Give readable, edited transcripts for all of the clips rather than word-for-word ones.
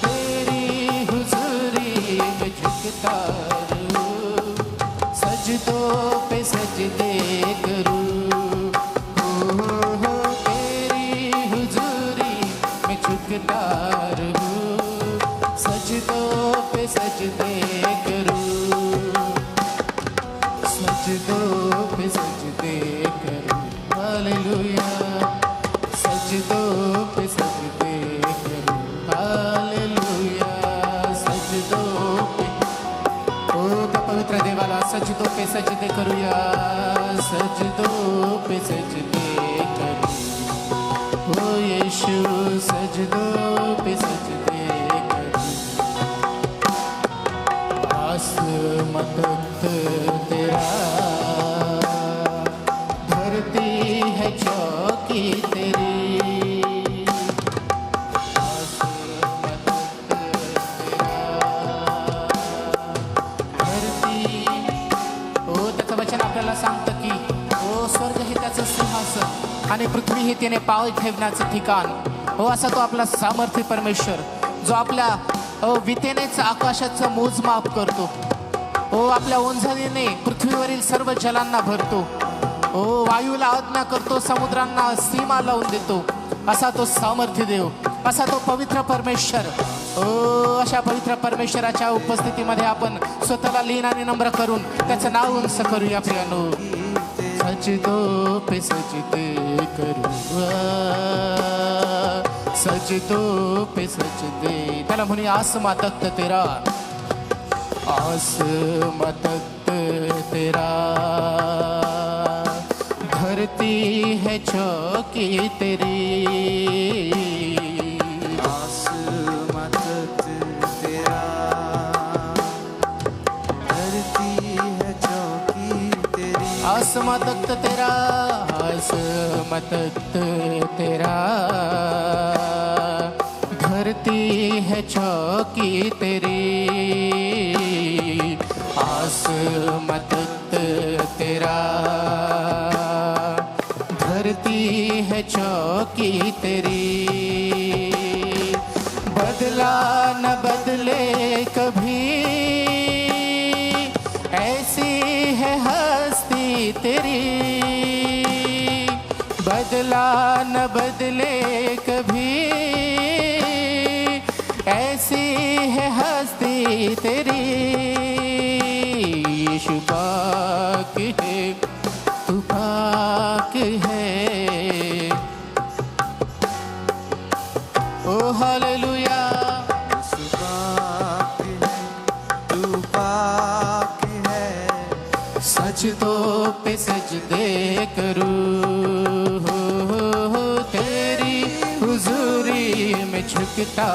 तेरी हुजूरी में झुकता रहूं, सजदों पे सजदे करूं। हो तेरी हुजूरी में झुकता रहूं, सजदों पे सजदे करूं, सजदों पे सजदे करूं। हालेलुया, सजदों पे सजदे करूं। हालेलुया, सजदों पे। ओ त्या पवित्र देवाला सजदों पे सजदे करूया, सजदों पे सजदे करूं। ओ यीशु, सजदों पे सजदे करूं। आसमां तख्त तेरा, धरती है चौकी तेरी। आसमां तख्त तेरा, धरती। ओ त्याचं वचन आपल्याला सांगतं की ओ स्वर्ग हे त्याचं सिंहासन आणि पृथ्वी हे त्याने पाव ठेवण्याचं ठिकाण. हो असा तो आपला सामर्थ्य परमेश्वर, जो आपल्या वितेनेच आकाशाचं मोजमाप करतो. ओ आपल्या ओंझळीने पृथ्वीवरील सर्व जलांना भरतो. ओ वायूला आज्ञा करतो, समुद्रांना सीमा लावून देतो. असा तो सामर्थ्य देव, असा तो पवित्र परमेश्वर. ओ अशा पवित्र परमेश्वराच्या उपस्थितीमध्ये आपण स्वतःला लीन आणि नम्र करून त्याचं नाव उंच करूया प्रियानो. सजदों पे सजदे करूं, सजदों पे सजदे. त्याला म्हणे आसमां तख्त तेरा, आसमां तख्त तेरा, धरती है चौकी तेरी. आसमां तख्त तेरा, धरती है चौकी तेरी. आसमां तख्त तेरा, आसमां तख्त तेरा, धरती है चौकी तेरी. आसमां तख्त तेरा, धरती है चौकी तेरी. बदला न बदले कभी, ऐसी है हस्ती तेरी. बदला न बदले कभी, ऐसी है हस्ती तेरी. यीशु पाक है, तू पाक है. ओ हालेलुया, यीशु पाक है, तू पाक है. सजदों पे सजदे करूं, हो तेरी हुजूरी में झुकता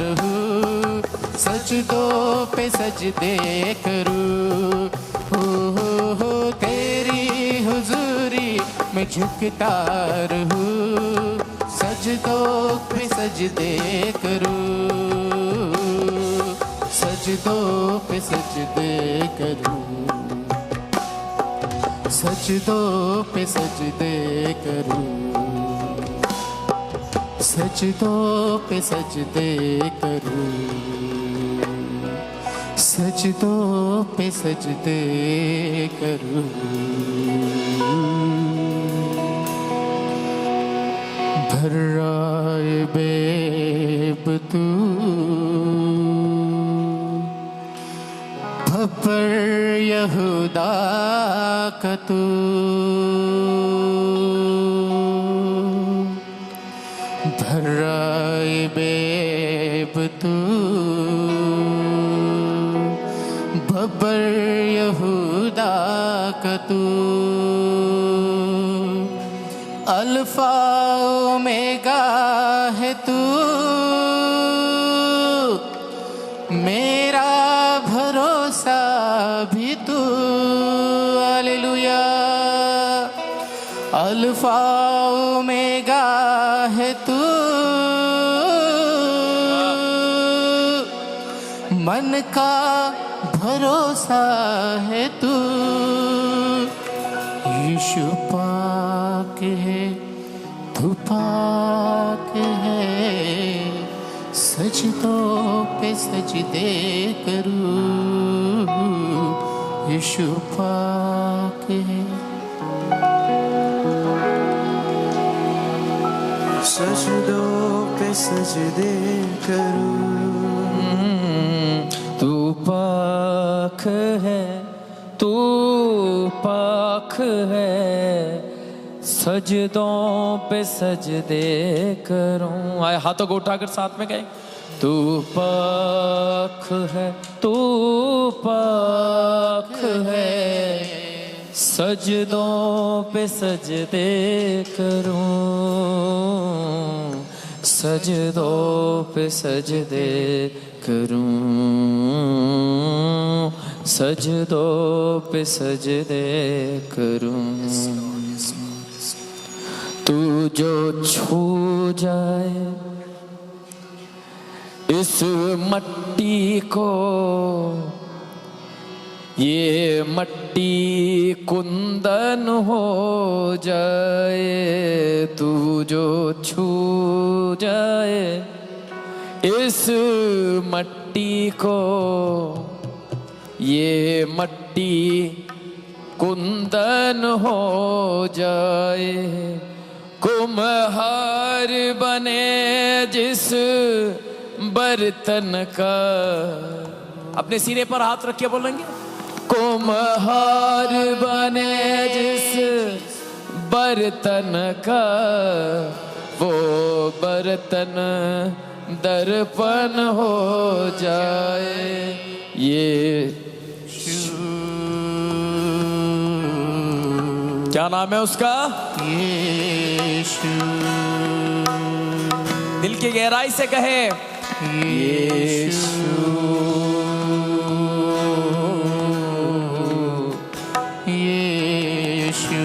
रहूं, सजदों पे सजदे करूं. हो तेरी हुजूरी में झुकता रहूं, सजदों पे सजदे करूं, सजदों पे सजदे करूं, सजदों पे सजदे करूं, सजदों पे सजदे करूं, सजदों पे सजदे करूं. भर्राए बेब तू, भब्बर यहूदा का तू. भर्राए बेब तू, भब्बर यहूदा का तू. अल्फा ओमेगा है तू, मेरा भरोसा भी तू. हालेलुया, अल्फा ओमेगा है तू, मन का भरोसा है तू. यीशु पाक है, तू पाक है. सजदों पे सजदे करूं, यीशु पाक है। सजदों पे सजदे करूं, तू पाक है, तू पाक है, सजदों पे सजदे करूं। आए हाथों को उठाकर साथ में कहें, तू पाक है, तू पाक है, सजदों पे सजदे करूं, सजदों पे सजदे करूं, सजदों पे सजदे करूं। तू जो छू जाए इस मट्टी को, ये मट्टी कुंदन हो जाए। तू जो छू जाए इस मट्टी को, ये मट्टी कुंदन हो जाए। कुम्हार बने जिस बर्तन का, अपने सीने पर हाथ रख के बोलेंगे, कुम्हार बने जिस बर्तन का, वो बर्तन दर्पण हो जाए। ये क्या नाम है उसका? यीशु। दिल की गहराई से कहे, यीशु, यीशु।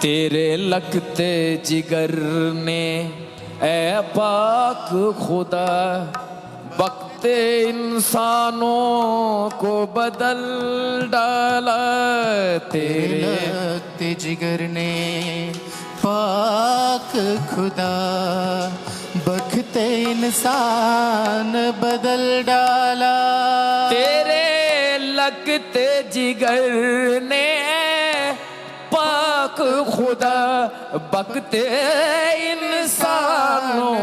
तेरे लगते जिगर ने ऐ पाक खुदा बकते इंसानों को बदल डाला। तेरे लगते जिगर ने पाक खुदा बकते इंसान बदल डाला। तेरे लगते जिगर ने पाक खुदा बकते इंसानों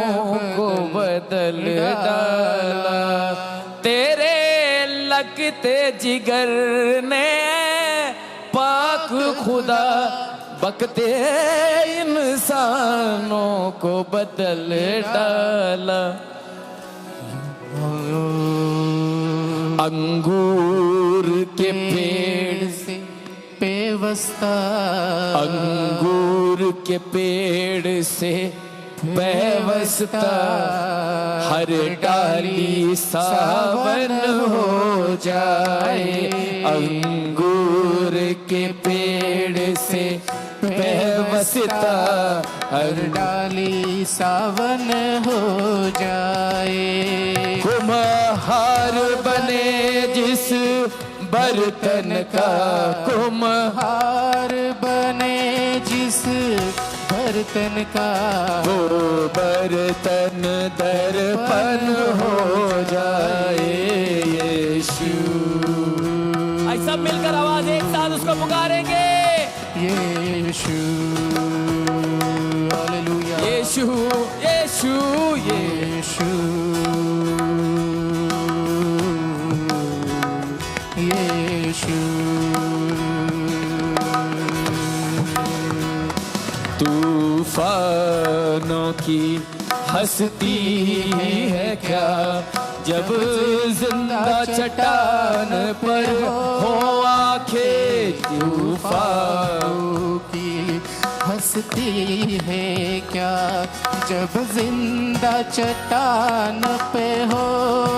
को बदल डाला। तेरे लगते जिगर ने पाक खुदा बकते इंसानों को बदल डाला। अंगूर के पेड़ से पेवस्ता, अंगूर के पेड़ से पेवस्ता, हर डाली सावन हो जाए। अंगूर के पेड़ से पेवस्ता, हर डाली सावन हो जाए। कुम्हार बने जिस बर्तन का, कुम्हार बने जिस बर्तन का, वो बर्तन दर्पण हो जाए। यीशु। आई सब मिलकर आवाज एक साथ उसको पुकारेंगे, यीशु, हालेलुया, यीशु, यीशु, यीशु, यीशु। तूफानों की हंसती है क्या, जब जिंदा चट्टान पर हो आंखें। तूफानों की हंसती है क्या, जब जिंदा चट्टान पे हो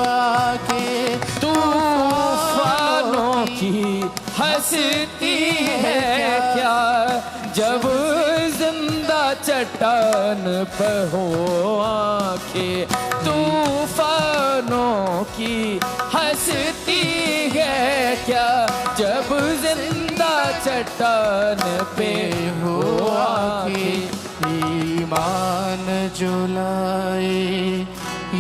आंखें। तूफानों की हंसती है क्या, जब जिंदा चट्टान पर हो आंखें। तूफानों की हंसती है क्या, जब जिंदा चट्टान पे हो आंखें। ईमान जो लाए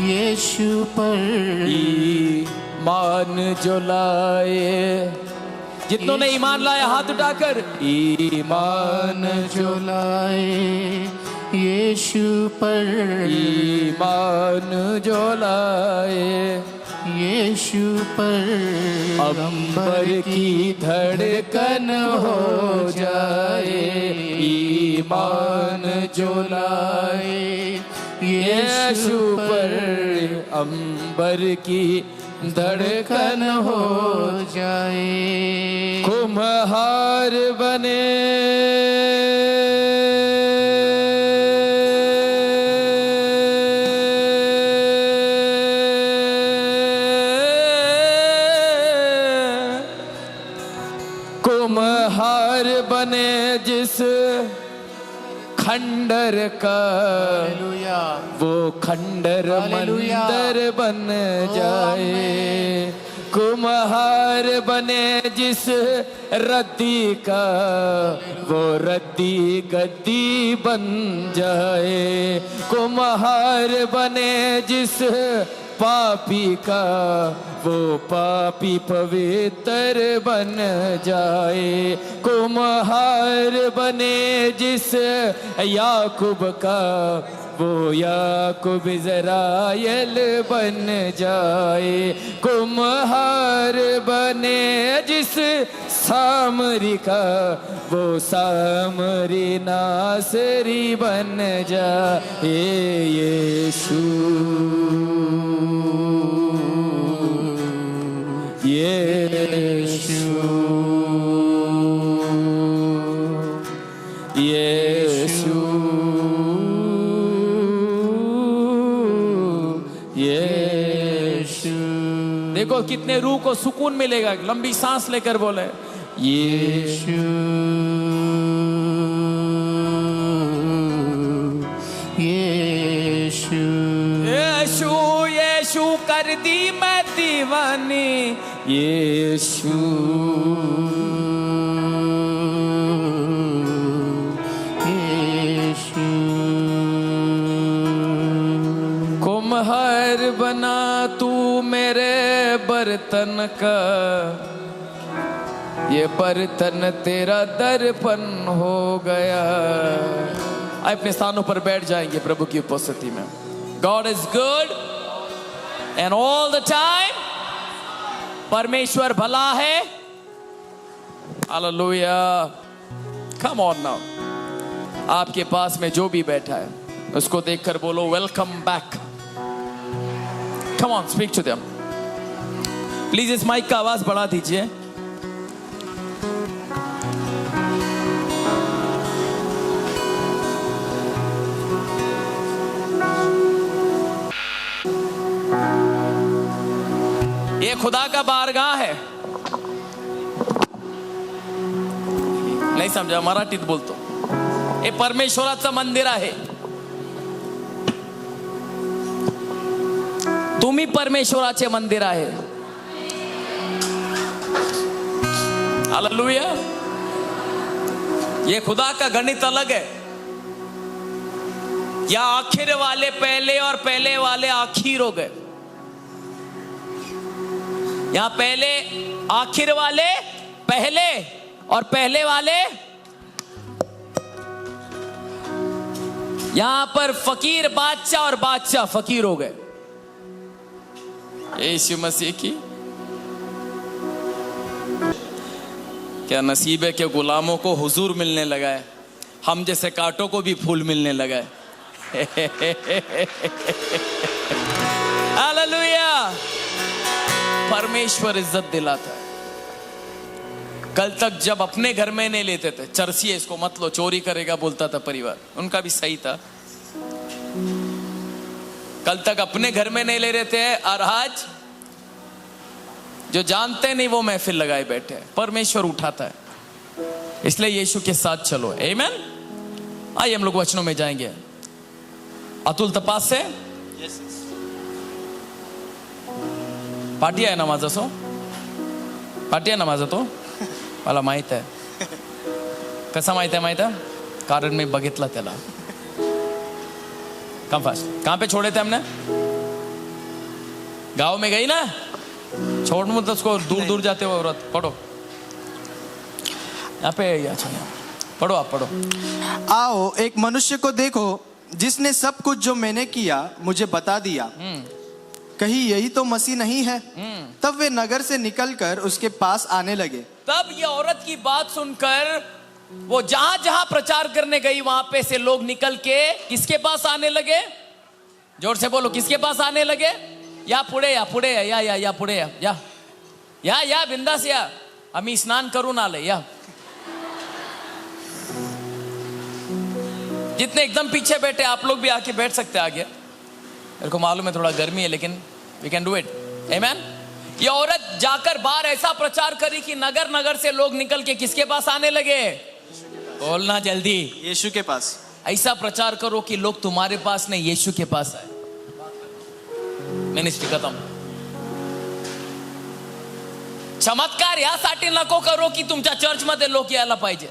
यीशु पर, ईमान जो लाए, जितनों ने ईमान लाया हाथ उठाकर, ईमान जो लाए यीशु पर, ईमान जो लाए यीशु पर, अंबर की धड़कन हो जाए, ईमान जो लाए यीशु पर, अंबर की धड़कन हो जाए। कुम्हार बने कुम्हार बने जिस खंडर का, हालेलुया, वो खंडर हालेलुया। मंदिर बन जाए। कुम्हार बने जिस रद्दी का, वो रद्दी गद्दी बन जाए। कुम्हार बने जिस पापी का, वो पापी पवित्र बन जाए। कुम्हार बने जिस याकूब का, वो याकूब इज़राइल बन जाए। कुम्हार बने जिस सामरी का, वो सामरी नासरी बन जाए। यीशु यीशु यीशु यीशु। देखो कितने रूह को सुकून मिलेगा। लंबी सांस लेकर बोले यीशु यीशु यीशु। यीशु कर दी मैं दीवानी। यीशु यीशु। कुम्हार बना तू मेरे बर्तन का, ये बर्तन तेरा दर्पण हो गया। अपने स्थानों पर बैठ जाएंगे प्रभु की उपस्थिति में। God is good and all the time. परमेश्वर भला है। हालेलुया। Come on now. आपके पास में जो भी बैठा है उसको देखकर बोलो welcome back. Come on, speak to them. Please इस माइक का आवाज बढ़ा दीजिए। ये खुदा का बारगाह है। नहीं समझा? मराठीत बोलतो। हे परमेश्वराचं मंदिर आहे। तुम्ही परमेश्वराचे मंदिर आहे। हालेलुया। ये खुदा का गणित अलग है। या आखिर वाले पहले और पहले वाले आखिर हो गए। यहां पहले आखिर वाले पहले और पहले वाले, यहां पर फकीर बादशाह और बादशाह फकीर हो गए। यीशु मसीह की क्या नसीब है कि गुलामों को हुजूर मिलने लगा है। हम जैसे कांटों को भी फूल मिलने लगा है। हालेलुया। परमेश्वर इज्जत दिलाता है। कल तक जब अपने घर में नहीं लेते थे, चर्चिए इसको मत लो, चोरी करेगा बोलता था परिवार, उनका भी सही था। कल तक अपने घर में नहीं ले रहे थे और आज जो जानते नहीं वो महफिल लगाए बैठे हैं। परमेश्वर उठाता है, इसलिए यीशु के साथ चलो। आमीन। आइए हम लोग वचनों में जाएंगे। अतुल तपास से पाठी आहे ना माझा सो, पाठी आहे ना माझा तो, मला माहित आहे। कसा माहित आहे? कारण मी बघितला त्याला। Come fast. कहाँ पे छोड़े थे हमने? गांव में गई ना, छोड़ मत उसको, दूर दूर जाते हुए औरत। पढ़ो यहाँ पे, अच्छा पढ़ो, आप पढ़ो। आओ एक मनुष्य को देखो जिसने सब कुछ जो मैंने किया मुझे बता दिया। कहीं यही तो मसीह नहीं है? तब वे नगर से निकलकर उसके पास आने लगे। तब ये औरत की बात सुनकर वो जहां जहां प्रचार करने गई वहां पे से लोग निकल के किसके पास आने लगे? जोर से बोलो, किसके पास आने लगे? या पुढे या पुढे या पुढे या बिंदास या, आम्ही स्नान करून आले या। जितने एकदम पीछे बैठे आप लोग भी आके बैठ सकते हैं आगे। मेरे को मालूम है थोड़ा गर्मी है, लेकिन वी कैन डू इट। आमेन। ये औरत जाकर बाहर ऐसा प्रचार करी कि नगर नगर से लोग निकल के किसके पास आने लगे? बोलना जल्दी। यीशु के पास। ऐसा प्रचार करो कि लोग तुम्हारे पास नहीं, यीशु के पास आए। मिनिस्ट्री खत्म। चमत्कार यासाठी नको करो की तुमच्या चर्च मध्ये लोक यायला पाहिजे।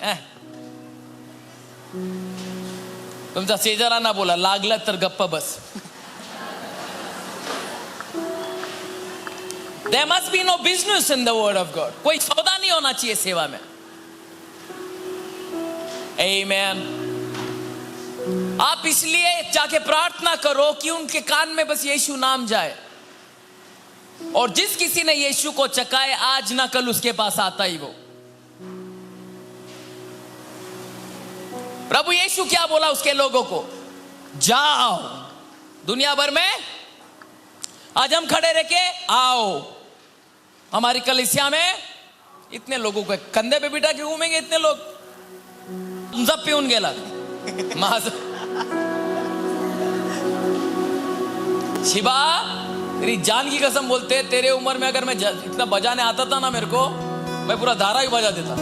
तुमचा शेजाऱ्यांना बोला, लागलं तर गप्प बस। There must be no business in the word of God. कोई सौदा नहीं होना चाहिए सेवा में। Amen. आप इसलिए जाके प्रार्थना करो कि उनके कान में बस यीशु नाम जाए, और जिस किसी ने यीशु को चखाए आज ना कल उसके पास आता ही वो। प्रभु यीशु क्या बोला उसके लोगों को? जाओ दुनिया भर में। आज हम खड़े रह के आओ, हमारी कलीसिया में इतने लोगों को कंधे पे बिठा के घूमेंगे इतने लोग। सब पिऊन गेला शिवा, तेरी जान की कसम बोलते, तेरे उम्र में अगर मैं इतना बजाने आता था ना मेरे को, मैं पूरा धारा ही बजा देता।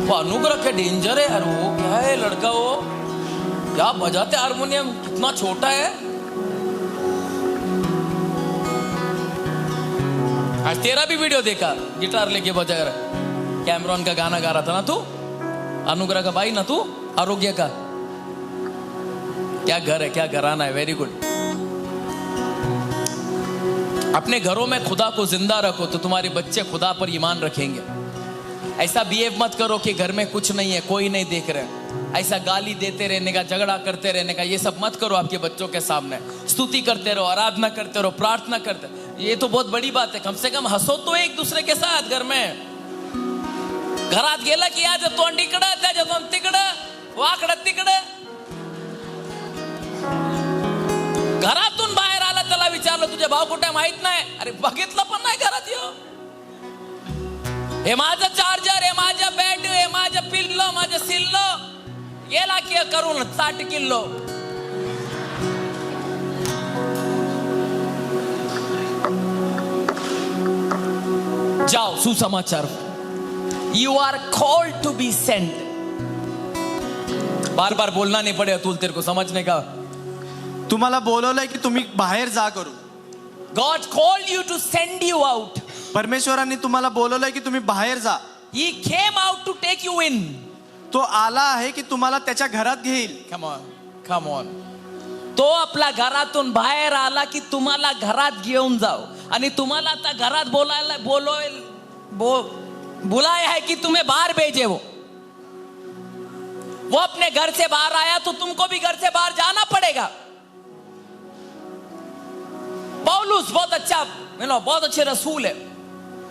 वो अनुग्रह के डेंजर है यार। वो क्या है लड़का, वो क्या बजाते हारमोनियम, कितना छोटा है। आज तेरा भी वीडियो देखा, गिटार लेके बजा रहा। कैमरॉन का गाना गा रहा था ना तू, अनुग्रह का भाई ना तू, आरोग्य का। क्या घर है, क्या घराना है। Very good. अपने घरों में खुदा को जिंदा रखो तो तुम्हारे बच्चे खुदा पर ईमान रखेंगे। ऐसा बिहेव मत करो कि घर में कुछ नहीं है, कोई नहीं देख रहे। ऐसा गाली देते रहने का, झगड़ा करते रहने का, ये सब मत करो आपके बच्चों के सामने। स्तुति करते रहो, आराधना करते रहो, प्रार्थना करते। ये तो बहुत बड़ी बात है। कम से कम हंसो तो एक दूसरे के साथ घर में। घरात गेला की आज तोंड इकडं, त्याच्या तोंड तिकडं, वाकडं तिकडं। घरातून बाहेर आला त्याला विचारलं तुझे भाव कुठे माहित नाही? अरे बघितलं पण नाही घरात येऊ। हे माझं चार्जर, हे माझं बॅट, हे माझं पिल्लो, माझं सिल्लो गेला की करून 60 किलो। जाओ सुसमाचार। You are called to be saint. बार बार बोलना नहीं पड़ेगा तुल, तेरे को समझने का। तुम्हाला बोलवलंय की तुम्ही बाहेर जा करू। God called you to send you out. परमेश्वरांनी तुम्हाला बोलवलंय की तुम्ही बाहेर जा। He came out to take you in. तो आला आहे की तुम्हाला त्याच्या घरात घेईल। Come on, come on. तो आपल्या घरातून बाहेर आला की तुम्हाला घरात घेऊन जाओ, आणि तुम्हाला आता घरात बुलाया है कि तुम्हें बाहर भेजे। वो अपने घर से बाहर आया तो तुमको भी घर से बाहर जाना पड़ेगा। पौलुस बहुत अच्छा, बहुत अच्छे रसूल है,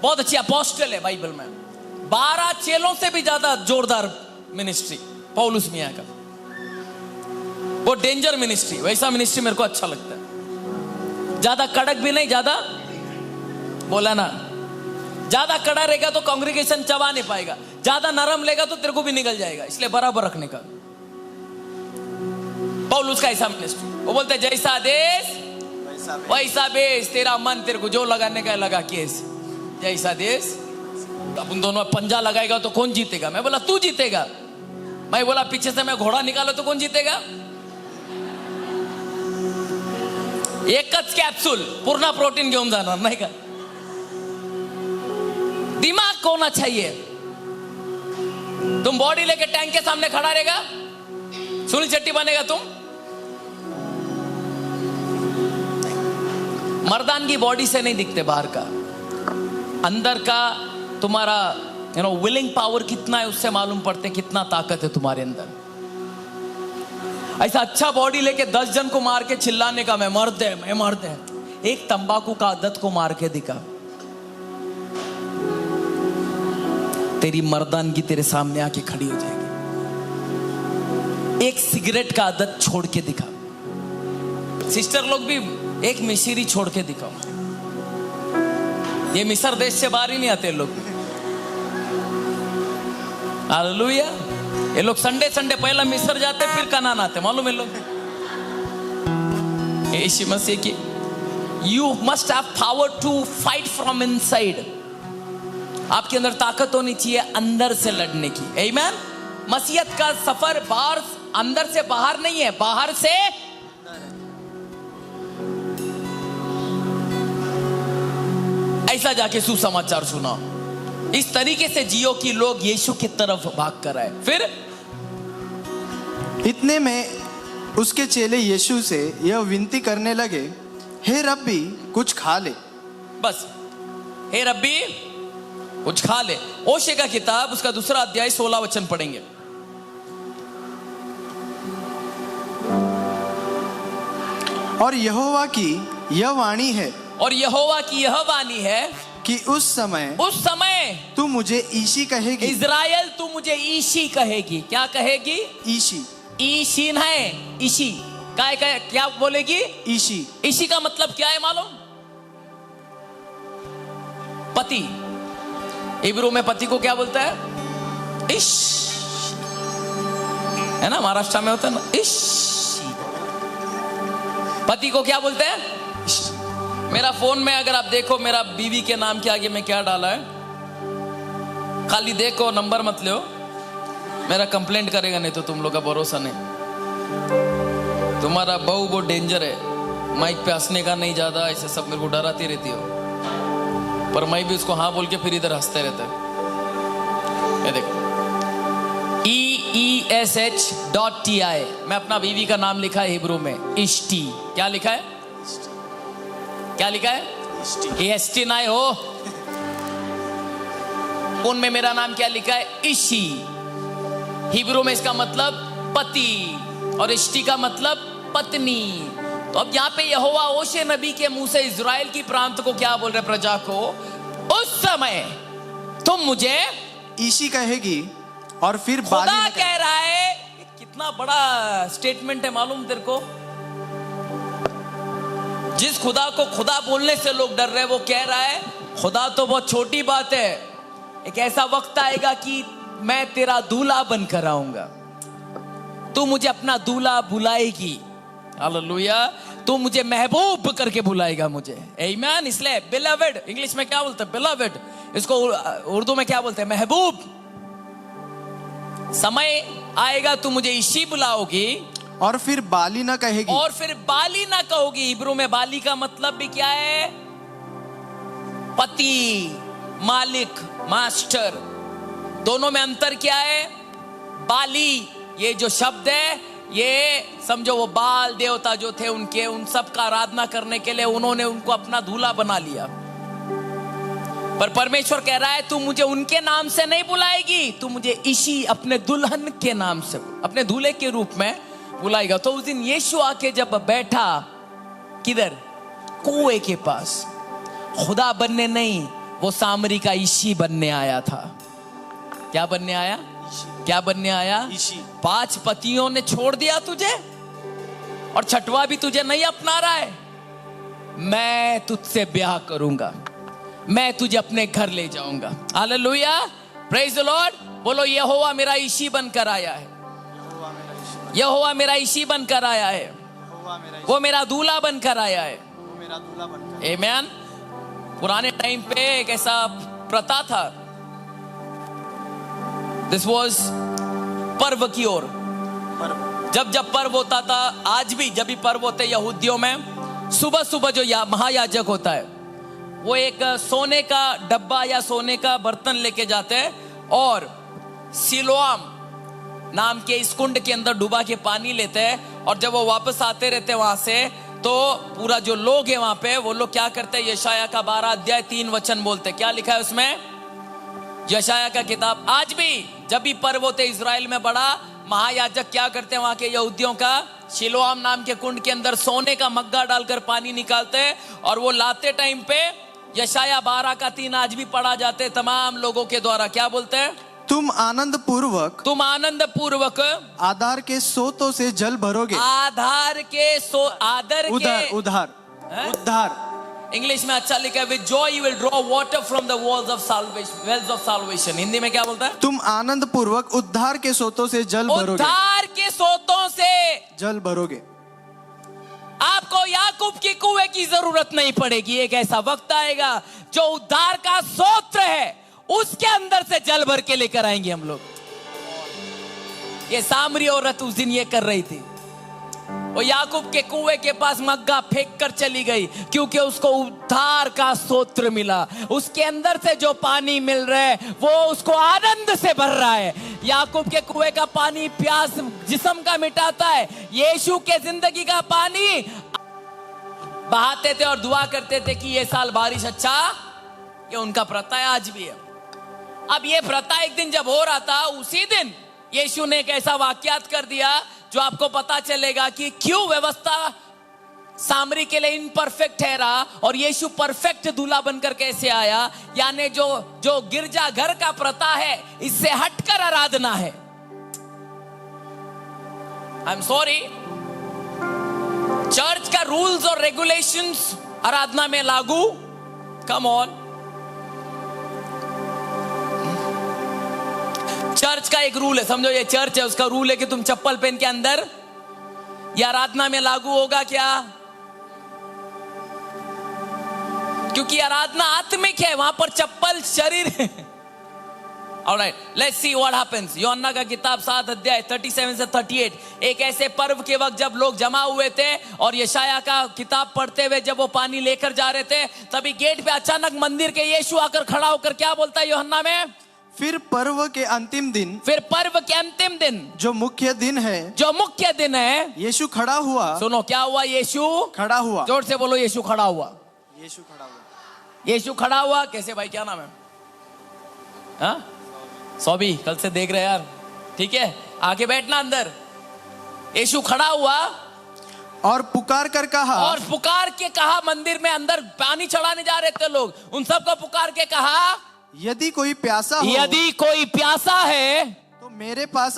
बहुत अच्छी अपोस्टल है बाइबल में। 12 चेलों से भी ज्यादा जोरदार मिनिस्ट्री पौलुस मियां का। वो डेंजर मिनिस्ट्री, वैसा मिनिस्ट्री मेरे को अच्छा लगता है। ज्यादा कड़क भी नहीं, ज्यादा बोला ना, ज्यादा कड़ा रहेगा तो कांग्रेगेशन चबा नहीं पाएगा, ज्यादा नरम लेगा तो तेरे को भी निकल जाएगा, इसलिए बराबर रखने का। पौलुस का ऐसा मिनिस्ट्री। वो बोलते जैसा देश वैसा बेस, तेरा मन तेरे को जो लगाने का लगा केस। जैसा देश, अपन दोनों पंजा लगाएगा तो कौन जीतेगा? मैं बोला तू जीतेगा। मैं बोला पीछे से मैं घोड़ा निकालो तो कौन जीतेगा? एकच कॅप्सूल पूर्ण प्रोटीन घेऊन जाणार नाही का? दिमाग होना चाहिए। तुम बॉडी लेके टैंक के सामने खड़ा रहेगा, सुनील शेट्टी बनेगा तुम? मर्दानगी बॉडी से नहीं दिखते, बाहर का, अंदर का तुम्हारा विलिंग पावर कितना है उससे मालूम पड़ते कितना ताकत है तुम्हारे अंदर। ऐसा अच्छा बॉडी लेके 10 जन को मार के चिल्लाने का मैं मर्द है, मैं मर्द है। एक तंबाकू का आदत को मार के दिखा, तेरी मर्दानगी तेरे सामने आके खड़ी हो जाएगी। एक सिगरेट का आदत छोड़ के दिखा। सिस्टर लोग भी एक मिश्री छोड़ के दिखाओ। ये मिस्र देश से बाहर ही नहीं आते लोग। हालेलुया। ये लोग संडे संडे पहला मिस्र जाते फिर कनान आते, मालूम है लोग। यीशु मसीह की you must have power to fight from inside. आपके अंदर ताकत होनी चाहिए अंदर से लड़ने की। आमीन। मसीहत का सफर बाहर अंदर से बाहर नहीं है, बाहर से ऐसा जाके सुसमाचार सुनाओ। इस तरीके से जियो कि लोग यीशु की तरफ भाग कर आए। फिर इतने में उसके चेले यीशु से यह विनती करने लगे, हे रब्बी कुछ खा ले। बस, हे रब्बी कुछ खा ले। ओशे का किताब उसका 2 अध्याय 16 वचन पढ़ेंगे। और यहोवा की यह वाणी है, और यहोवा की यह वाणी है कि उस समय तू मुझे ईशी कहेगी। इज़राइल तू मुझे ईशी कहेगी। क्या कहेगी? ईशी। ईशी है, ईशी क्या बोलेगी? ईशी। ईशी का मतलब क्या है मालूम? पति। इब्रू में पति को क्या बोलता है? इश, है ना, महाराष्ट्र में होता है ना इश। पति को क्या बोलते हैं? इश। मेरा फोन में अगर आप देखो मेरा बीवी के नाम के आगे मैं क्या डाला है, खाली देखो, नंबर मत लो, मेरा कंप्लेंट करेगा नहीं तो तुम लोग का भरोसा नहीं। तुम्हारा बहू बहुत डेंजर है, माइक पे हंसने का नहीं, ज्यादा ऐसे सब मेरे को डराती रहती हो, पर मैं भी उसको हाँ बोल के फिर इधर हंसते रहता है। ये देखो EESH.TI, मैं अपना बीवी का नाम लिखा है हिब्रू में इश्ती। क्या लिखा है? क्या लिखा है? EST ना हो। उनमें मेरा नाम क्या लिखा है? इशी। हिब्रू में इसका मतलब पति और इश्ती का मतलब पत्नी। तो अब यहाँ पे यहोवा ओशे नबी के मुंह से इज़राइल की प्रांत को क्या बोल रहे? प्रजा को, उस समय तुम मुझे ईशी कहेगी और फिर खुदा कह रहा है। कितना बड़ा स्टेटमेंट है मालूम तेरे को? जिस खुदा को खुदा बोलने से लोग डर रहे, वो कह रहा है खुदा तो बहुत छोटी बात है, एक ऐसा वक्त आएगा कि मैं तेरा दूल्हा बनकर आऊंगा, तू मुझे अपना दूल्हा बुलाएगी। हालेलुया। तू मुझे महबूब करके बुलाएगा मुझे। आमीन। इसलिए बिलवेड, इंग्लिश में क्या बोलते हैं? बिलवेड। इसको उर्दू में क्या बोलते हैं? महबूब। समय आएगा तू मुझे इशी बुलाओगी और फिर बाली ना कहेगी। और फिर बाली ना कहोगी। हिब्रू में बाली का मतलब भी क्या है? पति, मालिक, मास्टर। दोनों में अंतर क्या है? बाली ये जो शब्द है, ये समझो वो बाल देवता जो थे उनके, उन सब का आराधना करने के लिए उन्होंने उनको अपना दूल्हा बना लिया। पर परमेश्वर कह रहा है तू मुझे उनके नाम से नहीं बुलाएगी, तू मुझे इशी अपने दुल्हन के नाम से, अपने दूल्हे के रूप में बुलाएगा। तो उस दिन यीशु आके जब बैठा किधर? कुएं के पास। खुदा बनने नहीं, वो सामरी का इशी बनने आया था। क्या बनने आया? क्या बनने आया? इशी। 5 पतियों ने छोड़ दिया तुझे और छठवा भी तुझे नहीं अपना रहा है। मैं तुझसे ब्याह करूंगा, मैं तुझे अपने घर ले जाऊंगा। Hallelujah, praise the Lord. बोलो यहोवा मेरा इशी बनकर आया है, यहोवा मेरा इशी बनकर आया है, वो मेरा दूल्हा बनकर आया है। आमीन। पुराने टाइम पे एक ऐसा प्रथा था, दिस वॉज पर्व की ओर। जब जब पर्व होता था, आज भी जब भी पर्व होते यहूदियों में, सुबह सुबह जो महायाजक होता है वो एक सोने का डब्बा या सोने का बर्तन लेके जाते हैं और सिलोआम नाम के इस कुंड के अंदर डुबा के पानी लेते हैं, और जब वो वापस आते रहते वहां से, तो पूरा जो लोग है वहां पे, वो लोग क्या करते हैं, यशाया का 12 अध्याय 3 वचन बोलते हैं। क्या लिखा है उसमें? यशाया का किताब। आज भी जब भी पर्व होते इजराइल में, बड़ा महायाजक क्या करते हैं, वहां के यहूदियों का शिलोआम नाम के कुंड के अंदर सोने का मग्गा डालकर पानी निकालते हैं, और वो लाते टाइम पे यशाया 12 का 3 आज भी पढ़ा जाते हैं तमाम लोगों के द्वारा। क्या बोलते हैं? तुम आनंद पूर्वक आधार के सोतों से जल भरोगे। आधार के उद्धार। इंग्लिश में अच्छा लिखा है, with joy you will draw water from the wells of salvation. Hindi में क्या बोलता है? तुम आनंद पूर्वक उद्धार के सोतों से जल भरोगे। उद्धार के सोतों से जल भरोगे। आपको याकूब की कुएं की जरूरत नहीं पड़ेगी। एक ऐसा वक्त आएगा जो उद्धार का सोत्र है, उसके अंदर से जल भर के लेकर आएंगे हम लोग। ये सामरी औरत उस दिन ये कर रही थी, वो याकूब के कुएं के पास मग्गा फेंक कर चली गई, क्योंकि उसको उद्धार का सोत्र मिला। उसके अंदर से जो पानी मिल रहा है वो उसको आनंद से भर रहा है। याकूब के कुएं का पानी प्यास जिस्म का मिटाता है। यीशु के जिंदगी का पानी बहाते थे और दुआ करते थे कि ये साल बारिश अच्छा। ये उनका प्रथा है, आज भी है। अब ये प्रथा एक दिन जब हो रहा था, उसी दिन यीशु ने एक ऐसा वाक्यात कर दिया जो आपको पता चलेगा कि क्यों व्यवस्था सामरी के लिए इनपरफेक्ट ठहरा और यीशु परफेक्ट दूल्हा बनकर कैसे आया। यानी जो गिरजा घर का प्रथा है, इससे हटकर आराधना है। आई एम सॉरी, चर्च का रूल्स और रेगुलेशंस आराधना में लागू, कम ऑन। चर्च का एक रूल है, समझो ये चर्च है, उसका रूल है कि तुम चप्पल पहन के अंदर, ये आराधना में लागू होगा क्या? क्योंकि आराधना आत्मिक है, वहां पर चप्पल शरीर। Alright, let's see what happens. यूहन्ना का किताब 7 अध्याय 37 से 38। एक ऐसे पर्व के वक्त जब लोग जमा हुए थे और यशाया का किताब पढ़ते हुए जब वो पानी लेकर जा रहे थे, तभी गेट पे अचानक मंदिर के यीशु आकर खड़ा होकर क्या बोलता है यूहन्ना में? फिर पर्व के अंतिम दिन जो मुख्य दिन है, यीशु खड़ा हुआ। सुनो, क्या हुआ? यीशु खड़ा हुआ। जोर से बोलो, यीशु खड़ा हुआ। यीशु खड़ा हुआ। कैसे भाई, क्या नाम है? हाँ, सौबी, कल से देख रहे यार, ठीक है, आके बैठना अंदर। यीशु खड़ा हुआ और पुकार के कहा, मंदिर में अंदर पानी चढ़ाने जा रहे थे लोग, उन सबको पुकार के कहा, यदि कोई प्यासा है तो मेरे पास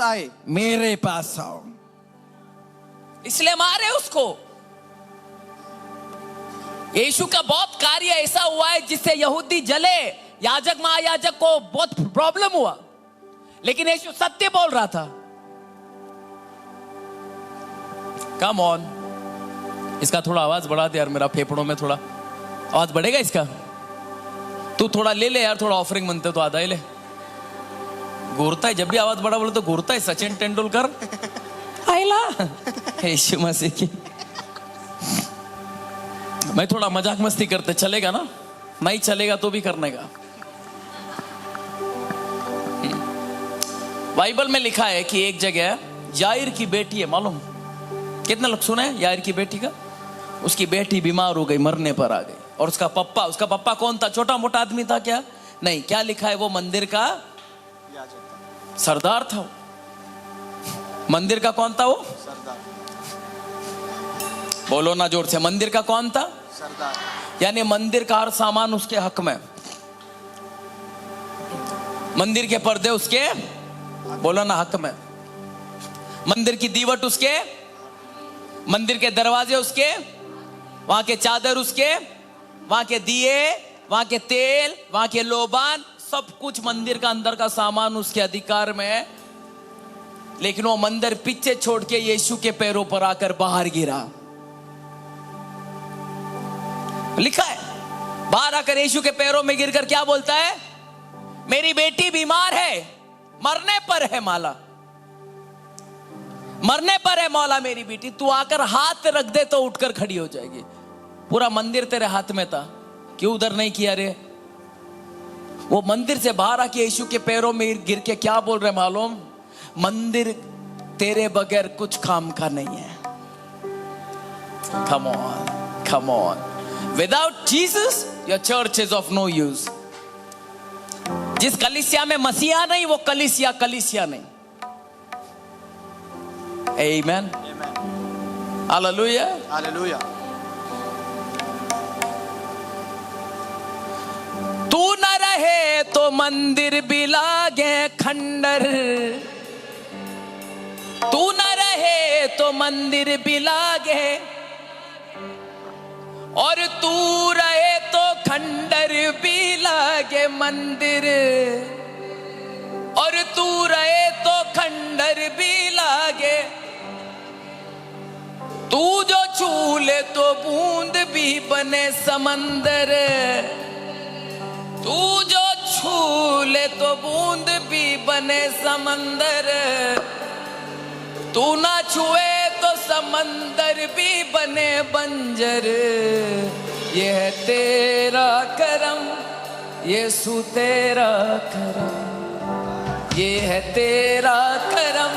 आओ। इसलिए मारे उसको। यीशु का बहुत कार्य ऐसा हुआ है जिससे यहूदी जले, याजक महायाजक को बहुत प्रॉब्लम हुआ, लेकिन यीशु सत्य बोल रहा था। Come on. इसका थोड़ा आवाज बढ़ा दे यार, मेरा फेफड़ों में थोड़ा आवाज बढ़ेगा इसका। तू थोड़ा ले ले यार, थोड़ा ऑफरिंग बनते तो आधा ही ले। घूरता है, जब भी आवाज बड़ा बोले तो घूरता है। सचिन तेंदुलकर आइला यीशु मसीह की। मैं थोड़ा मजाक मस्ती करते, चलेगा ना? नहीं चलेगा तो भी करने का। बाइबल में लिखा है कि एक जगह याईर की बेटी है, मालूम कितने लोग सुने हैं याईर की बेटी का? उसकी बेटी बीमार हो गई, मरने पर आ गई, और उसका पप्पा कौन था? छोटा मोटा आदमी था क्या? नहीं। क्या लिखा है? वो मंदिर का सरदार था। मंदिर का कौन था? वो सरदार। बोलो ना जोर से, मंदिर का कौन था? सरदार। यानी मंदिर का हर सामान उसके हक में, मंदिर के पर्दे उसके, बोलो ना, हक में। मंदिर की दीवट उसके, मंदिर के दरवाजे उसके, वहां के चादर उसके, वहां के दिए, वहां के तेल, वहां के लोबान, सब कुछ मंदिर का अंदर का सामान उसके अधिकार में है। लेकिन वो मंदिर पीछे छोड़ के यीशु के पैरों पर आकर बाहर गिरा। लिखा है, बाहर आकर यीशु के पैरों में गिरकर क्या बोलता है? मेरी बेटी बीमार है, मरने पर है माला, मरने पर है मौला मेरी बेटी, तू आकर हाथ रख दे तो उठकर खड़ी हो जाएगी। पूरा मंदिर तेरे हाथ में था, क्यों उधर नहीं किया रे? वो मंदिर से बाहर आके यीशु के पैरों में गिर के क्या बोल रहे मालूम? मंदिर तेरे बगैर कुछ काम का नहीं है. Come on, come on. Without Jesus, your church is of no use. जिस कलीसिया में मसीहा नहीं, वो कलीसिया नहीं. Amen. Hallelujah. हालेलुया. तू न रहे तो मंदिर भी लागे खंडर. तू न रहे तो मंदिर भी लागे, और तू रहे तो खंडर भी लागे मंदिर. और तू रहे तो खंडर भी लागे. तू जो छू ले तो बूंद भी बने समंदर. तू जो छू ले तो बूंद भी बने समंदर. तू ना छुए तो समंदर भी बने बंजर. ये है तेरा करम यीशु, तेरा करम. ये है तेरा करम.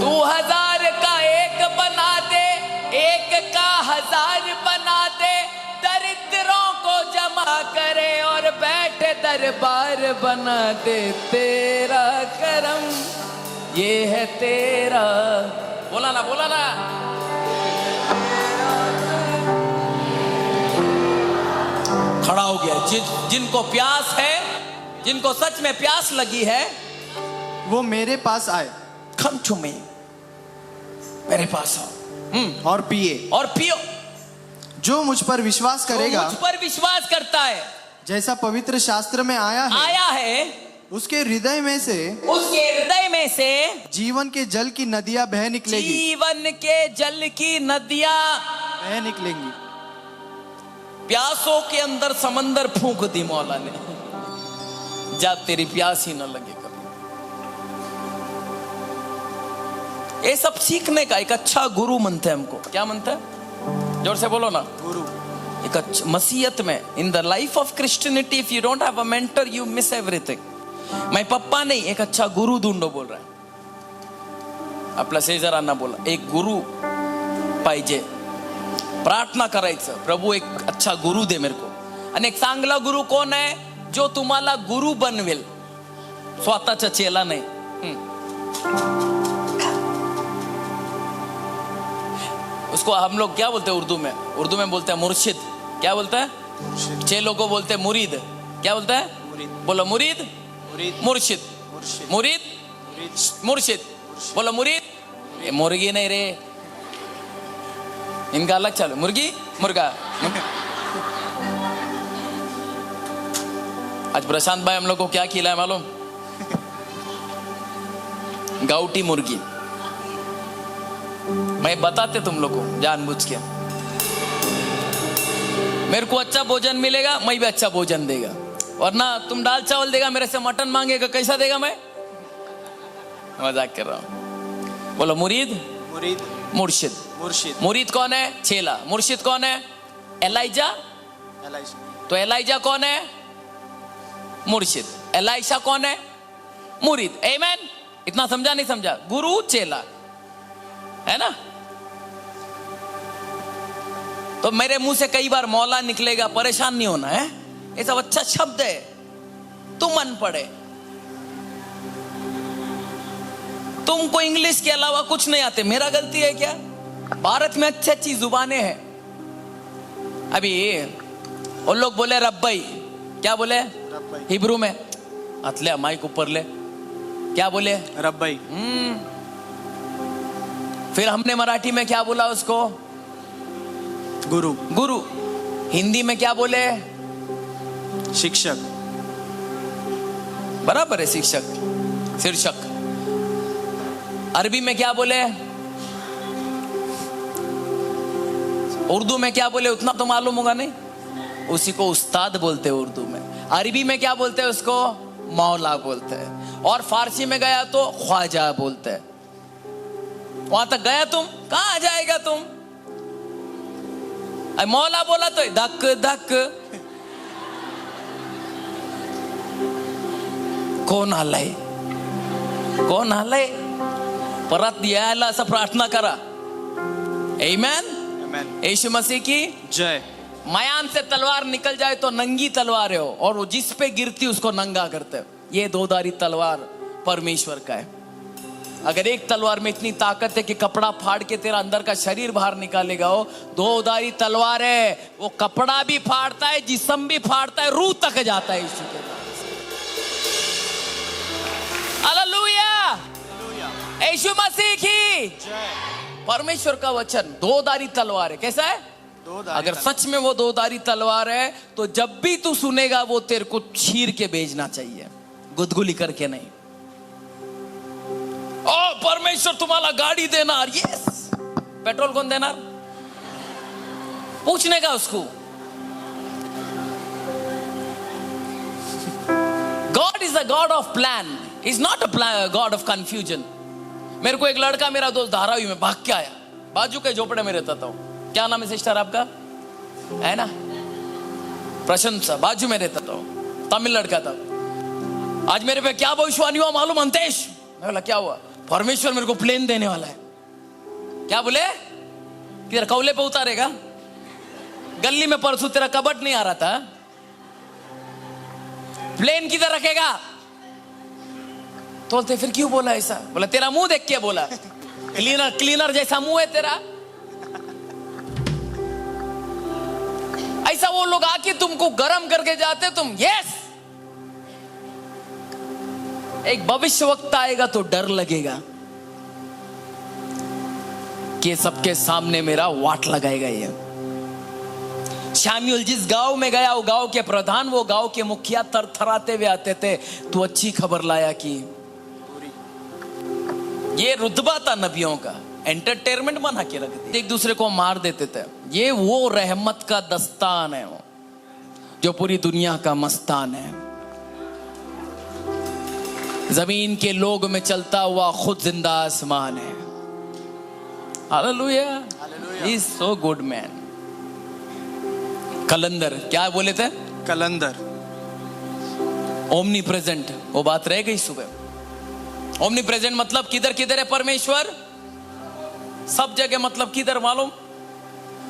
तू 1000 का एक बना दे, एक का 1000 बना दे. दरिद्रों को जमा करे और बैठे दरबार बना दे. तेरा करम ये है तेरा. बोला ना. खड़ा हो गया. जिनको प्यास है, जिनको सच में प्यास लगी है, वो मेरे पास आए. Come to me. मेरे पास आओ और पिए. और पियो. जो मुझ पर विश्वास करेगा, मुझ पर विश्वास करता है, जैसा पवित्र शास्त्र में आया है, उसके हृदय में से जीवन के जल की नदियां बह निकलेगी. जीवन के जल की नदियां बह निकलेंगी. प्यासों के अंदर समंदर फूंक दी मौला ने. जब तेरी प्यास ही न लगे कभी. ये सब सीखने का एक अच्छा गुरु मनते हैं हमको. क्या मनता है? जोर से बोलो ना. गुरु. एक अच्छा मसीहत में, in the life of Christianity, if you don't have a mentor you miss everything. मैं पप्पा नहीं, एक अच्छा गुरु ढूंढो बोल रहा है. आपला शेजारांना बोला, एक गुरु पाहिजे. प्रार्थना करायचं, प्रभू एक अच्छा गुरु दे मेरे को. आणि एक चांगला गुरु कोण आहे? जो तुम्हाला गुरु बनवेल, स्वतःचा चेला नाही. उसको हम लोग क्या बोलते हैं उर्दू में? उर्दू में बोलते हैं मुर्शिद. क्या बोलता है? चेलों को बोलते हैं मुरीद. क्या बोलता है? बोलो मुरीद. मुर्शिद. मुर्शिद. बोलो मुरीद. ये मुर्गी नहीं रे, इनका अलग चालू. मुर्गी मुर्गा. आज प्रशांत भाई हम लोग को क्या खिलाया मालूम? गाउटी मुर्गी. मैं बताते तुम लोग को जानबूझ के. मेरे को अच्छा भोजन मिलेगा, मैं भी अच्छा भोजन देगा. वरना तुम दाल चावल देगा, मेरे से मटन मांगेगा, कैसा देगा? मैं मजाक कर रहा हूं. बोलो मुरीद. मुर्शिद. मुरीद कौन है? चेला. मुर्शिद कौन है? एलाइजा. तो एलाइजा कौन है? मुर्शिद. एलाइशा कौन है? मुरीद. आमीन. इतना समझा नहीं समझा? गुरु चेला है ना. तो मेरे मुंह से कई बार मौला निकलेगा, परेशान नहीं होना है. ये सब अच्छा शब्द है, तुम मन पड़े. तुमको इंग्लिश के अलावा कुछ नहीं आते, मेरा गलती है क्या? भारत में अच्छी अच्छी जुबानें हैं. अभी वो लोग बोले रब्बई. क्या बोले? हिब्रू में. अतले माइक ऊपर ले. क्या बोले? रब्बई. फिर हमने मराठी में क्या बोला उसको? गुरु. गुरु. हिंदी में क्या बोले? शिक्षक. बराबर है, शिक्षक, शीर्षक. अरबी में क्या बोले? उर्दू में क्या बोले? उतना तो मालूम होगा नहीं. उसी को उस्ताद बोलते हैं उर्दू में. अरबी में क्या बोलते हैं? उसको मौला बोलते हैं. और फारसी में गया तो ख्वाजा बोलते हैं. वहां तक गया तुम? कहां जाएगा तुम? मौला बोला तो धक धक. कोण आलंय, कोण आलंय, परत यायला असं प्रार्थना करा. आमेन. यीशु मसीह की जय. मयान से तलवार निकल जाए तो नंगी तलवार है वो, और वो जिस पे गिरती उसको नंगा करते हो. ये दोधारी तलवार परमेश्वर का है. अगर एक तलवार में इतनी ताकत है कि कपड़ा फाड़ के तेरा अंदर का शरीर बाहर निकालेगा, वो दोधारी तलवार है. वो कपड़ा भी फाड़ता है, जिस्म भी फाड़ता है, रूह तक जाता है यीशु के नाम से. हालेलुया. यीशु मसीह की परमेश्वर का वचन दोधारी तलवार है. कैसा है? अगर सच में वो दोधारी तलवार है तो जब भी तू सुनेगा वो तेरे को चीर के भेजना चाहिए, गुदगुली करके नहीं. ओ परमेश्वर तुम्हाला गाड़ी देणार, यस. पेट्रोल कौन देणार? पूछने का उसको. God is a God of plan, is not a God of confusion. मेरे को एक लड़का, मेरा दोस्त धारावी में भाग के आया, बाजू के झोपड़े में रहता था. क्या नाम है सिस्टर आपका? है ना, प्रशंसा. बाजू में रहता था, तमिल लड़का था. आज मेरे पे क्या भविष्यवाणी हुआ मालूम अंतेश? मैं बोला क्या हुआ? परमेश्वर मेरे को प्लेन देने वाला है. क्या बोले? किधर कौले पे उतारेगा? गली में परसों तेरा कबट नहीं आ रहा था, प्लेन किधर रखेगा? तो बोलते फिर क्यों बोला ऐसा? बोला तेरा मुंह देख के बोला. क्लीनर जैसा मुंह है तेरा. ऐसा वो लोग आके तुमको गरम करके जाते, तुम यस. एक भविष्य वक्त आएगा तो डर लगेगा कि सबके सामने मेरा वाट लगाएगा ये. शमूएल जिस गांव में गया, वो गांव के प्रधान, वो गांव के मुखिया थरथराते हुए आते थे, तू अच्छी खबर लाया कि ये रुतबा था नबियों का. एंटरटेनमेंट बना के रख दिया, एक दूसरे को मार देते थे. ये वो रहमत का दस्तान है वो, जो पूरी दुनिया का मस्तान है. जमीन के लोग में चलता हुआ खुद जिंदा आसमान है. Hallelujah. He is so good man. कलंदर क्या बोले थे? कलंदर. ओमनी प्रेजेंट, वो बात रह गई सुबह. ओमनी प्रेजेंट मतलब किधर किधर है परमेश्वर? सब जगह. मतलब किधर मालूम?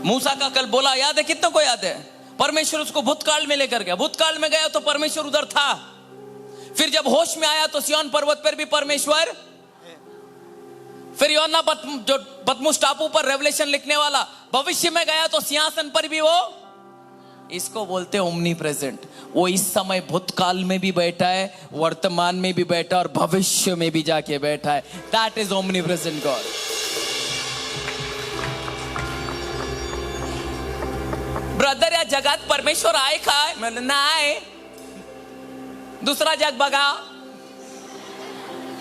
मूसा का कल बोला याद है? कितनों को याद है? परमेश्वर उसको भूतकाल में लेकर गया. भूतकाल में गया तो परमेश्वर उधर था. फिर जब होश में आया तो सिय्योन पर्वत पर भी परमेश्वर. फिर योना जो बतमुस टापू पर रेवलेशन लिखने वाला भविष्य में गया तो सिंहासन पर भी वो. इसको बोलते हैं ओमनी प्रेजेंट. वो इस समय भूतकाल में भी बैठा है, वर्तमान में भी बैठा और भविष्य में भी जाके बैठा है. That is omni present God. Brother या जगात परमेश्वर आहे काय? म्हणजे नाही. दुसरा जग बघा,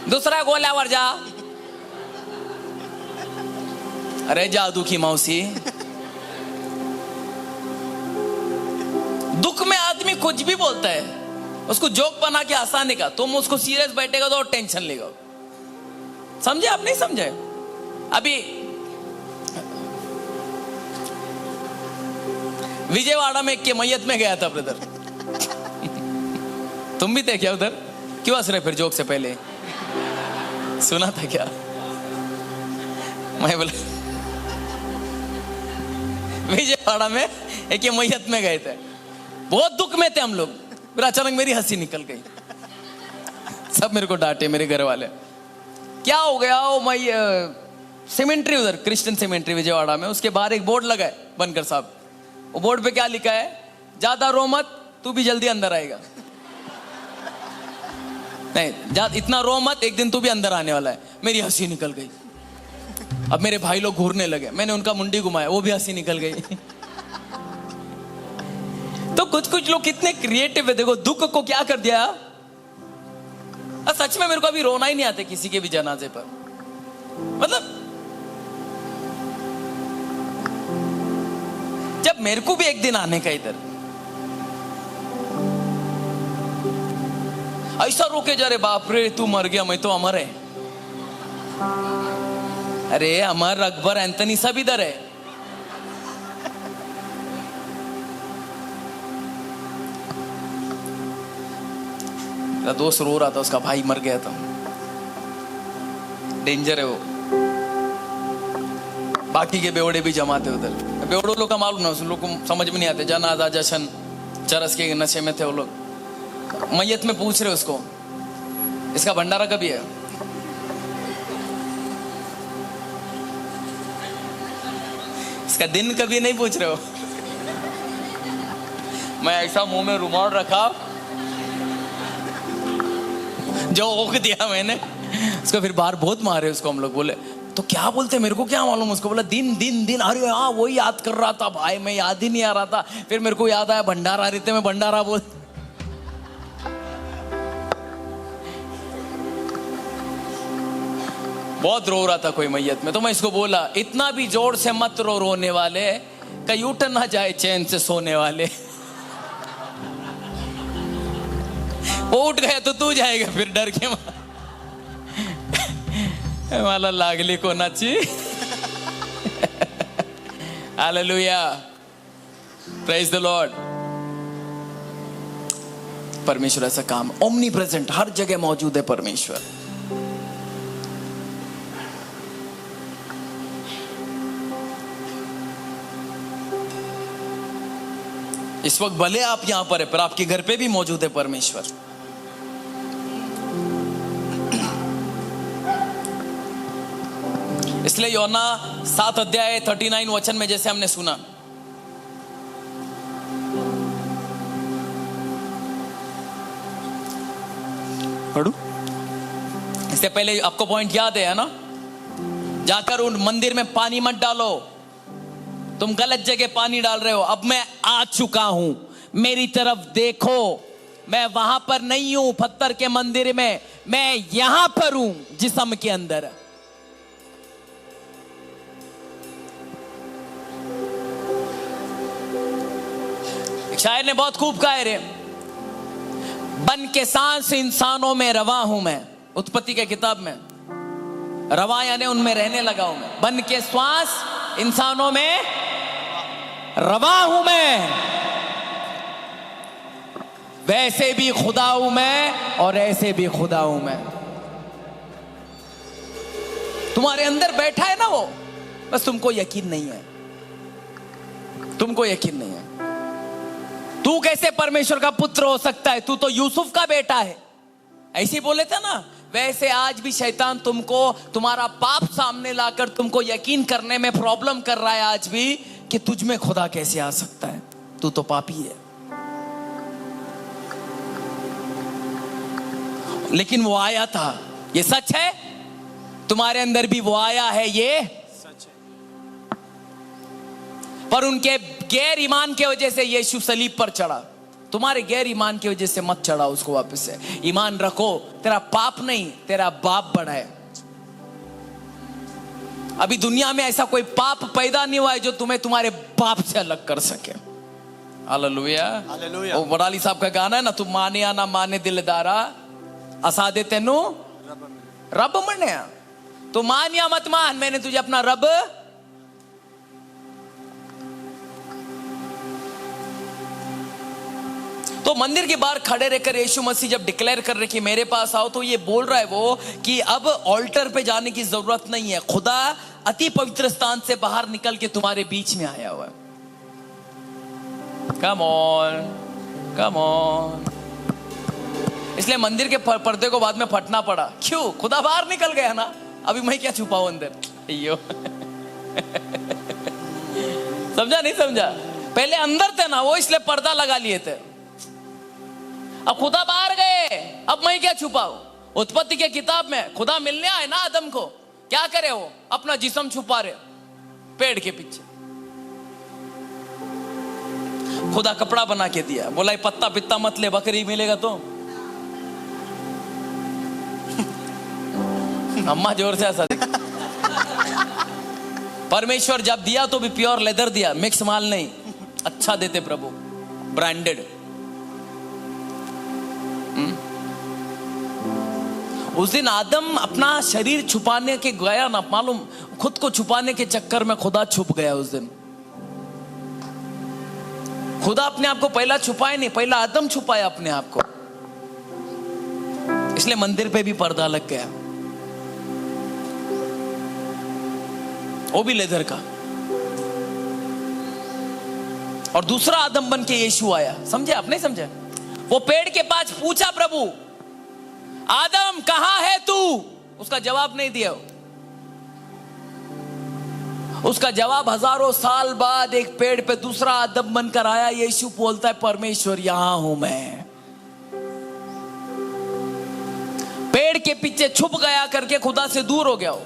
दुसऱ्या गोल्यावर जा. अरे जादू की मौसी. दुख में आदमी कुछ भी बोलता है, उसको जोक बना के हंसाने का. तुम उसको सीरियस बैठेगा तो टेंशन लेगा. समझे आप? नहीं समझे? अभी विजयवाड़ा में एक के मैयत में गया था ब्रदर. तुम भी थे क्या उधर? क्यों हंस रहे फिर जोक से पहले? सुना था क्या? मैं बोला विजयवाड़ा में एक के मैयत में गए थे, बहुत दुख में थे हम लोग. फिर अचानक मेरी हंसी निकल गई. सब मेरे को डांटे मेरे घर वाले. क्या हो गया? ओ मैं सेमेंट्री, उधर क्रिश्चियन सेमेंट्री विजयवाड़ा में, उसके बाहर एक बोर्ड लगा है बनकर साहब. वो बोर्ड पे क्या लिखा है? ज्यादा रो मत, तू भी जल्दी अंदर आएगा. नहीं, इतना रो मत, एक दिन तू भी अंदर आने वाला है. मेरी हंसी निकल गई. अब मेरे भाई लोग घूरने लगे, मैंने उनका मुंडी घुमाया, वो भी हंसी निकल गई. तो कुछ कुछ लोग कितने क्रिएटिव है. देखो दुख को क्या कर दिया. सच में मेरे को अभी रोना ही नहीं आता किसी के भी जनाजे पर. मतलब जब मेरे को भी एक दिन आने का इधर, ऐसा रोके जा रहे, बाप रे तू मर गया, मैं तो अमर है. अरे अमर अकबर एंथनी सब इधर है. मेरा दोस्त रो रहा था, उसका भाई मर गया था। डेंजर है वो। बाकी के बेवड़े भी जमाते उधर। बेवड़ों लोग का मालूम ना, उन लोग को समझ में नहीं आते। जनाजा जशन चरस के नशे में थे वो लोग। मैयत में पूछ रहे उसको, इसका भंडारा कभी है? इसका दिन कभी नहीं पूछ रहे हो। मैं ऐसा मुंह में रुमाल रखा, जो ओक दिया मैंने उसको, फिर बाहर बहुत मारे उसको हम लोग। बोले तो क्या बोलते, मेरे को क्या मालूम। उसको बोला दिन दिन दिन। अरे हाँ वही याद कर रहा था भाई, मैं याद ही नहीं आ रहा था। फिर मेरे को याद आया भंडारा रहते में भंडारा बोल। बहुत रो रहा था कोई मैयत में। तो मैं इसको बोला इतना भी जोर से मत रो, रोने वाले कहीं उठ ना जाए चैन से सोने वाले। वो उठ गए तो तू जाएगा फिर डर के। मला लागली कोणाची। Hallelujah, praise the Lord. परमेश्वर ऐसा काम, ओमनी प्रेजेंट, हर जगह मौजूद है परमेश्वर। इस वक्त भले आप यहां पर है, पर आपके घर पे भी मौजूद है परमेश्वर। इसलिए योना 7 अध्याय 39 वचन में जैसे हमने सुना, पढ़ू। इससे पहले आपको पॉइंट याद है ना? जाकर उन मंदिर में पानी मत डालो, तुम गलत जगह पानी डाल रहे हो। अब मैं आ चुका हूं, मेरी तरफ देखो। मैं वहां पर नहीं हूं पत्थर के मंदिर में, मैं यहां पर हूं जिस्म के अंदर। शायर ने बहुत खूब कहा रे, बन के सांस इंसानों में रवा हूं मैं। उत्पत्ति के किताब में रवा यानी उनमें रहने लगा हूं मैं। बन के श्वास इंसानों में रवा हूं मैं, वैसे भी खुदा हूं मैं और ऐसे भी खुदा हूं मैं। तुम्हारे अंदर बैठा है ना वो, बस तुमको यकीन नहीं है, तुमको यकीन नहीं है। तू कैसे परमेश्वर का पुत्र हो सकता है? तू तो यूसुफ का बेटा है। ऐसे बोले थे ना। वैसे आज भी शैतान तुमको तुम्हारा पाप सामने लाकर तुमको यकीन करने में प्रॉब्लम कर रहा है आज भी, कि तुझ में खुदा कैसे आ सकता है, तू तो पापी है। लेकिन वो आया था, ये सच है। तुम्हारे अंदर भी वो आया है, ये सच है। पर उनके गैर ईमान की वजह से यीशु सलीब पर चढ़ा। तुम्हारे गैर ईमान की वजह से मत चढ़ा उसको वापस से। ईमान रखो, तेरा पाप नहीं, तेरा बाप बड़ा है। अभी दुनिया में ऐसा कोई पाप पैदा नहीं हुआ है जो तुम्हें तुम्हारे बाप से अलग कर सके। Hallelujah, hallelujah. वो बड़ाली साहब का गाना है ना, तू माने ना माने दिलदारा, असा दे तेनू रब मने। तो मान या मत मान, मैंने तुझे अपना रब। तो मंदिर के बाहर खड़े रहकर यीशु मसीह जब डिक्लेयर कर रहे कि मेरे पास आओ, तो ये बोल रहा है वो कि अब ऑल्टर पे जाने की जरूरत नहीं है। खुदा अति पवित्र स्थान से बाहर निकल के तुम्हारे बीच में आया हुआ है। Come on, come on. इसलिए मंदिर के पर्दे को बाद में फटना पड़ा। क्यों? खुदा बाहर निकल गया ना। अभी मैं क्या छुपाऊं अंदर? अयो समझा नहीं समझा? पहले अंदर थे ना वो, इसलिए पर्दा लगा लिए थे। अब खुदा बाहर गए, अब मैं क्या छुपाऊं? उत्पत्ति के किताब में खुदा मिलने आए ना आदम को, क्या करे वो? अपना जिस्म छुपा रहे पेड़ के पीछे। खुदा कपड़ा बना के दिया, बोला ये पत्ता पित्ता मत ले, बकरी मिलेगा तो। अम्मा जोर से ऐसा परमेश्वर जब दिया तो भी प्योर लेदर दिया, मिक्स माल नहीं। अच्छा देते प्रभु, ब्रांडेड। उस दिन आदम अपना शरीर छुपाने के गया ना, मालूम, खुद को छुपाने के चक्कर में खुदा छुप गया उस दिन। खुदा अपने आप को पहला छुपाए नहीं, पहला आदम छुपाया अपने आप को। इसलिए मंदिर पे भी पर्दा लग गया, वो भी लेदर का। और दूसरा आदम बन के यीशु आया, समझे आप नहीं समझे? वो पेड़ के पास पूछा, प्रभु आदम कहां है तू? उसका जवाब नहीं दिया। उसका जवाब हजारों साल बाद एक पेड़ पे दूसरा आदम बनकर आया। यीशु बोलता है, परमेश्वर यहां हूं मैं। पेड़ के पीछे छुप गया करके खुदा से दूर हो गया हो।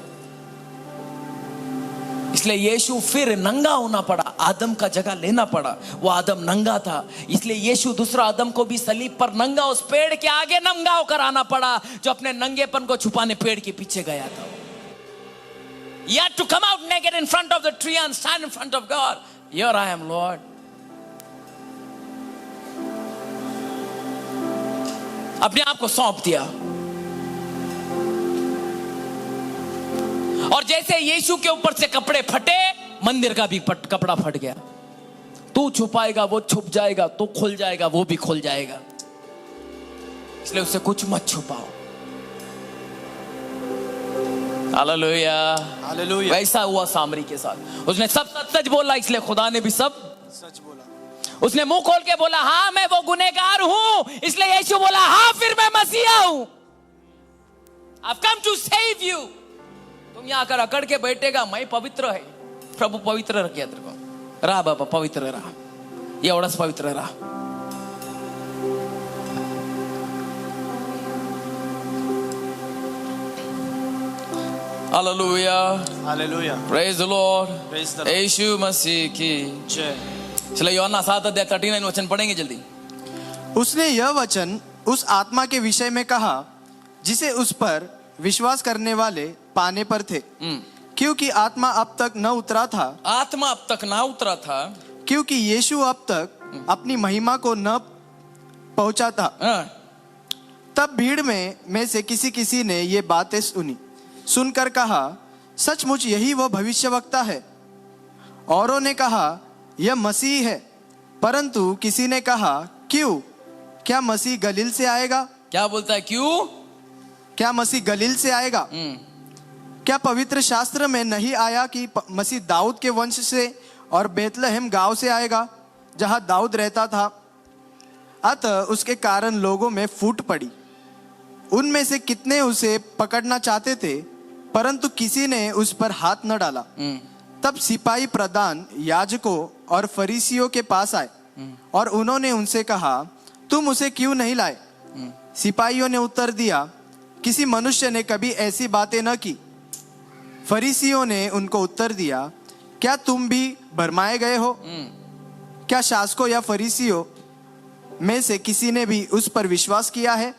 इसलिए यीशु फिर नंगा होना पड़ा, आदम का जगह लेना पड़ा। वो आदम नंगा था, इसलिए यीशु दूसरा आदम को भी सलीब पर नंगा उस पेड़ के आगे नंगा होकर आना पड़ा, जो अपने नंगेपन को छुपाने पेड़ के पीछे गया था। He had to come out naked in front of the tree and stand in front of God. Here I am, Lord. अपने आप को सौंप दिया। और जैसे यीशु के ऊपर से कपड़े फटे, मंदिर का भी कपड़ा फट गया। तू छुपाएगा वो छुप जाएगा, तू खुल जाएगा वो भी खुल जाएगा। इसलिए उससे कुछ मत छुपाओ। Hallelujah, hallelujah. वैसा हुआ सामरी के साथ। उसने सब सच सच बोला, इसलिए खुदा ने भी सब सच बोला। उसने मुंह खोल के बोला, हाँ मैं वो गुनहगार हूं, इसलिए यीशु बोला, हाँ फिर मैं मसीहा हूं। I've come to save you। तुम यहां आकर अकड़ के बैठेगा, मैं पवित्र है। प्रभु पवित्र रख गया तेरे को। रहा बाबा, पवित्र रहा, एवढंच पवित्र रहा। Hallelujah, hallelujah. Praise the Lord. Praise the Lord। यीशु मसीह की जय। चलो यूहन्ना 7:39 वचन पढ़ेंगे जल्दी। उसने यह वचन उस आत्मा के विषय में कहा जिसे उस पर विश्वास करने वाले पाने पर थे, क्योंकि आत्मा अब तक न उतरा था। आत्मा अब तक ना उतरा था, क्योंकि यीशु अब तक अपनी महिमा को न पहुंचा था। तब भीड़ में से किसी ने ये बातें सुनकर कहा, सचमुच यही वो भविष्यवक्ता है। औरों ने कहा, यह मसीह है। परंतु किसी ने कहा, क्यों? क्या मसीह गलील से आएगा? क्या बोलता है? क्यों? क्या मसीह गलील से आएगा? क्या पवित्र शास्त्र में नहीं आया कि मसीह दाऊद के वंश से और बेतलहम गांव से आएगा, जहां दाऊद रहता था? अतः उसके कारण लोगों में फूट पड़ी। उनमें से कितने उसे पकड़ना चाहते थे, परंतु किसी ने उस पर हाथ न डाला। तब सिपाही प्रधान याजकों और फरीसियों के पास आए और उन्होंने उनसे कहा, तुम उसे क्यों नहीं लाए? सिपाहियों ने उत्तर दिया, किसी मनुष्य ने कभी ऐसी बातें न की। फरीसियों ने उनको उत्तर दिया, क्या तुम भी भरमाए गए हो? क्या शासकों या फरीसियों में से किसी ने भी उस पर विश्वास किया है?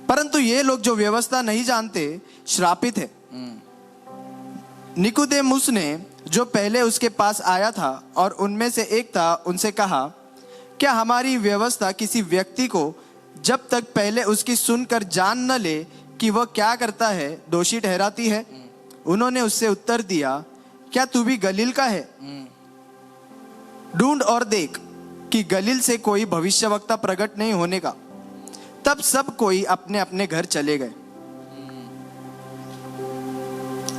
परंतु ये लोग जो व्यवस्था नहीं जानते श्रापित है। निकोदेमुस ने, जो पहले उसके पास आया था और उनमें से एक था, उनसे कहा, क्या हमारी व्यवस्था किसी व्यक्ति को जब तक पहले उसकी सुनकर जान न ले कि वह क्या करता है दोषी ठहराती है? उन्होंने उससे उत्तर दिया, क्या तू भी गलील का है? ढूंढ और देख कि गलील से कोई भविष्यवक्ता प्रकट नहीं होने का। तब सब कोई अपने अपने घर चले गए।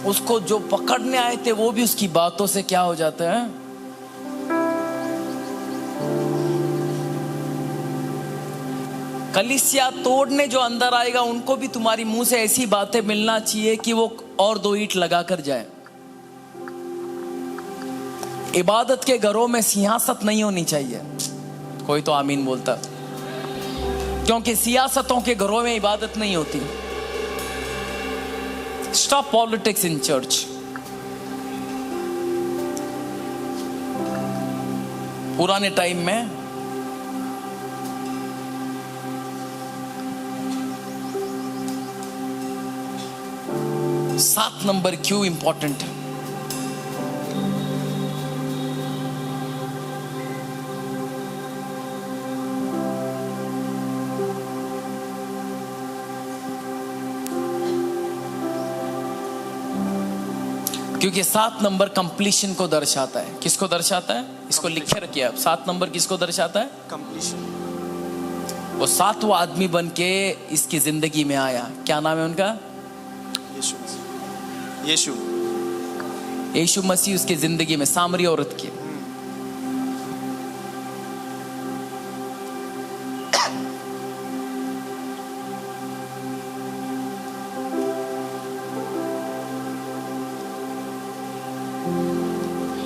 उसको जो पकड़ने आए थे वो भी उसकी बातों से क्या हो जाता है? कलीसिया तोड़ने जो अंदर आएगा, उनको भी तुम्हारी मुंह से ऐसी बातें मिलना चाहिए कि वो और 2 ईंट लगा कर जाए। इबादत के घरों में सियासत नहीं होनी चाहिए। कोई तो आमीन बोलता, क्योंकि सियासतों के घरों में इबादत नहीं होती। Stop politics in church. पुराने टाइम में सात नंबर क्यों इंपॉर्टेंट है? क्योंकि 7 नंबर कंप्लीशन को दर्शाता है। किसको दर्शाता है? इसको लिखे रखिए आप। 7 नंबर किसको दर्शाता है? कंप्लीशन। वो सातवां आदमी बन के इसकी जिंदगी में आया। क्या नाम है उनका? यीशु मसीह। यीशु यीशु मसीह उसकी जिंदगी में, सामरी औरत की।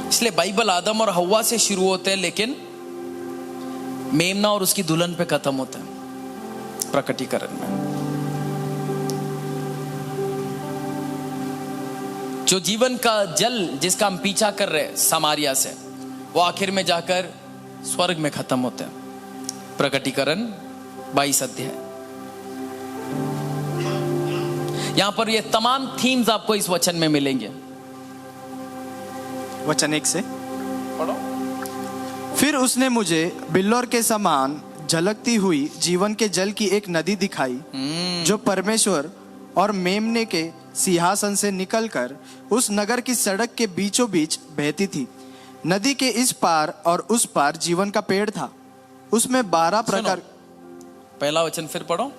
इसलिए बाइबल आदम और हव्वा से शुरू होते हैं, लेकिन मेमना और उसकी दुल्हन पे खत्म होता है प्रकटीकरण में। जो जीवन का जल जिसका हम पीछा कर रहे हैं समारिया से, वो आखिर में जाकर स्वर्ग में खत्म होते हैं। प्रकटीकरण 22 अध्याय। यहां पर ये तमाम थीम्स आपको इस वचन में मिलेंगे। वचन 1 से पढ़ो। फिर उसने मुझे बिल्लौर के समान झलकती हुई जीवन के जल की एक नदी दिखाई, जो परमेश्वर और मेमने के सिंहासन से निकलकर उस नगर की सड़क के बीचों बीच बहती थी। नदी के इस पार और उस पार जीवन का पेड़ था, उसमें 12 प्रकार। पहला वचन फिर पढ़ो।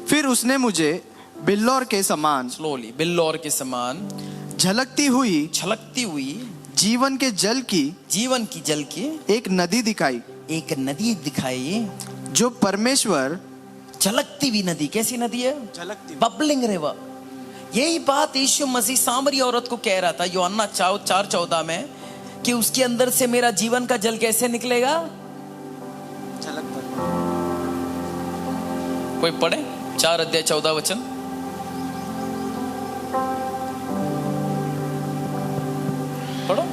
फिर उसने मुझे बिल्लौर के समान, स्लोली, बिल्लौर के समान झलकती हुई छलकती हुई जीवन के जल की, जीवन की जल की एक नदी दिखाई, एक नदी दिखाई, जो परमेश्वर। झलकती हुई नदी। कैसी नदी है? झलकती। Bubbling river. यही बात यीशु मसीह सामरी औरत को कह रहा था यूहन्ना 4:14 में, कि उसके अंदर से मेरा जीवन का जल कैसे निकलेगा? झलकता। कोई पढ़े 4 अध्याय 14 वचन। पढ़ो।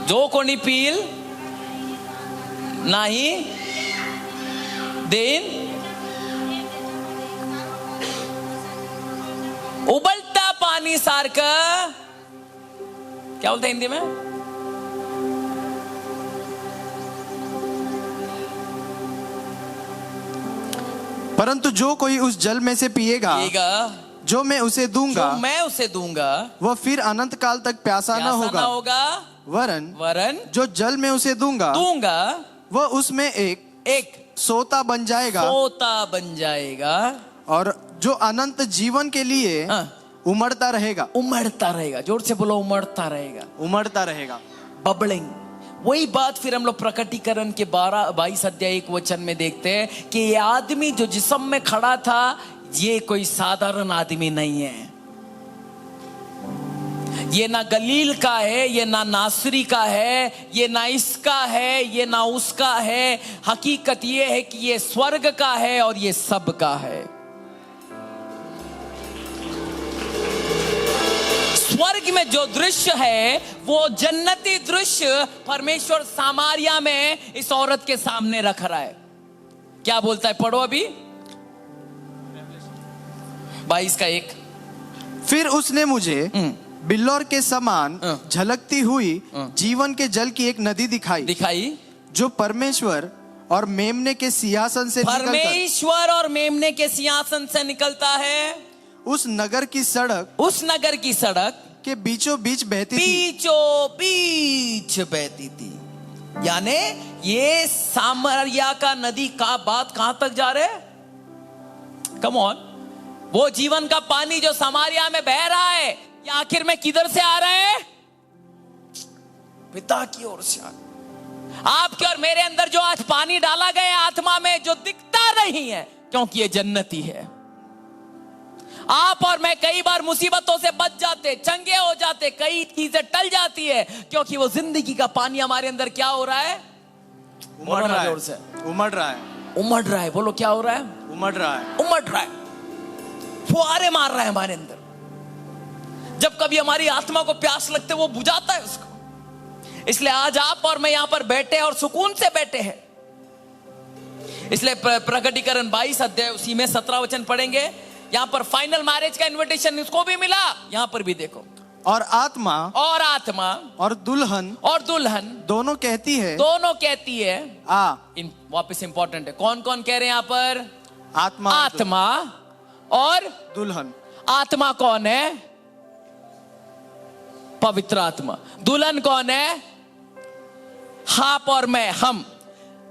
जो कोणी पील नाही देन उबलता पानी सारखं, क्या बोलते हैं हिंदी में? परंतु जो कोई उस जल में से पिएगा, जो मैं उसे दूंगा, जो मैं उसे दूंगा, वह फिर अनंत काल तक प्यासा न होगा। वरन जो जल में उसे दूंगा वह उसमें एक सोता बन जाएगा, बन जाएगा, और जो अनंत जीवन के लिए उमड़ता रहेगा। जोर से बोलो, उमड़ता रहेगा। बबलिंग। वही बात फिर हम लोग प्रकटीकरण के 22 अध्याय 1 वचन में देखते हैं कि ये आदमी जो जिस्म में खड़ा था, ये कोई साधारण आदमी नहीं है। ये ना गलील का है, ये ना नासरी का है, ये ना इसका है, ये ना उसका है। हकीकत ये है कि ये स्वर्ग का है और ये सब का है। स्वर्ग में जो दृश्य है वो जन्नती दृश्य परमेश्वर सामारिया में इस औरत के सामने रख रहा है। क्या बोलता है? पढ़ो अभी 22:1। फिर उसने मुझे बिल्लौर के समान झलकती हुई जीवन के जल की एक नदी दिखाई, जो परमेश्वर और मेमने के सिंहासन से निकलता है। उस नगर की सड़क के बीचों बीच बहती थी। यानी ये सामरिया का नदी का बात कहां तक जा रहे? Come on. वो जीवन का पानी जो सामरिया में बह रहा है, ये आखिर में किधर से आ रहा है? पिता की ओर से। आपके और मेरे अंदर जो आज पानी डाला गया आत्मा में, जो दिखता नहीं है, क्योंकि ये जन्नती है। आप और मैं कई बार मुसीबतों से बच जाते, चंगे हो जाते, कई चीजें टल जाती है, क्योंकि वो जिंदगी का पानी हमारे अंदर क्या हो रहा है? उमड़ रहा है। बोलो, क्या हो रहा है? उमड़ रहा है। फुहारे मार रहा है हमारे अंदर। जब कभी हमारी आत्मा को प्यास लगते, वो बुझाता है उसको। इसलिए आज आप और मैं यहां पर बैठे और सुकून से बैठे हैं। इसलिए प्रकटीकरण 22 अध्याय उसी में 17 वचन पढ़ेंगे। यहां पर फाइनल मैरिज का इनविटेशन इसको भी मिला। यहां पर भी देखो, और आत्मा और दुल्हन दोनों कहती है आ। वापस इंपॉर्टेंट है, कौन कौन कह रहे हैं यहां पर? आत्मा और दुल्हन। आत्मा कौन है? पवित्र आत्मा। दुल्हन कौन है? आप और मैं, हम,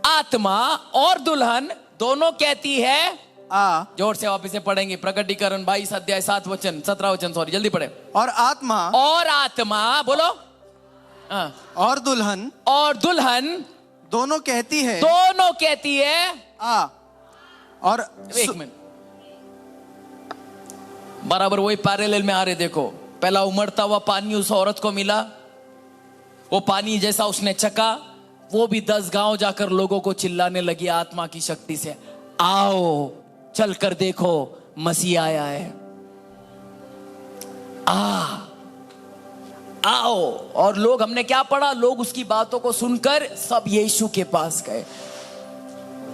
आत्मा और दुल्हन दोनों कहती है आ, जोर से वापिस से पढ़ेंगे। प्रकटीकरण 22 अध्याय 7 वचन 17 वचन, सॉरी जल्दी पढ़े। और आत्मा और आत्मा, बोलो। हाँ। और दुल्हन और दुल्हन दोनों कहती है दोनों कहती है आ, और एक मिनट, बराबर वही पैरेलल में आ रहे। देखो, पहला उमड़ता हुआ पानी उस औरत को मिला, वो पानी जैसा उसने चखा, वो भी 10 गांव जाकर लोगों को चिल्लाने लगी आत्मा की शक्ति से, आओ चलकर देखो मसीह आया है, आओ। और लोग, हमने क्या पढ़ा, लोग उसकी बातों को सुनकर सब यीशु के पास गए।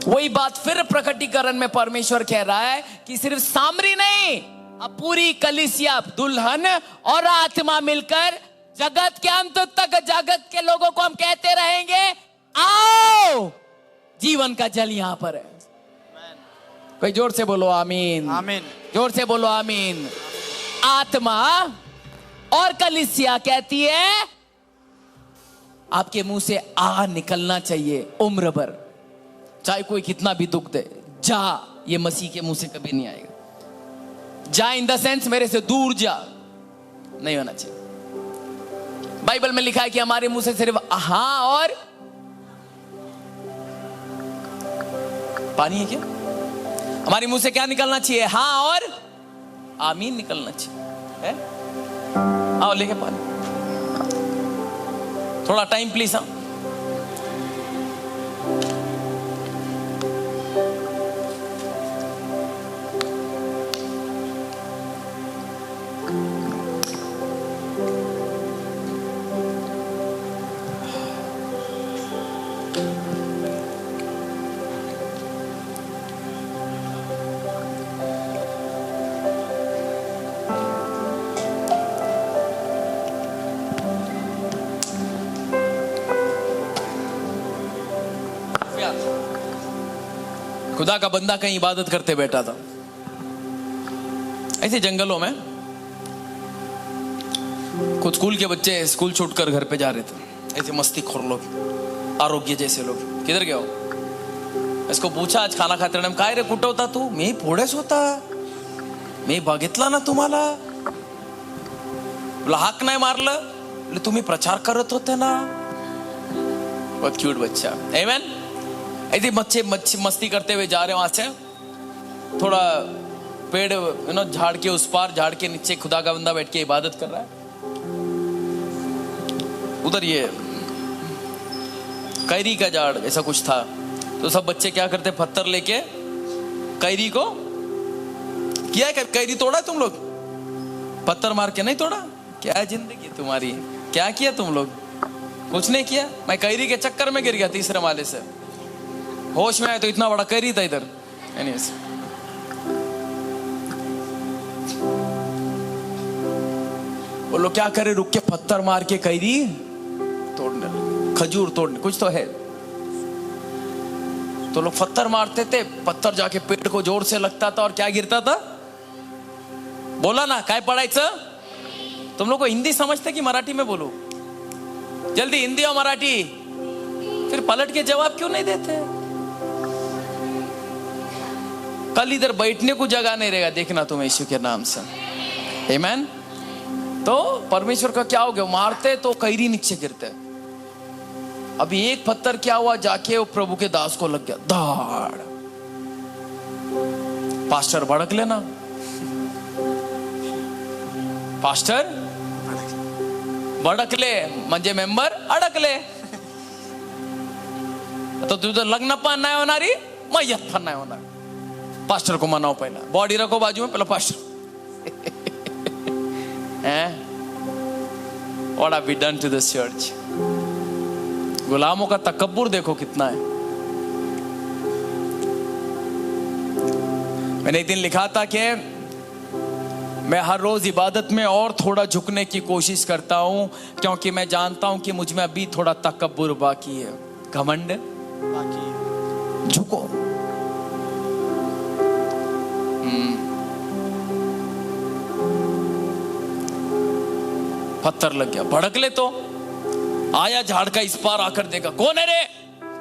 वही बात फिर प्रकटीकरण में परमेश्वर कह रहा है कि सिर्फ सामरी नहीं, अब पूरी कलीसिया, दुल्हन और आत्मा मिलकर जगत के अंत तक जगत के लोगों को हम कहते रहेंगे, आओ जीवन का जल यहां पर है। कोई जोर से बोलो आमीन, आमीन। जोर से बोलो आमीन। आत्मा और कलीसिया कहती है आपके मुंह से आ निकलना चाहिए उम्र भर, चाहे कोई कितना भी दुख दे, जा, ये मसीह के मुंह से कभी नहीं आएगा। जा इन द सेंस मेरे से दूर जा नहीं होना चाहिए। बाइबल में लिखा है कि हमारे मुंह से सिर्फ हाँ और पानी है क्या? हमारे मुंह से क्या निकलना चाहिए? हाँ और आमीन निकलना चाहिए है? आओ लेके पानी, थोड़ा टाइम प्लीज। हाँ, खुदा का बंदा कहीं इबादत करते बैठा था, ऐसे जंगलों में। कुछ स्कूल के बच्चे स्कूल छोड़कर घर पे जा रहे थे, ऐसे मस्ती खोर लोग, आरोग्य जैसे लोग। किधर गया हो? इसको पूछा आज खाना खाते टाइम, काय रे कुठं होता तू? मी पुढेच होता, मी बघितला ना तुम्हाला. बोला हाक नाही मारलं? बोले तुम्ही प्रचार करत होते ना. बहुत क्यूट बच्चा, आमेन। ऐसे बच्चे मस्ती करते हुए जा रहे वहां से, थोड़ा पेड़ झाड़ के उस पार, झाड़ के नीचे खुदा का बंदा बैठ के इबादत कर रहा है। उधर ये कैरी का झाड़ ऐसा कुछ था, तो सब बच्चे क्या करते, पत्थर लेके कैरी को किया, कैरी तोड़ा तुम लोग? पत्थर मार के नहीं तोड़ा? क्या जिंदगी तुम्हारी, क्या किया तुम लोग? कुछ नहीं किया। मैं कैरी के चक्कर में गिर गया 3रे माले से, होश में आया तो इतना बड़ा कैरी था इधर। एनीवेज, वो लोग क्या करे, रुक के पत्थर मार के कैरी तोड़ने, खजूर तोड़ने, कुछ तो है। तो लोग पत्थर मारते थे, पत्थर जाके पेड़ को जोर से लगता था और क्या गिरता था? बोला ना, काय पढ़ायचं? तुम लोग को हिंदी समझते कि मराठी में बोलो? जल्दी हिंदी और मराठी, फिर पलट के जवाब क्यों नहीं देते? कल इधर बैठने को जगह नहीं रहेगा, देखना तुम यीशु के नाम से, आमीन। तो परमेश्वर का क्या हो गया, मारते तो कैरी नीचे गिरते। अभी एक पत्थर क्या हुआ, जाके वो प्रभु के दास को लग गया, धाड़। पास्टर भड़क लेना, पास्टर भड़कले म्हणजे मेंबर अडकले. तो तुझं लग्न पण नाही होणारी, मय्यत पण नाही होणार. पास्टर को मनाओ, पहला बॉडी रखो बाजू में, पहला pastor. What have we done to this church? गुलामों का तकब्बुर देखो कितना है. मैंने एक दिन लिखा था कि मैं हर रोज इबादत में और थोड़ा झुकने की कोशिश करता हूं, क्योंकि मैं जानता हूं कि मुझ में अभी थोड़ा तकब्बुर बाकी है, घमंड बाकी है. झुको. पत्थर लग गया, भड़क ले तो आया झाड़ का इस पार आकर देखा, कौन है रे?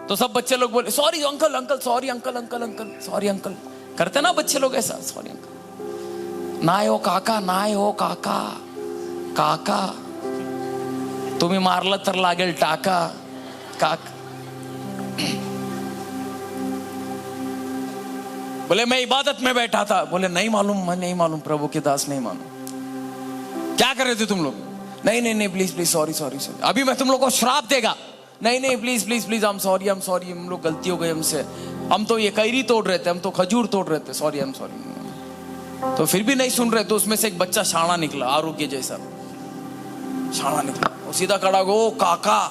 तो सब बच्चे लोग बोले sorry uncle uncle, sorry uncle uncle uncle, sorry uncle. करते ना बच्चे लोग ऐसा, सॉरी अंकल। नाय हो काका, नाय हो काका, काका तुम्ही मारलं तर लागेल टाका, काका। बोले मैं इबादत में बैठा था। बोले नहीं मालूम, मैं नहीं मालूम, प्रभु के दास नहीं मालूम। क्या कर रहे थे तुम लोग? नहीं नहीं नहीं, please please, sorry sorry sorry, अभी मैं तुम लोग को श्राप देगा। नहीं नहीं, please please please, I am sorry, I am sorry, हम लोग गलती हो गई हमसे, हम तो ये कैरी तोड़ रहे थे, हम तो खजूर तोड़ रहे थे, सॉरी आई एम सॉरी। तो फिर भी नहीं सुन रहे, तो उसमें से एक बच्चा शाना निकला, आरोग्य जैसा शाना निकला। वो सीधा खड़ा हो, ओ काका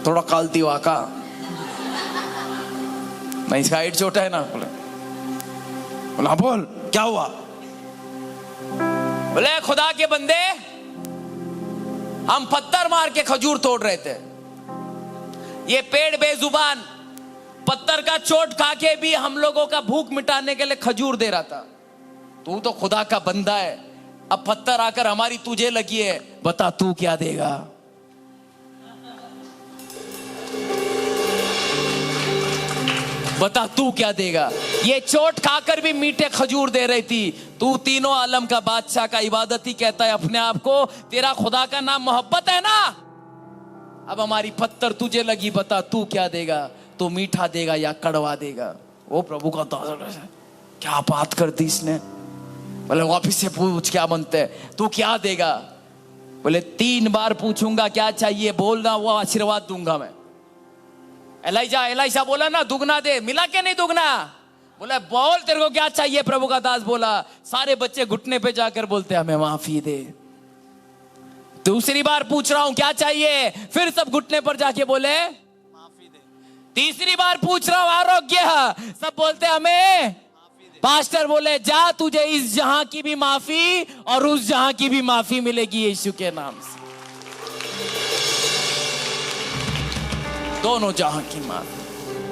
थोड़ा कालती वाका, मैं इसका हाइट छोटा है ना। बोला बोल क्या हुआ? बोले खुदा के बंदे, हम पत्थर मार के खजूर तोड़ रहे थे, ये पेड़ बेजुबान पत्थर का चोट खा के भी हम लोगों का भूख मिटाने के लिए खजूर दे रहा था। तू तो खुदा का बंदा है, अब पत्थर आकर हमारी तुझे लगी है, बता तू क्या देगा? बता तू क्या देगा? ये चोट खाकर भी मीठे खजूर दे रही थी, तू तीनों आलम का बादशाह का इबादती कहता है अपने आप को, तेरा खुदा का नाम मोहब्बत है ना? अब हमारी पत्थर तुझे लगी, बता तू क्या देगा? तू मीठा देगा या कड़वा देगा? वो प्रभु का दास, क्या बात कर दी इसने। बोले वापिस से पूछ क्या बनते है, तू क्या देगा? बोले 3 बार पूछूंगा क्या चाहिए, बोलना वो आशीर्वाद दूंगा मैं। एलाइजा बोला ना दुगना दे, मिला के नहीं दुगना? बोला बोल तेरे को क्या चाहिए? प्रभु का दास बोला, सारे बच्चे घुटने पे जाकर बोलते हमें माफी दे। दूसरी बार पूछ रहा हूं क्या चाहिए, फिर सब घुटने पर जाके बोले माफी दे। तीसरी बार पूछ रहा हूं आरोग्य, सब बोलते हमें माफी दे। पास्टर बोले जा तुझे इस जहां की भी माफी और उस जहां की भी माफी मिलेगी यीशु के नाम से, दोनों जहां की माफी।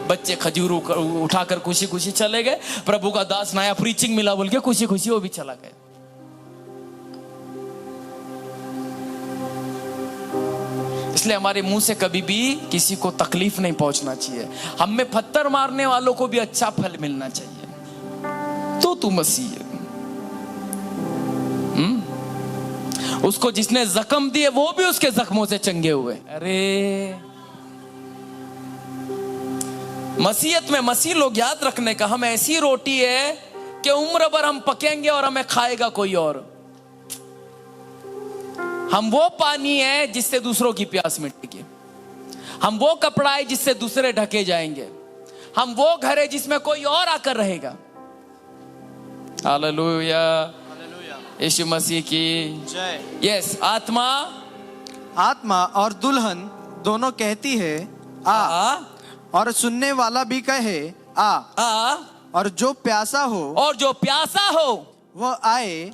बच्चे खजूर उठाकर खुशी खुशी चले गए। प्रभु का दास नया प्रीचिंग मिला बोल के खुशी खुशी वो भी चला गया। इसलिए हमारे मुंह से कभी भी किसी को तकलीफ नहीं पहुंचना चाहिए। हम में पत्थर मारने वालों को भी अच्छा फल मिलना चाहिए। तो तू मसीह है। उसको जिसने जख्म दिए वो भी उसके जख्मों से चंगे हुए। अरे मसीहत में मसीह लोग याद रखने का, हम ऐसी रोटी है कि उम्र भर हम पकेंगे और हमें खाएगा कोई और। हम वो पानी है जिससे दूसरों की प्यास मिटेगी। हम वो कपड़ा है जिससे दूसरे ढके जाएंगे। हम वो घर है जिसमें कोई और आकर रहेगा। हालेलुया, यीशु मसीह की जय। यस, आत्मा और दुल्हन दोनों कहती है आ, और सुनने वाला भी कहे आ, और जो प्यासा हो वो आए,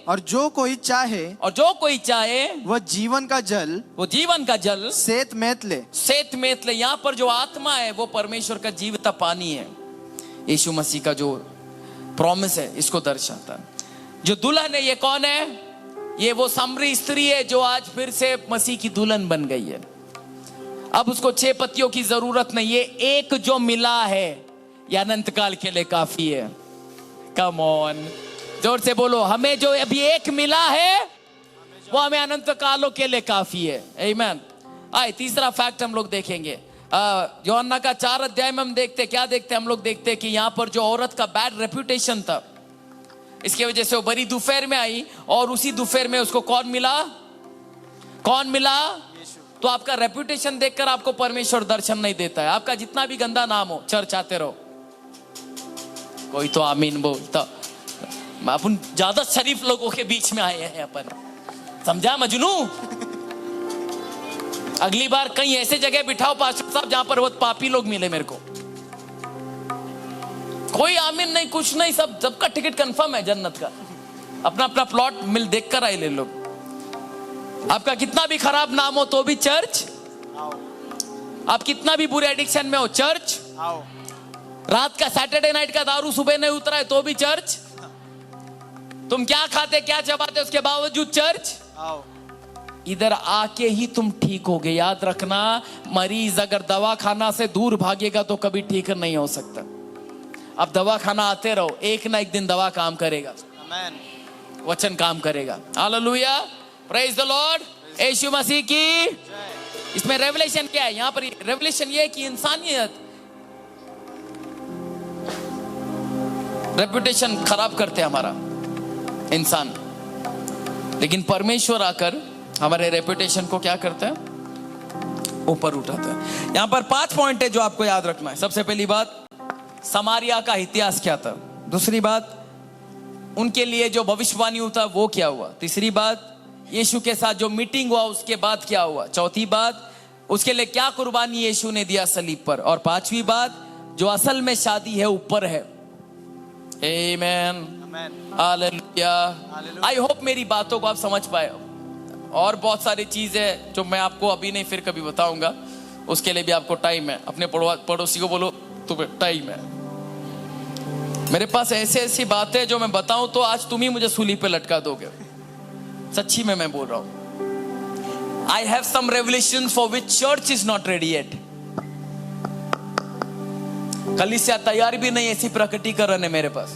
और जो कोई चाहे वह जीवन का जल सेत मेत ले। यहाँ पर जो आत्मा है वो परमेश्वर का जीवता पानी है। यीशु मसीह का जो प्रॉमिस है इसको दर्शाता है। जो दुल्हन है ये कौन है? ये वो सामरी स्त्री है जो आज फिर से मसीह की दुल्हन बन गई है। अब उसको 6 पतियों की जरूरत नहीं, ये एक जो मिला है ये अनंत काल के लिए काफी है। कम ऑन, जोर से बोलो, हमें जो अभी एक मिला है वो हमें अनंत कालों के लिए काफी है। आमीन। आए तीसरा फैक्ट हम लोग देखेंगे। यूहन्ना का 4 अध्याय में हम देखते क्या देखते, हम लोग देखते हैं कि यहाँ पर जो औरत का बैड रेपुटेशन था, इसकी वजह से वो बड़ी दोपहर में आई और उसी दोपहर में उसको कौन मिला? तो आपका रेपुटेशन देखकर आपको परमेश्वर दर्शन नहीं देता है। आपका जितना भी गंदा नाम हो, चर्च आते रहो। कोई तो आमीन बोलता। अपन ज्यादा शरीफ लोगों के बीच में आए हैं अपन, समझा मजनू? अगली बार कहीं ऐसे जगह बिठाओ पास्टर साहब जहां पर बहुत पापी लोग मिले मेरे को। कोई आमीन नहीं, कुछ नहीं, सबका टिकट कंफर्म है जन्नत का। अपना अपना प्लॉट मिल देख कर आए ले लोग। आपका कितना भी खराब नाम हो तो भी चर्च आओ। आप कितना भी बुरे एडिक्शन में हो, चर्च आओ। रात का सैटरडे नाइट का दारू सुबह नहीं उतरा है तो भी चर्च। तुम क्या खाते क्या चबाते उसके बावजूद चर्च आओ। इधर आके ही तुम ठीक होगे। याद रखना, मरीज अगर दवा खाना से दूर भागेगा तो कभी ठीक नहीं हो सकता। अब दवा खाना आते रहो, एक ना एक दिन दवा काम करेगा। आमेन। वचन काम करेगा। Hallelujah, praise the lord. यीशु मसीह की। इसमें रेवलेशन क्या है? यहाँ पर रेवलेशन ये है कि इंसानियत रेपुटेशन खराब करते हैं हमारा इंसान, लेकिन परमेश्वर आकर हमारे रेपुटेशन को क्या करता है? ऊपर उठाता है। यहां पर 5 पॉइंट है जो आपको याद रखना है। सबसे पहली बात, समारिया का इतिहास क्या था। दूसरी बात, उनके लिए जो भविष्यवाणी होता वो क्या हुआ। तीसरी बात, यीशु के साथ जो मीटिंग हुआ उसके बाद क्या हुआ। चौथी बात, उसके लिए क्या कुर्बानी यीशु ने दिया सलीब पर। और पांचवी बात, जो असल में शादी है ऊपर है। आमेन, हालेलुया। आई होप मेरी बातों को आप समझ पाए। और बहुत सारी चीजें जो मैं आपको अभी नहीं फिर कभी बताऊंगा, उसके लिए भी आपको टाइम है। अपने पड़ोसी को बोलो तुम्हें टाइम है। मेरे पास ऐसे ऐसी बातें जो मैं बताऊं तो आज तुम ही मुझे सूली पे लटका दोगे। सच्ची में मैं बोल रहा हूं। I have some revelations for which church is not ready yet. कलीसिया तैयार भी नहीं ऐसी प्रकटीकरण है मेरे पास,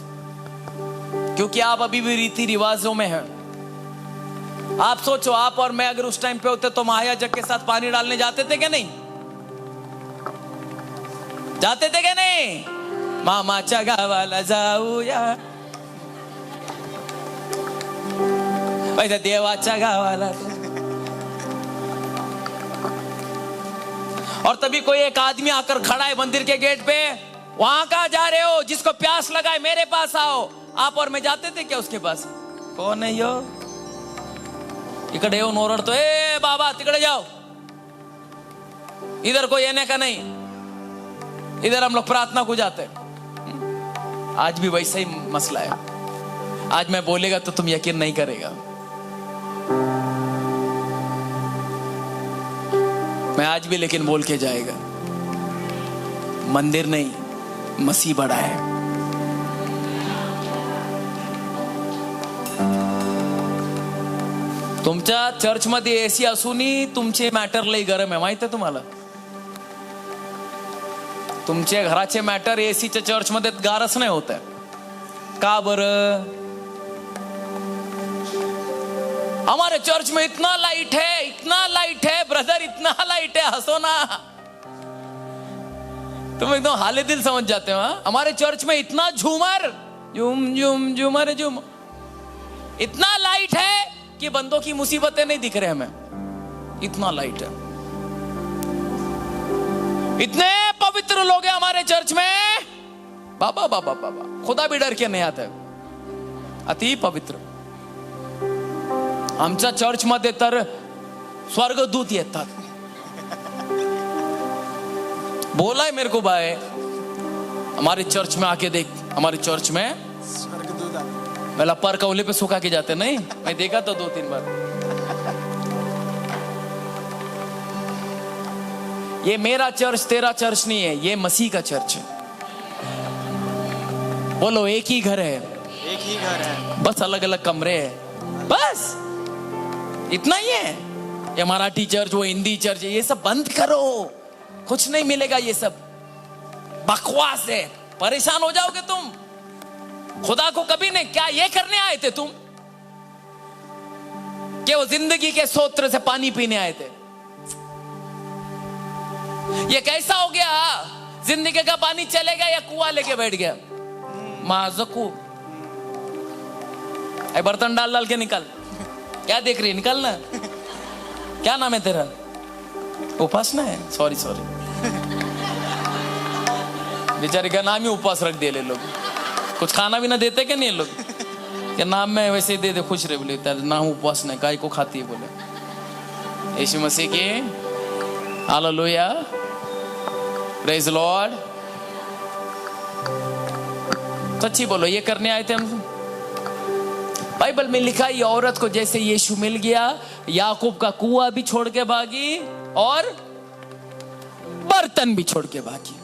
क्योंकि आप अभी भी रीति रिवाजों में हैं। आप सोचो, आप और मैं अगर उस टाइम पे होते तो महाया जग के साथ पानी डालने जाते थे क्या? नहीं जाते थे क्या? नहीं। मामा चगावाला जाऊया, वैसे देवाच्या गावाला। और तभी कोई एक आदमी आकर खड़ा है मंदिर के गेट पे, वहां कहां जा रहे हो? जिसको प्यास लगा है मेरे पास आओ। आप और मैं जाते थे क्या उसके पास? कौन है यो? इकडे येऊन ओरडतो, ए बाबा तिकडे जाओ। इधर कोई येने का नहीं, इधर हम लोग प्रार्थना को जाते हैं। आज भी वैसा ही मसला है। आज मैं बोलेगा तो तुम यकीन नहीं करेगा। मैं आज भी लेकिन बोल के जाएगा, मंदिर नहीं मसीह बड़ा है। तुमच्या चर्च मध्ये एसी असूनही तुमचे मॅटर लई गरम आहे, माहित आहे तुम्हाला? तुमचे घराचे मॅटर एसीच्या चर्च मध्ये गारच नाही होत आहे का बरं? हमारे चर्च में इतना लाइट है ब्रदर, इतना लाइट है, हंसो ना। तुम एकदम हाले दिल समझ जाते हो। हमारे चर्च में इतना झूमर, झूम झूम झूमर झूम, इतना लाइट है कि बंदों की मुसीबतें नहीं दिख रहे हमें। इतना लाइट है। इतने पवित्र लोग हैं हमारे चर्च में, बाबा बाबा बाबा, खुदा भी डर के नहीं आता है, अति पवित्र। आमच्या चर्च मध्ये तर स्वर्गदूत येतात। बोला है मेरे को भाई, हमारे चर्च में आके देख। हमारे चर्च में पहला पर कौले पे सुखा के जाते, नहीं मैं देखा तो 2-3 बार। ये मेरा चर्च तेरा चर्च नहीं है, ये मसीह का चर्च है। बोलो एक ही घर है, एक ही घर है, बस अलग अलग कमरे हैं, बस इतना ही है। ये मराठी चर्च, वो हिंदी चर्च, ये सब बंद करो, कुछ नहीं मिलेगा। ये सब बकवास है, परेशान हो जाओगे तुम। खुदा को कभी नहीं, क्या ये करने आए थे तुम कि वो जिंदगी के सोत्र से पानी पीने आए थे? ये कैसा हो गया? जिंदगी का पानी चलेगा या कुआं लेके बैठ गया? माजकू बर्तन डाल डाल के निकल। क्या देख रही है? निकल ना। क्या नाम है तेरा? उपासना है? सॉरी बेचारे का नाम ही उपवास रख दिए ले लोग। कुछ खाना भी ना देते क्या नहीं लोग? क्या नाम में वैसे ही दे दे, खुश रहे। बोले तेरा नाम उपवास नहीं, गाय को खाती है। बोले यीशु मसीह के हालेलुया, प्रेज लॉर्ड। सच्ची बोलो, ये करने आए थे हम। बाइबल में लिखा, ये औरत को जैसे यीशु मिल गया, याकूब का कुआं भी छोड़ के भागी और बर्तन भी छोड़ के भागी।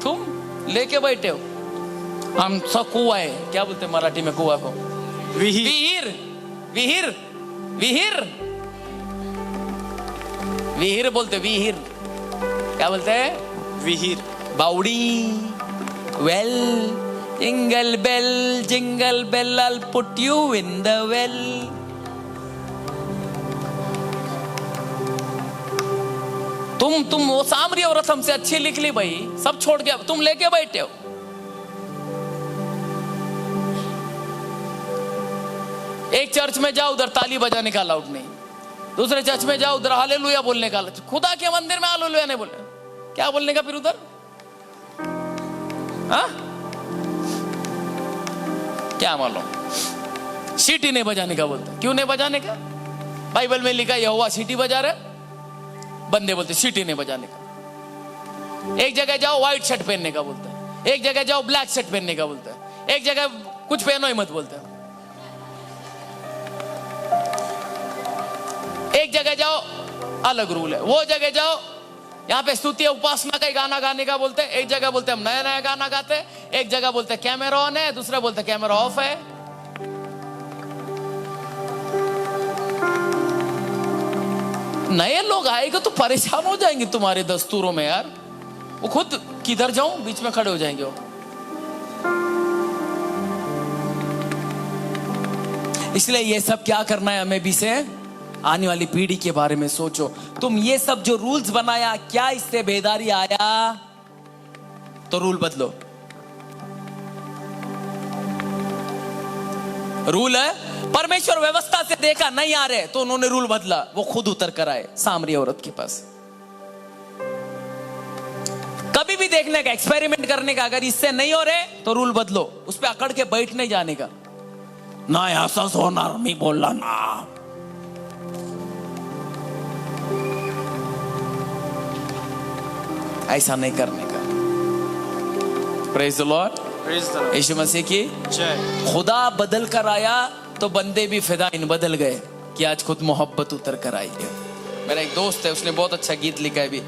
तुम लेके बैठे हो, हम सब कुआं है, क्या बोलते मराठी में कुआं को? विहीर। विहिर, विहिर, विहिर बोलते, विहिर क्या बोलते हैं? विहिर। बावड़ी, well, jingle bell, I'll put you in the well. तुम वो सामरी औरत हमसे अच्छी लिख ली भाई, सब छोड़ के तुम लेके बैठे हो। एक चर्च में जाओ, उधर ताली बजाने का अलाउड नहीं, दूसरे चर्च में जाओ, उधर हालेलुया बोलने का, खुदा के मंदिर में हालेलुया नहीं बोले, क्या बोलने का फिर उधर? हाँ, क्या मालूम? सीटी नहीं बजाने का बोलते। क्यों नहीं बजाने का? बाइबल में लिखा यहोवा सीटी बजा रहे, बंदे बोलते सीटी नहीं बजाने का। एक जगह जाओ व्हाइट शर्ट पहनने का बोलते हैं, एक जगह जाओ ब्लैक शर्ट पहनने का बोलते हैं, एक जगह कुछ पहनो ही मत बोलते हैं, एक जगह जाओ अलग रूल है, वो जगह जाओ यहाँ पे स्तुति उपासना का गाना गाने का बोलते हैं, एक जगह बोलते हम नया नया गाना गाते हैं, एक जगह बोलते कैमरा ऑन है, दूसरा बोलते कैमरा ऑफ है। नए लोग आएंगे तो परेशान हो जाएंगे तुम्हारे दस्तूरों में यार, वो खुद किधर जाऊं बीच में खड़े हो जाएंगे वो। इसलिए ये सब क्या करना है हमें भी से, आने वाली पीढ़ी के बारे में सोचो। तुम ये सब जो रूल्स बनाया, क्या इससे बेदारी आया? तो रूल बदलो। रूल है, परमेश्वर व्यवस्था से देखा नहीं आ रहे तो उन्होंने रूल बदला, वो खुद उतर कर आए सामरी औरत के पास। कभी भी देखने का, एक्सपेरिमेंट करने का, अगर इससे नहीं हो रहे तो रूल बदलो, उस पर अकड़ के बैठ नहीं जाने का, ना ऐसा होना नहीं बोलना ना। ऐसा नहीं करने का। प्रेज द लॉर्ड, यीशु मसीह की जय। खुदा बदल कर आया तो बंदे भी फिदाइन बदल गए कि आज खुद मोहब्बत उतर कर आई है। मेरा एक दोस्त है, उसने बहुत अच्छा गीत लिखा है, भी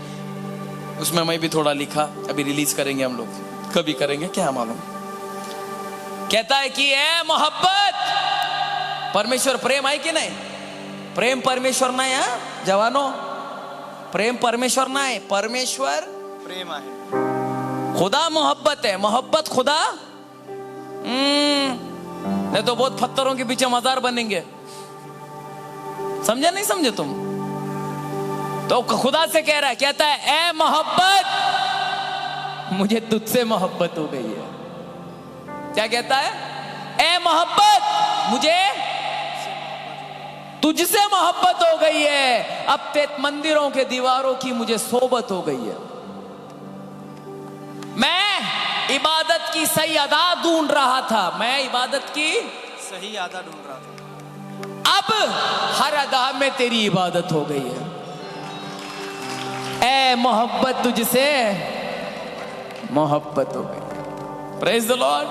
उसमें मैं भी थोड़ा लिखा, अभी रिलीज करेंगे हम लोग, कभी करेंगे क्या मालूम। कहता है कि ए मोहब्बत, परमेश्वर प्रेम है कि नहीं? प्रेम परमेश्वर नहीं है जवानों, प्रेम परमेश्वर ना है, परमेश्वर प्रेम है, खुदा मोहब्बत है, मोहब्बत खुदा। नहीं तो बहुत पत्थरों के पीछे मजार बनेंगे, समझे नहीं समझे तुम? तो खुदा से कह रहा है, कहता है ए मोहब्बत, मुझे तुझसे मोहब्बत हो गई है। क्या कहता है? ए मोहब्बत, मुझे तुझसे मोहब्बत हो गई है, अब ते मंदिरों के दीवारों की मुझे सोबत हो गई है। मैं इबादत की सही अदा ढूंढ रहा था, मैं इबादत की सही अदा ढूंढ रहा था, अब हर अदा में तेरी इबादत हो गई है। ए मोहब्बत, तुझसे मोहब्बत हो गई। Praise the lord,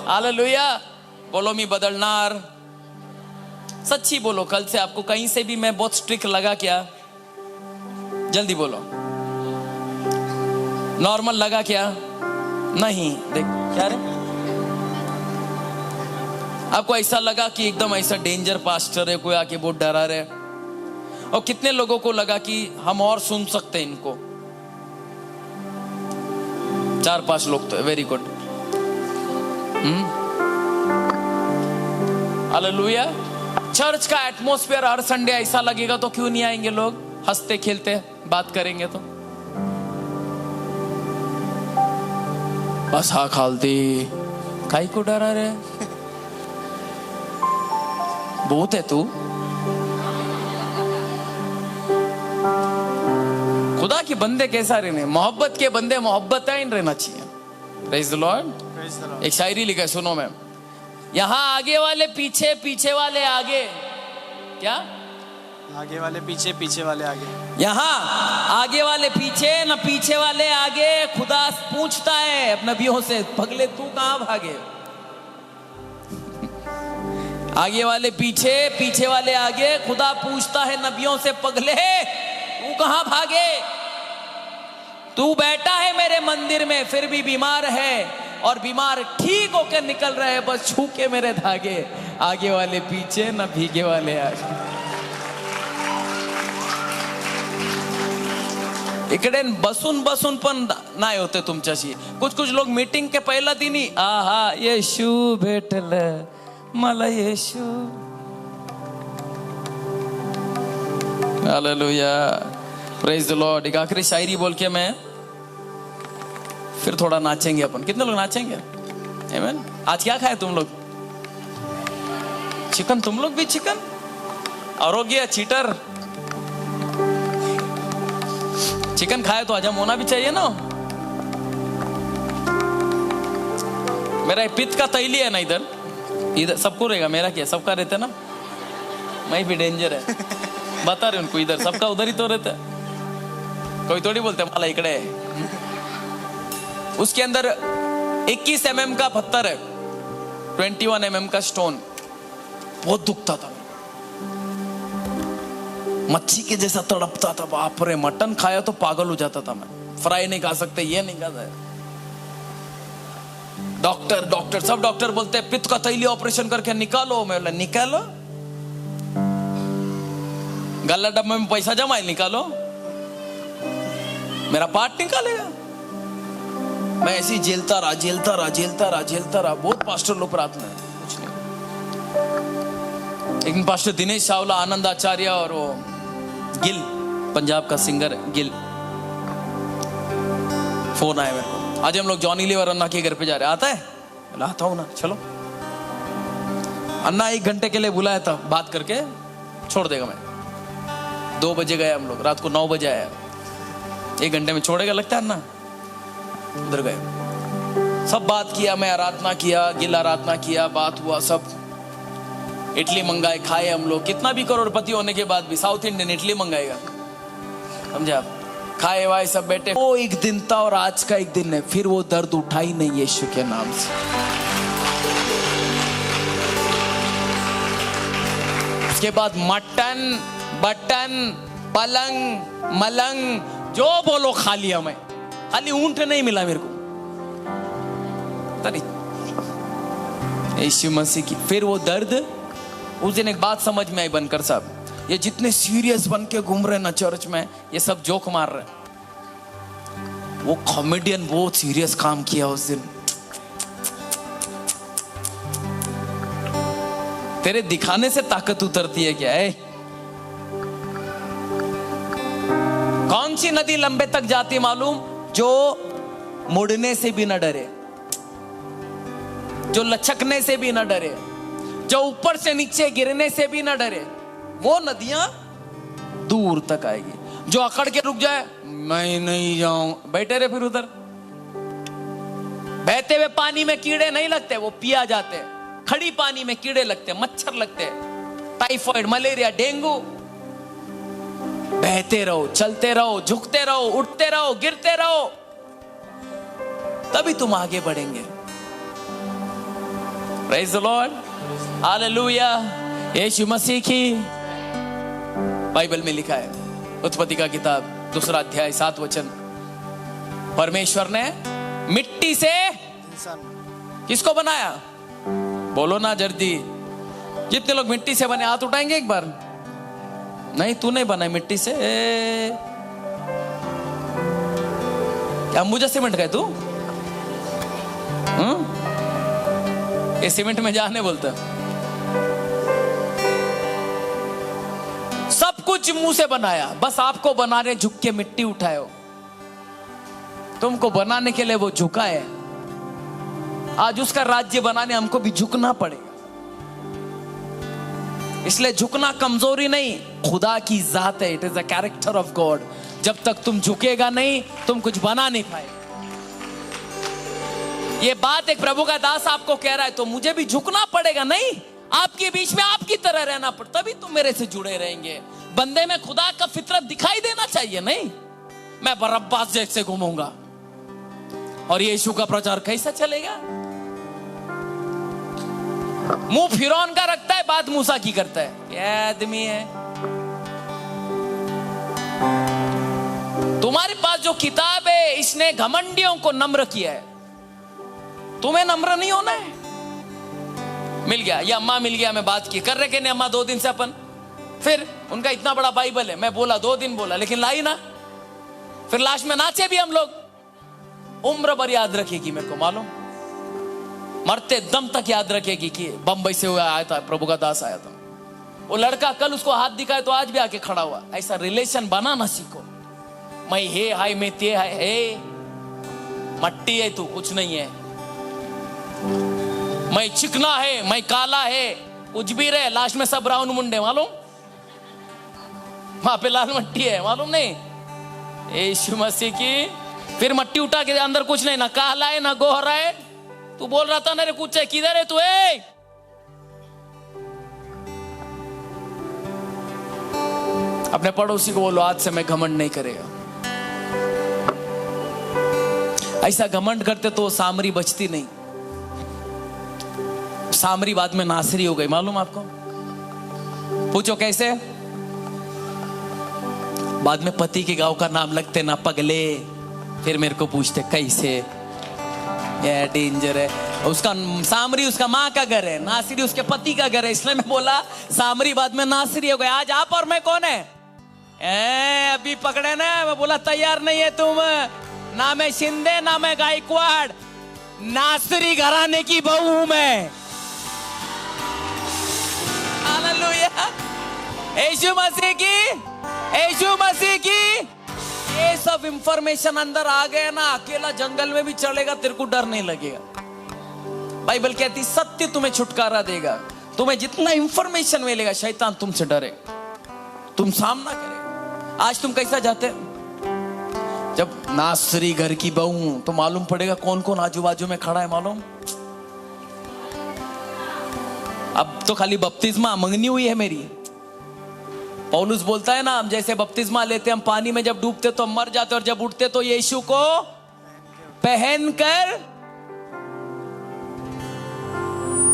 hallelujah. बोलो मी बदलनार, सच्ची बोलो। कल से आपको कहीं से भी मैं बहुत स्ट्रिक्ट लगा क्या? जल्दी बोलो। नॉर्मल लगा क्या? नहीं। देख क्या रे, आपको ऐसा लगा कि एकदम ऐसा डेंजर पास्टर है, कोई आके बहुत डरा रहे, और कितने लोगों को लगा कि हम और सुन सकते हैं इनको? 4-5 लोग तो, वेरी गुड। हालेलुया। चर्च का एटमॉस्फेयर हर संडे ऐसा लगेगा तो क्यों नहीं आएंगे लोग? हंसते खेलते बात करेंगे तो। बस हाँ खालती काई को डरा रहे, बहुत है तू। खुदा के बंदे कैसा रहने, मोहब्बत के बंदे मोहब्बत है इन रहना चाहिए। Praise the Lord. एक शायरी लिखा है, सुनो मैम। यहाँ आगे वाले पीछे, पीछे वाले आगे, क्या? आगे वाले पीछे, पीछे वाले आगे। यहाँ आगे वाले पीछे, न पीछे वाले आगे। खुदा पूछता है नबियों से, पगले तू कहाँ भागे? आगे वाले पीछे, पीछे वाले आगे। खुदा पूछता है नबियों से, पगले तू कहाँ भागे? तू बैठा है मेरे मंदिर में, फिर भी बीमार है, और बीमार ठीक होकर निकल रहे, बस छू के मेरे धागे। आगे वाले पीछे ना भीगे वाले आगे. इकडे बसून बसून पण नाही होते तुमच्याशी. कुछ लोग मीटिंग के पहिला दिनी आहा येशू भेटलं मला येशू. Hallelujah, praise the Lord. एक आखिरी शायरी बोल के मैं फिर थोड़ा नाचेंगे अपन. कितने लोग नाचेंगे? आमीन. आज क्या खाए तुम लोग? चिकन. तुम लोग भी चिकन? आरोग्य चीटर. चिकन खाए तो हजम होना भी चाहिए ना. मेरा पित्त का तैली है ना इधर सबको रहेगा. मेरा क्या सबका रहता है ना. मैं भी डेंजर है. बता रहे उनको इधर सबका उधर ही तो रहता है. कोई थोड़ी बोलते माला इकड़े. उसके अंदर 21 mm का पत्थर है, 21 mm का स्टोन. बहुत दुखता था. मच्छी के जैसा तड़पता था. बाप रे, मटन खाया तो पागल हो जाता था मैं. फ्राई नहीं खा सकते, ये नहीं खा सकते. डॉक्टर सब डॉक्टर बोलते हैं पित्त का तैली ऑपरेशन करके निकालो. मैं बोला निकालो. गल्ला डब्बे में पैसा जमा है, निकालो. मेरा पार्ट निकालेगा. मैं ऐसे ही झेलता रहा. बहुत पास्टर लोग प्रार्थना है, कुछ नहीं. लेकिन पास्टर दिनेश चावला, आनंद आचार्य और वो गिल, पंजाब का सिंगर गिल, फोन आया मेरे को. आज हम लोग जॉनी लीवर अन्ना के घर पे जा रहे हैं. आता है? आता हूं ना, चलो. अन्ना 1 घंटे के लिए बुलाया था, बात करके छोड़ देगा. मैं 2 बजे गए हम लोग, रात को 9 बजे आया. 1 घंटे में छोड़ेगा लगता है अन्ना. उधर गए, सब बात किया. मैं आराधना किया, गिल आराधना किया, बात हुआ सब. इडली मंगाए, खाए हम लोग. कितना भी करोड़पति होने के बाद भी साउथ इंडियन इडली मंगाएगा, समझे आप. खाए वाए सब बैठे. वो एक दिन था और आज का एक दिन है. फिर वो दर्द उठा ही नहीं यीशु के नाम से. उसके बाद मटन बटन पलंग मलंग जो बोलो खा लिया मैं. खाली ऊंट नहीं मिला मेरे को. यीशु मसीह की. फिर वो दर्द. उस दिन एक बात समझ में आई, बनकर साहब, ये जितने सीरियस बन के घूम रहे ना चर्च में, ये सब जोक मार रहे. वो कॉमेडियन बहुत सीरियस काम किया उस दिन. तेरे दिखाने से ताकत उतरती है क्या है? कौन सी नदी लंबे तक जाती मालूम? जो मुड़ने से भी न डरे, जो लचकने से भी न डरे, जो ऊपर से नीचे गिरने से भी न डरे. वो नदियां दूर तक आएगी. जो अकड़ के रुक जाए, मैं नहीं जाऊं, बैठे रहे फिर उधर. बहते हुए पानी में कीड़े नहीं लगते, वो पिया जाते हैं. खड़ी पानी में कीड़े लगते, मच्छर लगते, टाइफाइड, मलेरिया, डेंगू. बहते रहो, चलते रहो, झुकते रहो, उठते रहो, गिरते रहो, तभी तुम आगे बढ़ेंगे. Praise the lord, hallelujah. यीशु मसीह की बाइबल में लिखा है, उत्पत्ति का किताब 2 अध्याय 7 वचन. परमेश्वर ने मिट्टी से किसको बनाया? बोलो ना जल्दी. जितने लोग मिट्टी से बने हाथ उठाएंगे एक बार. नहीं, तू नहीं बना मिट्टी से. अंबुजा सीमेंट का है तू? ये सीमेंट में जाने बोलता. सब कुछ मुंह से बनाया, बस आपको बनाने झुक के मिट्टी उठाए हो. तुमको बनाने के लिए वो झुका है. आज उसका राज्य बनाने हमको भी झुकना पड़ेगा. इसलिए झुकना कमजोरी नहीं, खुदा की जात है. It is the character of God. जब तक तुम झुकेगा नहीं, तुम कुछ बना नहीं पाएगा. ये बात एक प्रभु का दास आपको कह रहा है, तो मुझे भी झुकना पड़ेगा. नहीं, आपके बीच में आपकी तरह रहना पड़ता, तभी तुम मेरे से जुड़े रहेंगे. बंदे में खुदा का फितरत दिखाई देना चाहिए. नहीं, मैं बरब्बास जैसे घूमूंगा और यीशु का प्रचार कैसा चलेगा? मुंह फिरौन का रखता है, बात मूसा की करता है. क्या आदमी है? तुम्हारे पास जो किताब है, इसने घमंडियों को नम्र किया है. तुम्हें नम्र नहीं होना है. मिल गया, ये अम्मा मिल गया, मैं बात की, कर रहे के नहीं अम्मा 2 दिन से अपन। फिर उनका इतना बड़ा बाइबल है, मैं बोला 2 दिन बोला, लेकिन लाई ना। फिर लास्ट में नाचे भी हम लोग। उम्र भर याद रखेगी मेरे को मालूम, मरते दम तक याद रखेगी कि बंबई से हुआ आया था, प्रभु का दास आया था। वो लड़का कल उसको हाथ दिखाए तो आज भी आके खड़ा हुआ। ऐसा रिलेशन बनाना सीखो। मैं हे हाय मैं ते हाय, हे मट्टी है तू, कुछ नहीं है। मैं चिकना है, मैं काला है, कुछ भी रहे, लास्ट में सब ब्राउन मुंडे, मालूम? वहां पे लाल मट्टी है, मालूम नहीं? यीशु मसीह की फिर मट्टी उठा के अंदर कुछ नहीं, ना काला है ना गोहरा है। तू बोल रहा था ना रे कुछ है, किधर है तू? अपने पड़ोसी को बोलो आज से मैं घमंड नहीं करेगा। ऐसा घमंड करते तो सामरी बचती नहीं। सामरी बाद में नासरी हो गई, मालूम आपको? पूछो कैसे? बाद में पति के गांव का नाम लगते ना पगले। फिर मेरे को पूछते कैसे? ये डेंजर है। उसका सामरी उसका माँ का घर है, नासरी उसके पति का घर है। इसलिए मैं बोला सामरी बाद में नासरी हो गए। आज आप और मैं कौन है? अभी पकड़े ना। मैं बोला तैयार नहीं है तुम, ना मैं शिंदे ना मैं गायकवाड़, नासरी घराने की बहू हूं मैं। हालेलुया, यीशु मसीह की, यीशु मसीह की। ये सब इंफॉर्मेशन अंदर आ गया ना, अकेला जंगल में भी चलेगा, तेरे को डर नहीं लगेगा। बाइबल कहती सत्य तुम्हें छुटकारा देगा। तुम्हें जितना इंफॉर्मेशन मिलेगा शैतान तुमसे डरे, तुम सामना करेगा। आज तुम कैसा जाते? जब नासरी घर की बहू, तो मालूम पड़ेगा कौन कौन आजू बाजू में खड़ा है, मालूम? अब तो खाली बपतिस्मा मंगनी हुई है मेरी। पौलुस बोलता है ना, हम जैसे बपतिस्मा लेते, हम पानी में जब डूबते तो हम मर जाते, और जब उठते तो यीशु को पहनकर।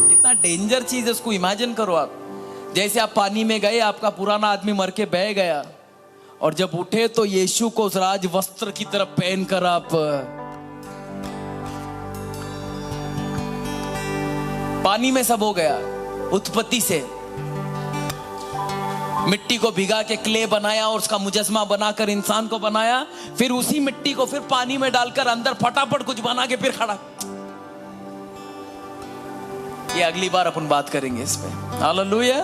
कितना डेंजर चीज है, उसको इमेजिन करो आप। जैसे आप पानी में गए, आपका पुराना आदमी मर के बह गया, और जब उठे तो यीशु को उस राज वस्त्र की तरफ पहनकर आप पानी में सब हो गया। उत्पत्ति से मिट्टी को भिगा के क्ले बनाया और उसका मुजस्मा बनाकर इंसान को बनाया, फिर उसी मिट्टी को फिर पानी में डालकर अंदर फटाफट कुछ बना के फिर खड़ा। ये अगली बार अपन बात करेंगे इस पे। Hallelujah,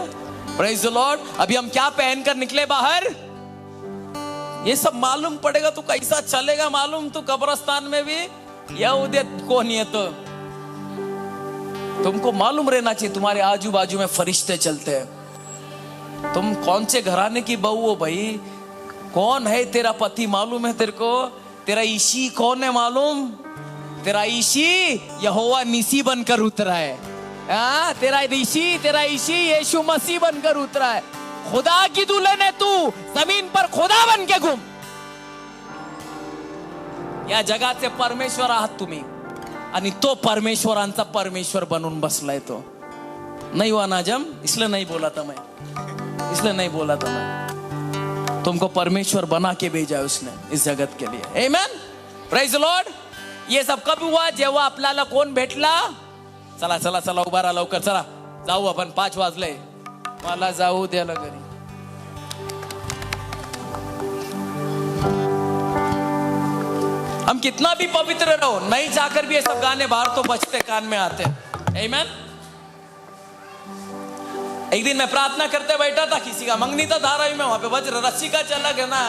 praise the Lord. अभी हम क्या पहनकर निकले बाहर, ये सब मालूम पड़ेगा तो कैसा चलेगा मालूम? तो कब्रिस्तान में भी यहूदियत कौन है, तो तुमको मालूम रहना चाहिए तुम्हारे आजू बाजू में फरिश्ते चलते हैं। तुम कौन से घराने की बहू हो भाई? कौन है तेरा पति मालूम है तेरे को? तेरा ईशी कौन है मालूम? तेरा ईशी यहोवा निसी बनकर उतरा है। तेरा ईशी, तेरा ईशी यीशु मसीह बनकर उतरा है। खुदा की दुल्हन है तू, जमीन पर खुदा बन के घूम। या जगाचे परमेश्वर आहात तुम्ही, आणि तो परमेश्वरांचा परमेश्वर बनून बसलाय। तो नहीं हुआ ना जम, इसलिए नहीं बोला था मैं, इसलिए नहीं बोला था मैं। तुमको परमेश्वर बना के भेजा है उसने इस जगत के लिए। आमेन, प्रेज द लॉर्ड। ये सब कब हुआ? जेव्हा आपल्याला कोण भेटला? चला चला चला, उभा राहा लवकर, चला जाऊ आपण, 5 वाजले, मला जाऊ द्याला घरी। हम कितना भी पवित्र रहो, नहीं जाकर भी ये सब गाने बाहर तो बजते, कान में आते। आमेन। एक दिन मैं प्रार्थना करते बैठा था, किसी का मंगनी था धारावी में, वहां पे बज रस्सी का चला गया ना।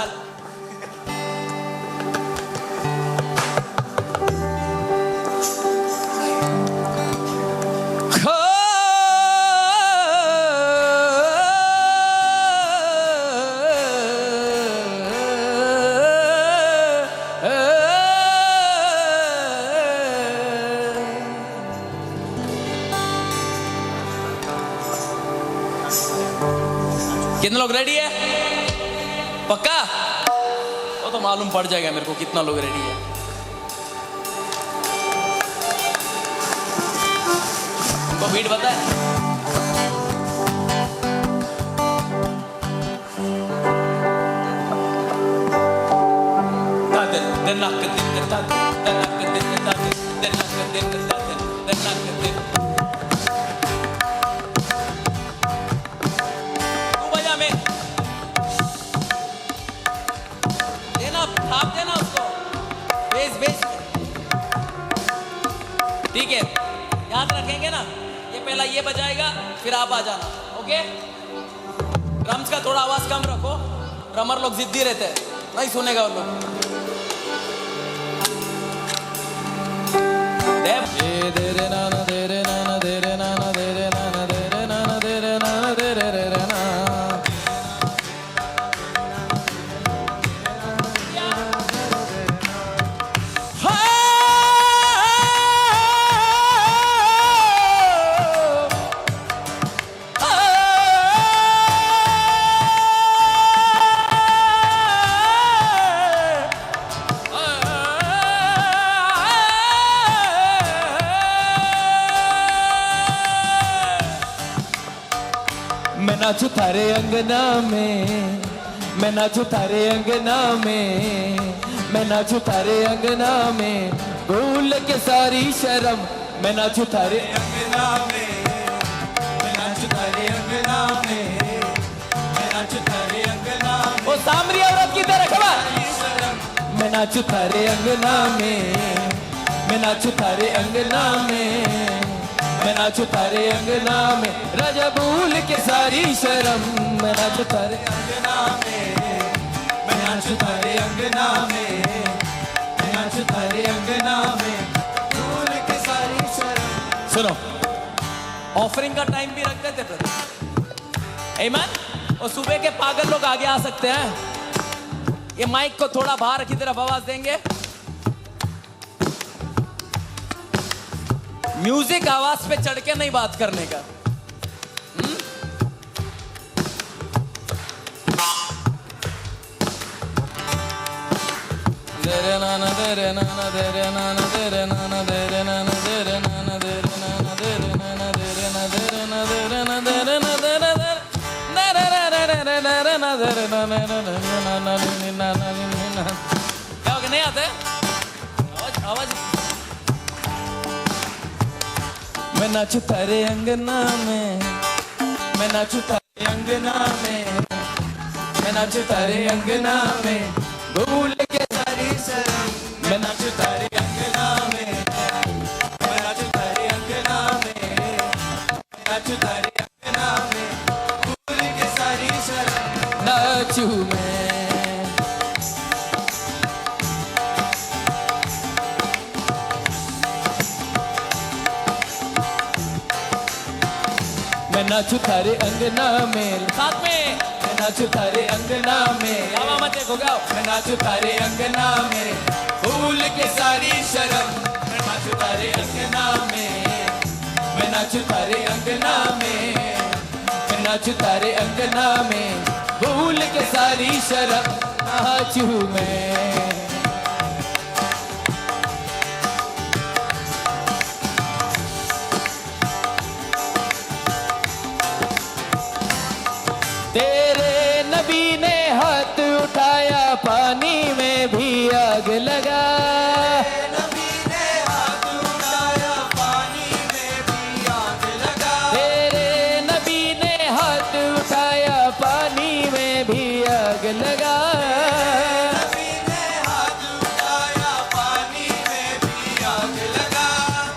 कितने लोग रेडी है? पक्का? वो तो मालूम पड़ जाएगा मेरे को कितना लोग रेडी है। उनको बीट बताए। ठीक है, याद रखेंगे ना, ये पहला ये बजाएगा फिर आप आ जाना, ओके। ड्रम्स का थोड़ा आवाज कम रखो, ड्रमर लोग जिद्दी रहते हैं, नहीं सुनेगा उन लोग। मैं नाचू थारे अंगना में, मैं नाचू थारे अंगना में, मैं नाचू थारे अंगना में, भूल के सारी शर्म। मैं नाचू थारे अंगना में, मैं नाचू थारे अंगना में, मैं नाचू थारे अंगना में। वो सामरी औरत की तरह खबर। मैं नाचू थारे अंगना में, मैं नाचू थारे अंगना में, मैं नाचू थारे अंगना में, राजा भूल के सारी शर्म। मैं नाचू थारे अंगना में, मैं नाचू थारे अंगना में, मैं नाचू थारे अंगना में, भूल के सारी शर्म। सुनो, ऑफरिंग का टाइम भी रख देते प्रभु, आमीन। और सुबह के पागल लोग आगे आ सकते हैं। ये माइक को थोड़ा बाहर की तरफ आवाज देंगे। म्यूजिक आवाज पे चढ़ के नहीं बात करने का। क्या हो गया, नहीं आते आवाज आवाज। मैं नाचू थारे अंगना में, मैं नाचू थारे अंगना में, मैं नाचू थारे अंगना में, भूल के सारी शर्म। मैं नाचू थारे अंगना में, मैं नाचू थारे अंगना में, मैं नाचू थारे अंगना में, भूल के सारी शर्म। नाचू मैं, मैं नाचू थारे अंगना में, साथ में मैं नाचू थारे अंगना में, गावा मत देखो, गाओ। मैं नाचू थारे अंगना में, भूल के सारी शर्म। मैं नाचू थारे अंगना में, मैं नाचू थारे अंगना में, मैं नाचू थारे अंगना में, भूल के सारी शर्म। नाचू मैं, तेरे नबी ने हाथ उठाया, पानी में भी आग लगा। नबी ने हाथ उठाया, पानी में भी आग लगा। तेरे नबी ने हाथ उठाया, पानी में भी आग लगा। नबी ने हाथ उठाया, पानी में भी आग लगा।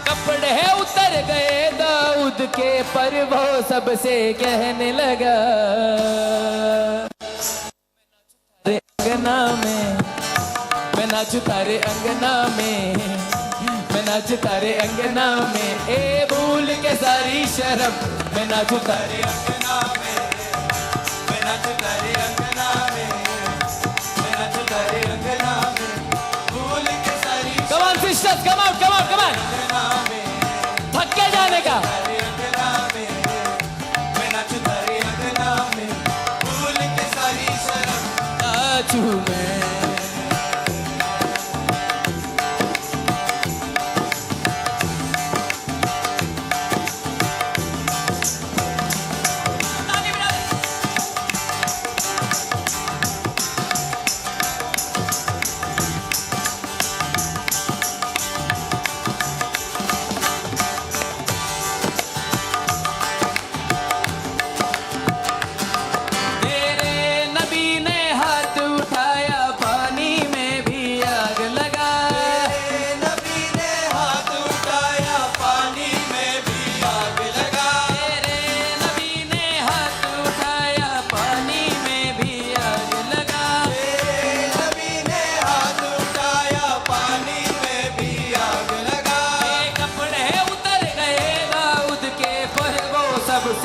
कपड़े उतर गए दाऊद के, पर वो सबसे कहने लगा। अंगना में, मैं नाचू तारे अंगना में, मैं नाचू तारे अंगना में, ए भूल के सारी शर्म। मैं नाचू तारे अंगना में, मैं नाचू तारे अंगना में, मैं नाचू तारे अंगना में, भूल के सारी। Come on sisters, come on, come on, come on. थक के जाने का। मैं नाचू तारे अंगना में, भूल के सारी शर्म। नाचू मैं,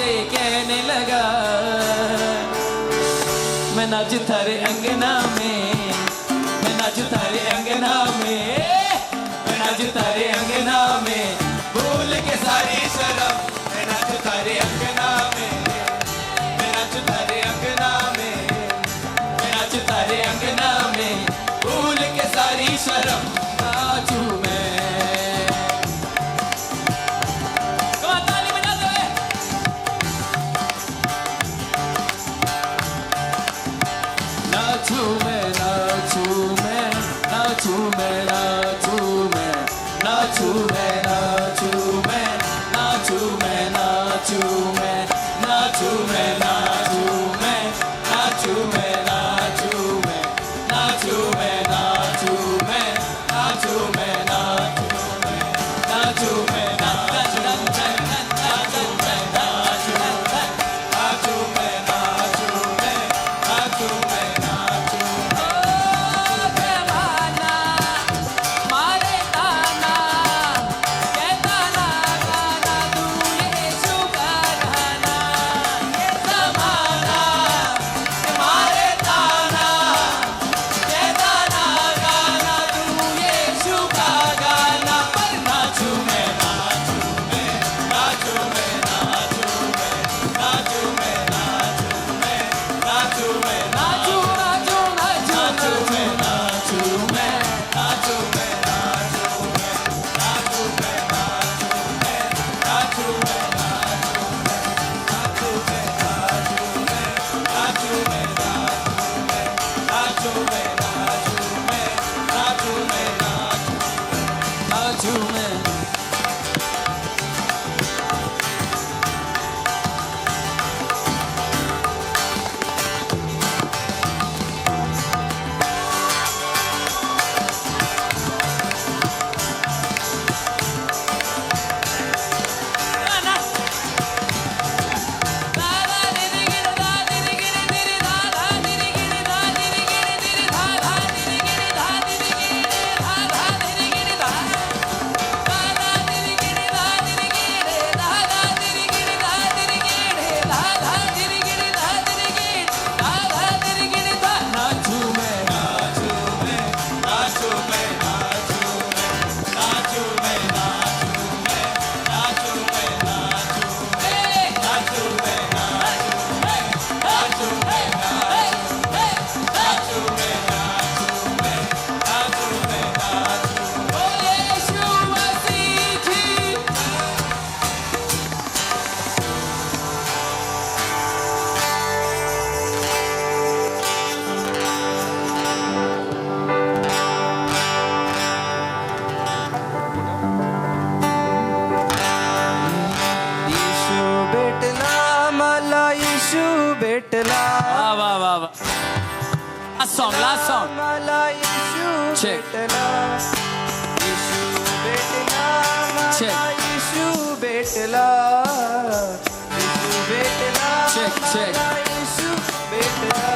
से कहने लगा, मैं नाचू थारे अंगना में, मैं नाचू थारे अंगना में, मैं नाचू थारे अंगना में, भूल के सारी शर्म, मैं नाचू थारे अंगना में, मैं नाचू थारे अंगना में, मैं नाचू थारे अंगना में, भूल के सारी शर्म नाचू मैं। कमाल, ताली बजाते हुए। नाचू मैं, नाचू मैं, नाचू मैं, नाचू मैं, नाचू मैं, नाचू मैं, नाचू मैं, नाचू मैं, नाचू मैं, नाचू मैं, नाचू मैं, नाचू मैं, नाचू मैं, नाचू मैं, नाचू मैं, नाचू मैं, नाचू भेटला वाह वाह वाह वाह लास्ट सॉन्ग मला येशू Check. भेटला येशू भेटला मला Check. येशू भेटला येशू भेटला Check, check. मला येशू भेटला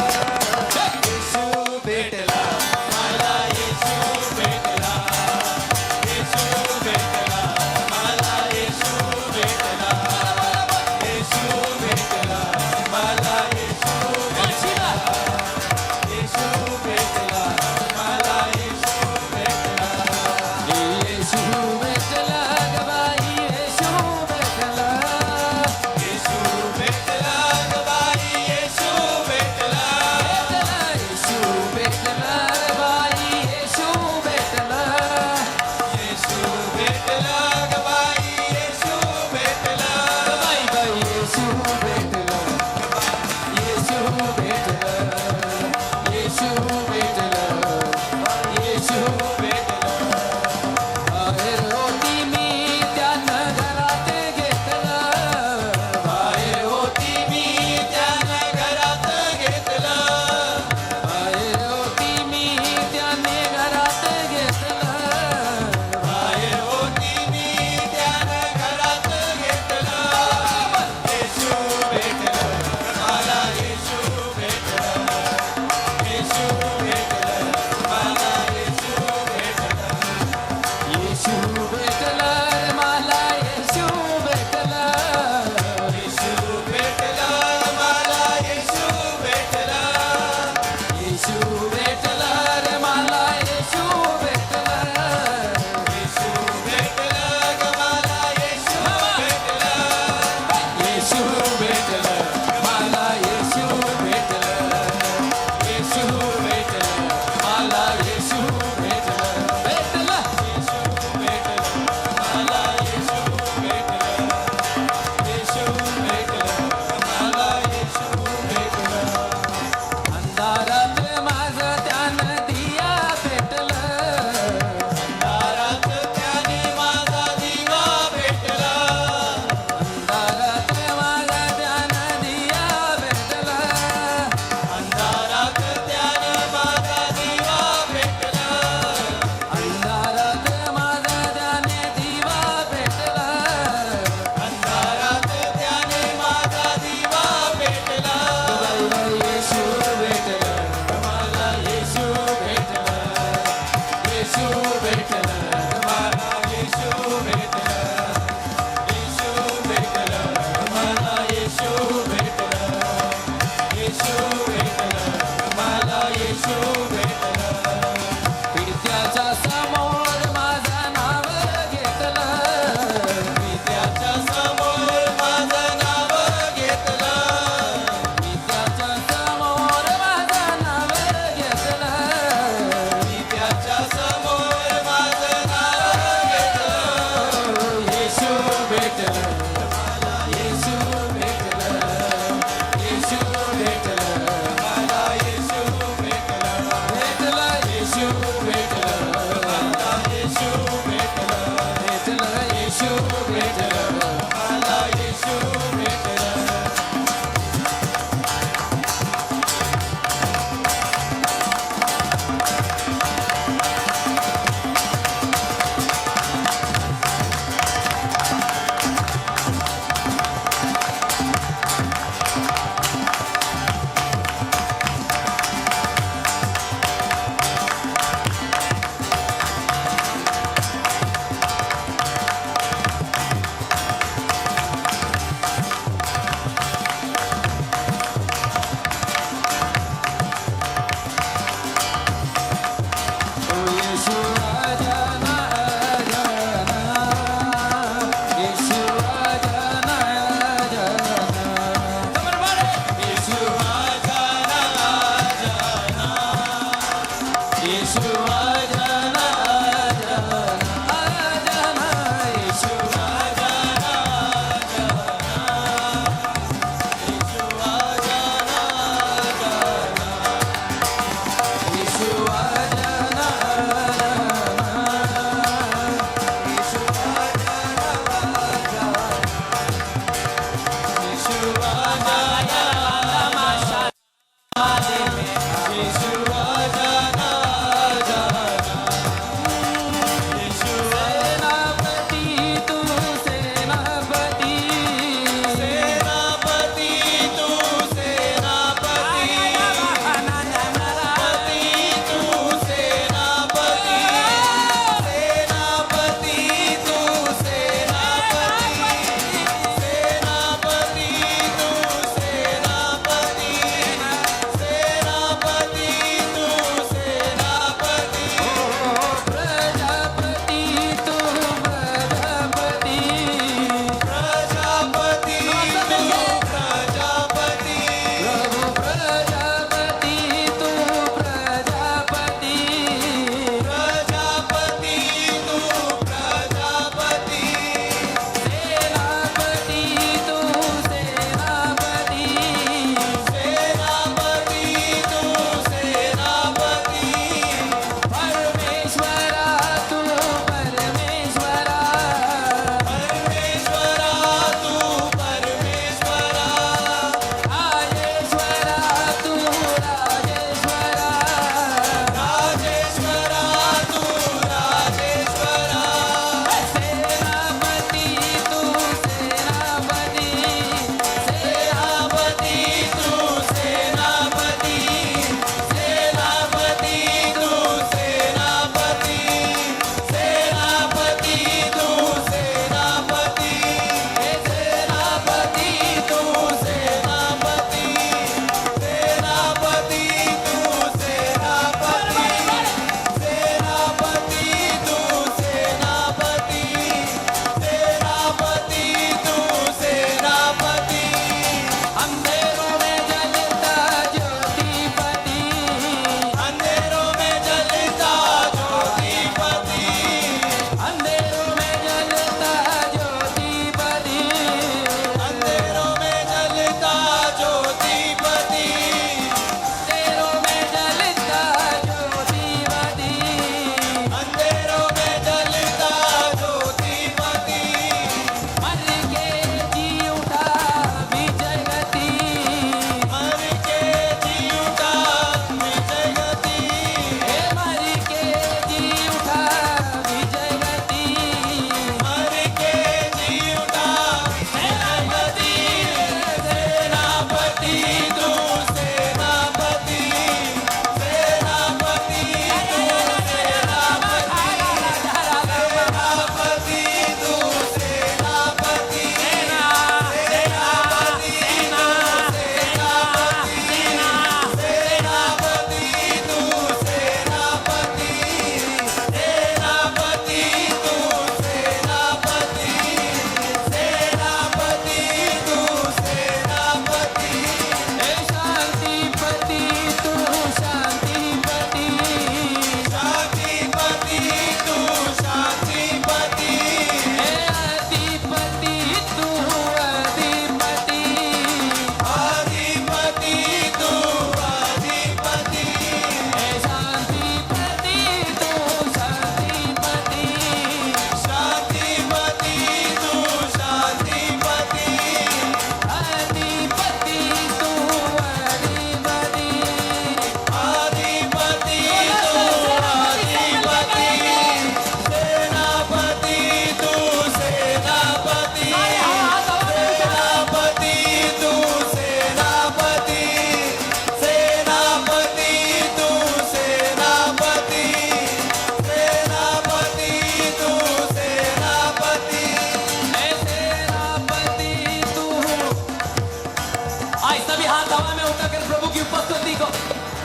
येशू भेटला मला येशू भेटला येशू भेटला मला येशू भेटला येशू भेटला मला येशू भेटला येशू भेटला मला येशू भेटला येशू भेटला ग बाई, येशू भेटला. येशू भेटला ग बाई येशू भेटलं मला येशू भेटलं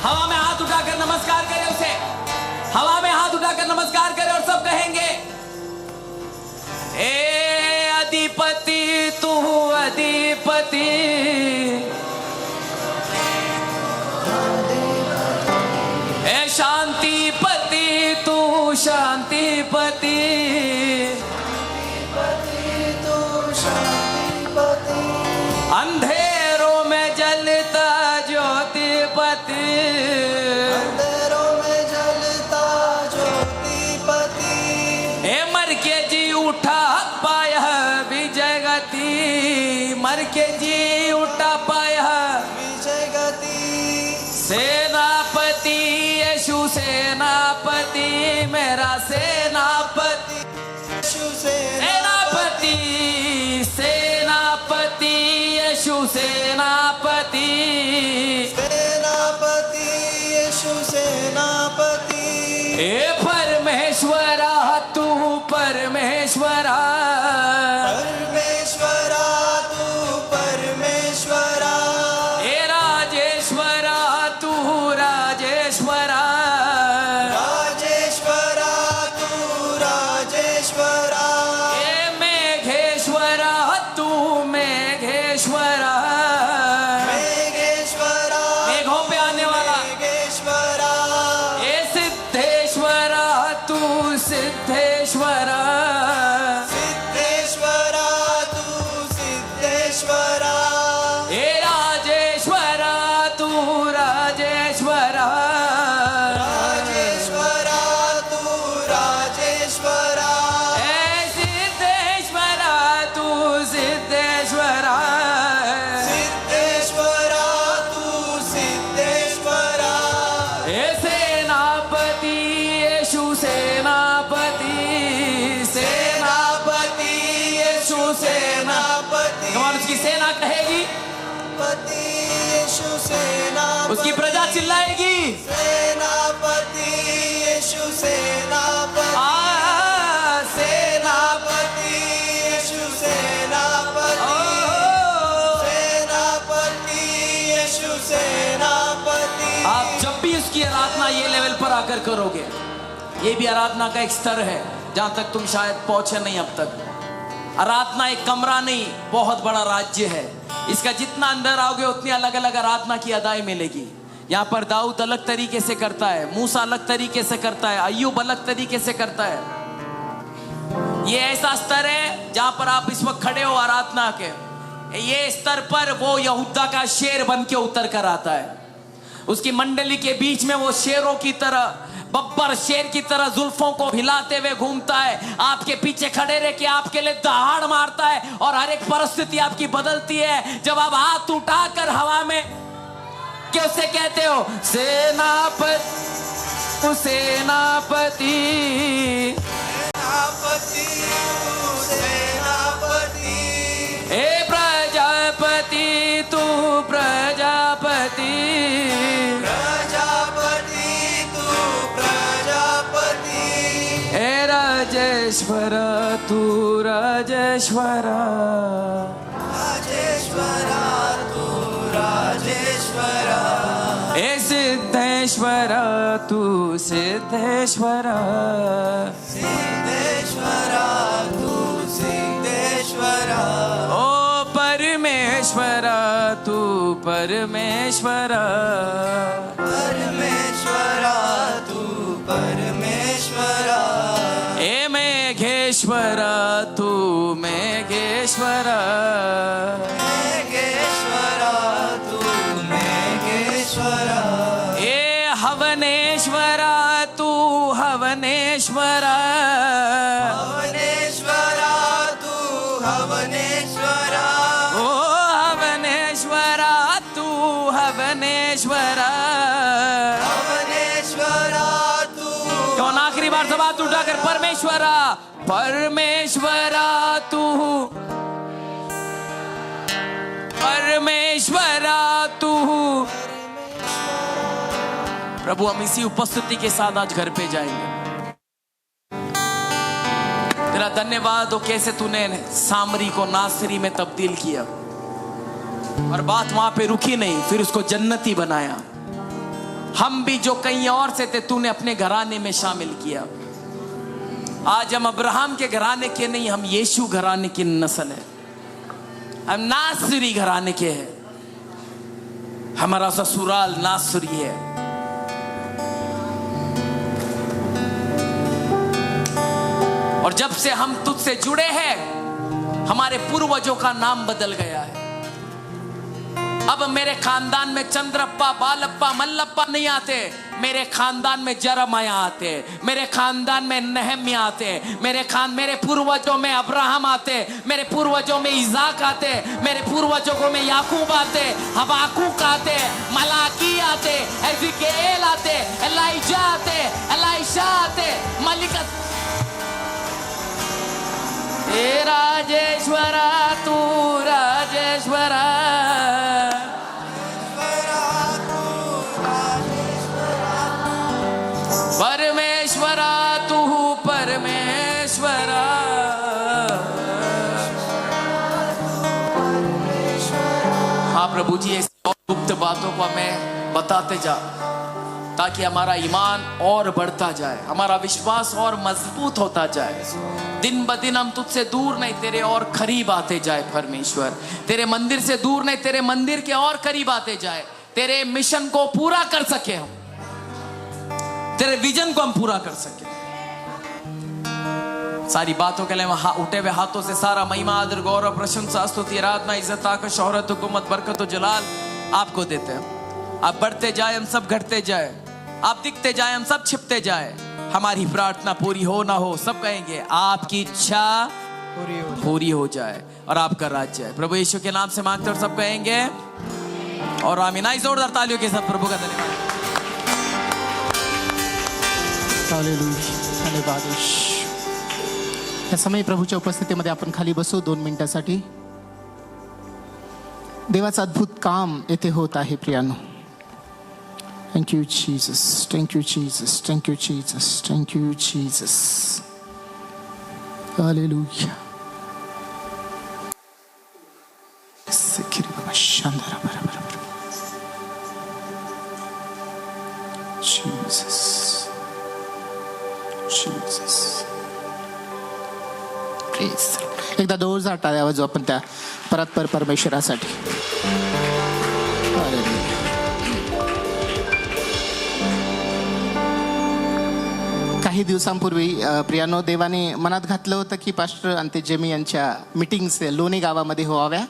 हवा में हाथ उठाकर नमस्कार करें उसे, हवा में हाथ उठाकर नमस्कार करें और सब कहेंगे ए अधिपति तू अधिपति, ए शांतिपति तू शांतिपति, अंधेरों में जलता ज्योतिपति, अंधेरों में जलता ज्योतिपति, ए मर के जी उठा पाया विजय गति, मर के जी उठा पाया विजय गति, सेनापति यीशु सेनापति, मेरा सेनापति यीशु से सेनापति, सेनापति यीशु सेनापति, सेनापति यीशु सेनापति, ए परमेश्वरा तू परमेश्वरा, परमेश्वरा तू परमेश्वरा, ए राजेश्वरा तू राजेश्वरा, राजेश्वरा तू राजेश्वरा, ए मेघेश्वरा तू मेघेश्वरा, मेघेश्वरा मेघों पे आने वाला, मेघेश्वरा, ए सिद्धेश्वरा तू सिद्धेश्वरा, सिद्धेश्वरा तू सिद्धेश्वरा, ए राजेश्वरा तू राजेश्वरा, राजेश्वरा तू राजेश्वरा, ए सिद्धेश्वरा तू सिद्धेश्वरा, सिद्धेश्वरा तू सिद्धेश्वरा, ए सेनापति यीशु सेनापति, सेनापति यीशु सेनापति, कौन उसकी सेना कहेगी, पति यीशु सेनापति, उसकी प्रजा चिल्लाएगी सेनापति यीशु सेनापति, सेनापति, यीशु सेनापति, सेनापति यीशु सेनापति। आप जब भी उसकी आराधना ये लेवल पर आकर करोगे, ये भी आराधना का एक स्तर है जहां तक तुम शायद पहुंचे नहीं अब तक। आराधना एक कमरा नहीं, बहुत बड़ा राज्य है। इसका जितना अंदर आओगे उतनी अलग अलग आराधना की अदाई मिलेगी। यहाँ पर दाऊद अलग तरीके से करता है, मूसा अलग तरीके से करता है, अय्यूब अलग तरीके से करता है। ये ऐसा स्तर है जहां पर आप इस वक्त खड़े हो आराधना के, ये स्तर पर वो यहूदा का शेर बन के उतर कर आता है। उसकी मंडली के बीच में वो शेरों की तरह, बब्बर शेर की तरह जुल्फों को हिलाते हुए घूमता है, आपके पीछे खड़े रह के आपके लिए दहाड़ मारता है और हर एक परिस्थिति आपकी बदलती है। जब आप हाथ उठाकर हवा में क्या उससे कहते हो, सेनापति सेनापति, सेनापति सेनापति, ए प्रजापति तू प्रजापति, प्रजापति तू प्रजापति, ए राजेश्वर तू राजेश्वर, राजेश्वरा तू राजेश्वरा, ए सिद्धेश्वर तू सिद्धेश्वर, सिद्धेश्वरा तू सिद्धेश्वरा, ओ परमेश्वर तू परमेश्वर, परमेश्वरा तू परमेश्वरा, ए मेघेश्वर तू मेघेश्वर, मेघेश्वरा तू मेघेश्वरा, ए हवनेश्वर तू हवनेश्वर, हवनेश्वरा तू हवनेश्वरा, ओ हवनेश्वर तू हवनेश्वर, हवनेश्वरा तू कौन आखिरी बार सब हाथ उठाकर परमेश्वरा, परमेश्वरा तू परमेश्वरा तू। प्रभु हम इसी उपस्थिति के साथ आज घर पे जाएंगे। तेरा धन्यवाद हो कैसे तूने सामरी को नासरी में तब्दील किया और बात वहां पे रुकी नहीं, फिर उसको जन्नती बनाया। हम भी जो कहीं और से थे तूने अपने घराने में शामिल किया। आज हम अब्राहम के घराने के नहीं, हम यीशु घराने की नस्ल है, हम नासरी घराने के हैं। हमारा ससुराल नासरी है। और जब से हम तुझसे जुड़े हैं, हमारे पूर्वजों का नाम बदल गया है। अब मेरे खानदान में चंद्रप्पा, बालप्पा, मल्लप्पा नहीं आते। मेरे खानदान में जरमाया आते, मेरे खानदान में नहम्या आते, मेरे पूर्वजों में अब्राहम आते, मेरे पूर्वजों में इसाक आते, मेरे पूर्वजों में याकूब आते, हबाकुक आते, मलाकी आते, एज़ेकिएल आते, एलाइजा आते, एलाइशा आते, मलिका। हे राजेश्वरा तू राजेश्वरा, परमेश्वरा तू परमेश्वरा। हाँ प्रभु जी, ऐसी और गुप्त बातों को हमें बताते जा, ताकि हमारा ईमान और बढ़ता जाए, हमारा विश्वास और मजबूत होता जाए। दिन ब दिन हम तुझसे दूर नहीं, तेरे और करीब आते जाए परमेश्वर। तेरे मंदिर से दूर नहीं, तेरे मंदिर के और करीब आते जाए। तेरे मिशन को पूरा कर सके हम, तेरे विजन को हम पूरा कर सके। सारी बातों के लिए उठे हुए हाथों से सारा महिमा, आदर, गौरव, प्रशंसा, स्तुति, आराधना, इज्जत, ताकत, शोहरत, हुकूमत, बरकत, जलाल आपको देते हैं। आप बढ़ते जाए, हम सब घटते जाए। आप दिखते जाए, हम सब छिपते जाए। हमारी प्रार्थना पूरी हो ना हो, सब कहेंगे आपकी इच्छा पूरी हो जाए और आपका राज्य है। प्रभु यीशु के नाम से मांगते और सब कहेंगे और आमीन। आई जोरदार तालियों के साथ प्रभु का धन्यवाद। धन्यवाद। या समय प्रभूच्या उपस्थितीमध्ये आपण खाली बसू 2 मिनिटासाठी। देवाचं अद्भुत काम येथे होत आहे प्रियानो। Thank you Jesus, thank you Jesus, thank you Jesus, thank you Jesus. Hallelujah. सिखिरी बाबा शांदारा बराबर जीसस, जीसस। प्लीज एकदा जोरदार टाळ्या वाजवू आपण त्या परस्पर परमेश्वरासाठी। काही दिवसांपूर्वी प्रियानो देवाने मनात घातलं होतं की पास्टर अंते जेमी यांच्या मीटिंग्स लोणी गावामध्ये व्हाव्या